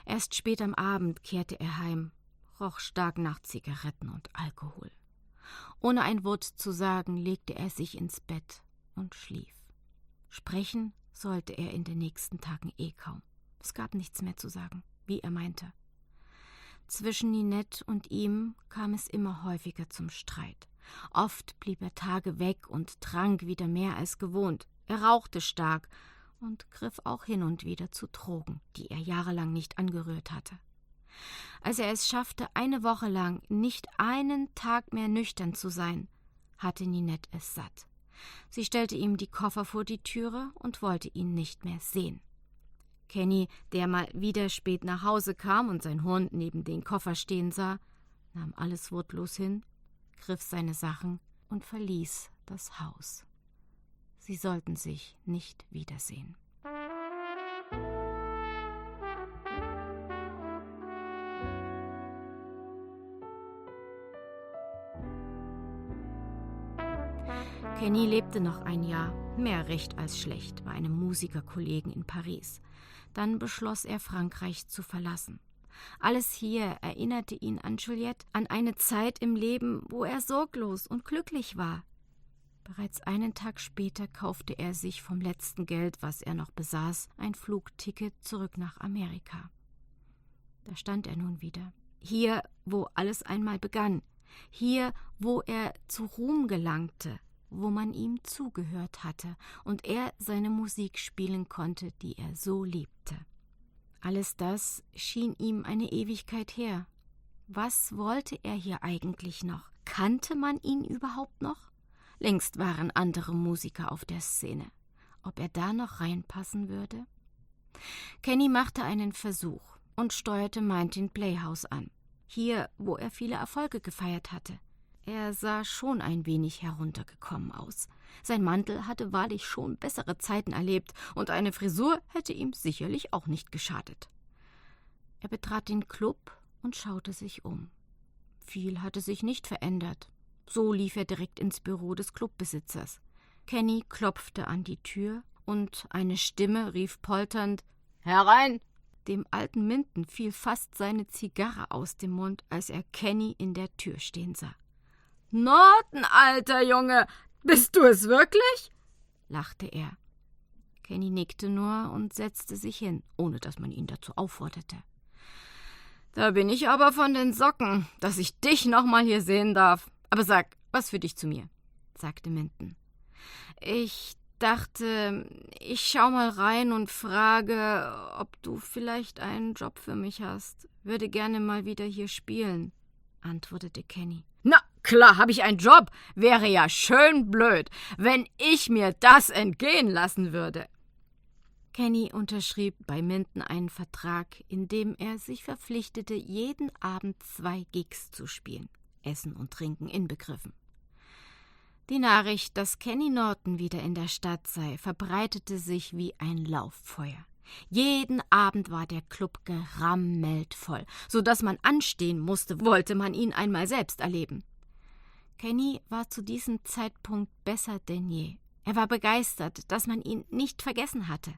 Erst spät am Abend kehrte er heim, roch stark nach Zigaretten und Alkohol. Ohne ein Wort zu sagen, legte er sich ins Bett und schlief. Sprechen sollte er in den nächsten Tagen kaum. Es gab nichts mehr zu sagen, wie er meinte. Zwischen Ninette und ihm kam es immer häufiger zum Streit. Oft blieb er Tage weg und trank wieder mehr als gewohnt. Er rauchte stark und griff auch hin und wieder zu Drogen, die er jahrelang nicht angerührt hatte. Als er es schaffte, eine Woche lang nicht einen Tag mehr nüchtern zu sein, hatte Ninette es satt. Sie stellte ihm die Koffer vor die Türe und wollte ihn nicht mehr sehen. Kenny, der mal wieder spät nach Hause kam und sein Hund neben den Koffer stehen sah, nahm alles wortlos hin, griff seine Sachen und verließ das Haus. Sie sollten sich nicht wiedersehen. Kenny lebte noch ein Jahr, mehr recht als schlecht, bei einem Musikerkollegen in Paris. Dann beschloss er, Frankreich zu verlassen. Alles hier erinnerte ihn an Juliette, an eine Zeit im Leben, wo er sorglos und glücklich war. Bereits einen Tag später kaufte er sich vom letzten Geld, was er noch besaß, ein Flugticket zurück nach Amerika. Da stand er nun wieder. Hier, wo alles einmal begann. Hier, wo er zu Ruhm gelangte, wo man ihm zugehört hatte und er seine Musik spielen konnte, die er so liebte. Alles das schien ihm eine Ewigkeit her. Was wollte er hier eigentlich noch? Kannte man ihn überhaupt noch? Längst waren andere Musiker auf der Szene. Ob er da noch reinpassen würde? Kenny machte einen Versuch und steuerte Mountain Playhouse an. Hier, wo er viele Erfolge gefeiert hatte. Er sah schon ein wenig heruntergekommen aus. Sein Mantel hatte wahrlich schon bessere Zeiten erlebt und eine Frisur hätte ihm sicherlich auch nicht geschadet. Er betrat den Club und schaute sich um. Viel hatte sich nicht verändert. So lief er direkt ins Büro des Clubbesitzers. Kenny klopfte an die Tür und eine Stimme rief polternd: »Herein!« Dem alten Minton fiel fast seine Zigarre aus dem Mund, als er Kenny in der Tür stehen sah. »Norton, alter Junge, bist du es wirklich?« lachte er. Kenny nickte nur und setzte sich hin, ohne dass man ihn dazu aufforderte. »Da bin ich aber von den Socken, dass ich dich noch mal hier sehen darf. Aber sag, was für dich zu mir?« sagte Minton. »Ich dachte, ich schau mal rein und frage, ob du vielleicht einen Job für mich hast. Würde gerne mal wieder hier spielen«, antwortete Kenny. »Na, klar habe ich einen Job. Wäre ja schön blöd, wenn ich mir das entgehen lassen würde.« Kenny unterschrieb bei Minton einen Vertrag, in dem er sich verpflichtete, jeden Abend 2 Gigs zu spielen, Essen und Trinken inbegriffen. Die Nachricht, dass Kenny Norton wieder in der Stadt sei, verbreitete sich wie ein Lauffeuer. Jeden Abend war der Club gerammelt voll, so dass man anstehen musste, wollte man ihn einmal selbst erleben. Kenny war zu diesem Zeitpunkt besser denn je. Er war begeistert, dass man ihn nicht vergessen hatte.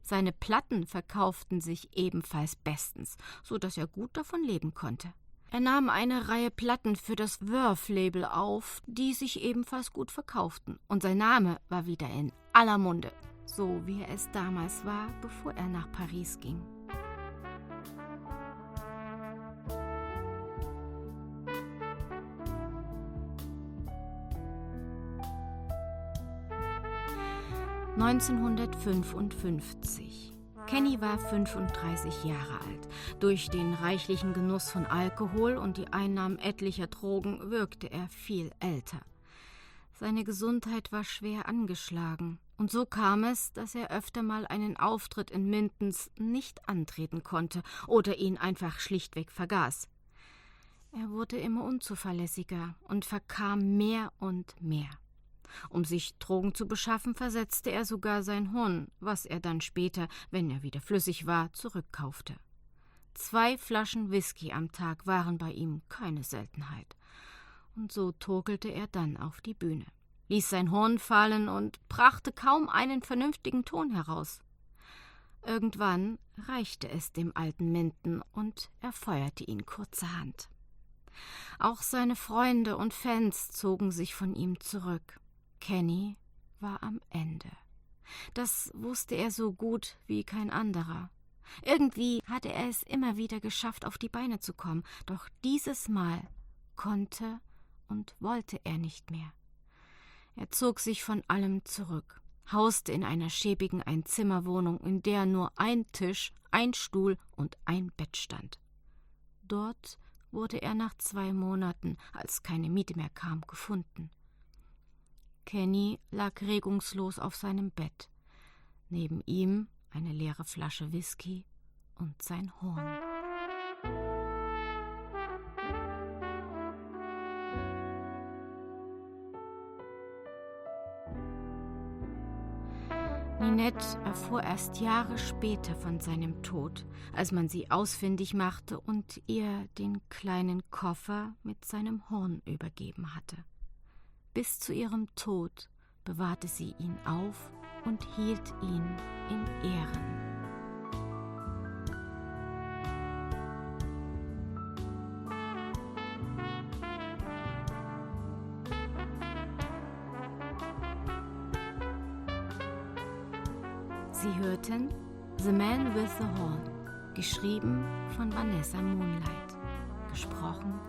Seine Platten verkauften sich ebenfalls bestens, so dass er gut davon leben konnte. Er nahm eine Reihe Platten für das Verve-Label auf, die sich ebenfalls gut verkauften, und sein Name war wieder in aller Munde, so wie er es damals war, bevor er nach Paris ging. (1955) Kenny war 35 Jahre alt. Durch den reichlichen Genuss von Alkohol und die Einnahmen etlicher Drogen wirkte er viel älter. Seine Gesundheit war schwer angeschlagen, und so kam es, dass er öfter mal einen Auftritt in Mintons nicht antreten konnte oder ihn einfach schlichtweg vergaß. Er wurde immer unzuverlässiger und verkam mehr und mehr. Um sich Drogen zu beschaffen, versetzte er sogar sein Horn, was er dann später, wenn er wieder flüssig war, zurückkaufte. 2 Flaschen Whisky am Tag waren bei ihm keine Seltenheit. Und so torkelte er dann auf die Bühne, ließ sein Horn fallen und brachte kaum einen vernünftigen Ton heraus. Irgendwann reichte es dem alten Minton und er feuerte ihn kurzerhand. Auch seine Freunde und Fans zogen sich von ihm zurück. Kenny war am Ende. Das wusste er so gut wie kein anderer. Irgendwie hatte er es immer wieder geschafft, auf die Beine zu kommen, doch dieses Mal konnte und wollte er nicht mehr. Er zog sich von allem zurück, hauste in einer schäbigen Einzimmerwohnung, in der nur ein Tisch, ein Stuhl und ein Bett stand. Dort wurde er nach 2 Monaten, als keine Miete mehr kam, gefunden. Kenny lag regungslos auf seinem Bett. Neben ihm eine leere Flasche Whisky und sein Horn. Ninette erfuhr erst Jahre später von seinem Tod, als man sie ausfindig machte und ihr den kleinen Koffer mit seinem Horn übergeben hatte. Bis zu ihrem Tod bewahrte sie ihn auf und hielt ihn in Ehren. Sie hörten The Man with the Horn, geschrieben von Vanessa Moonlight, gesprochen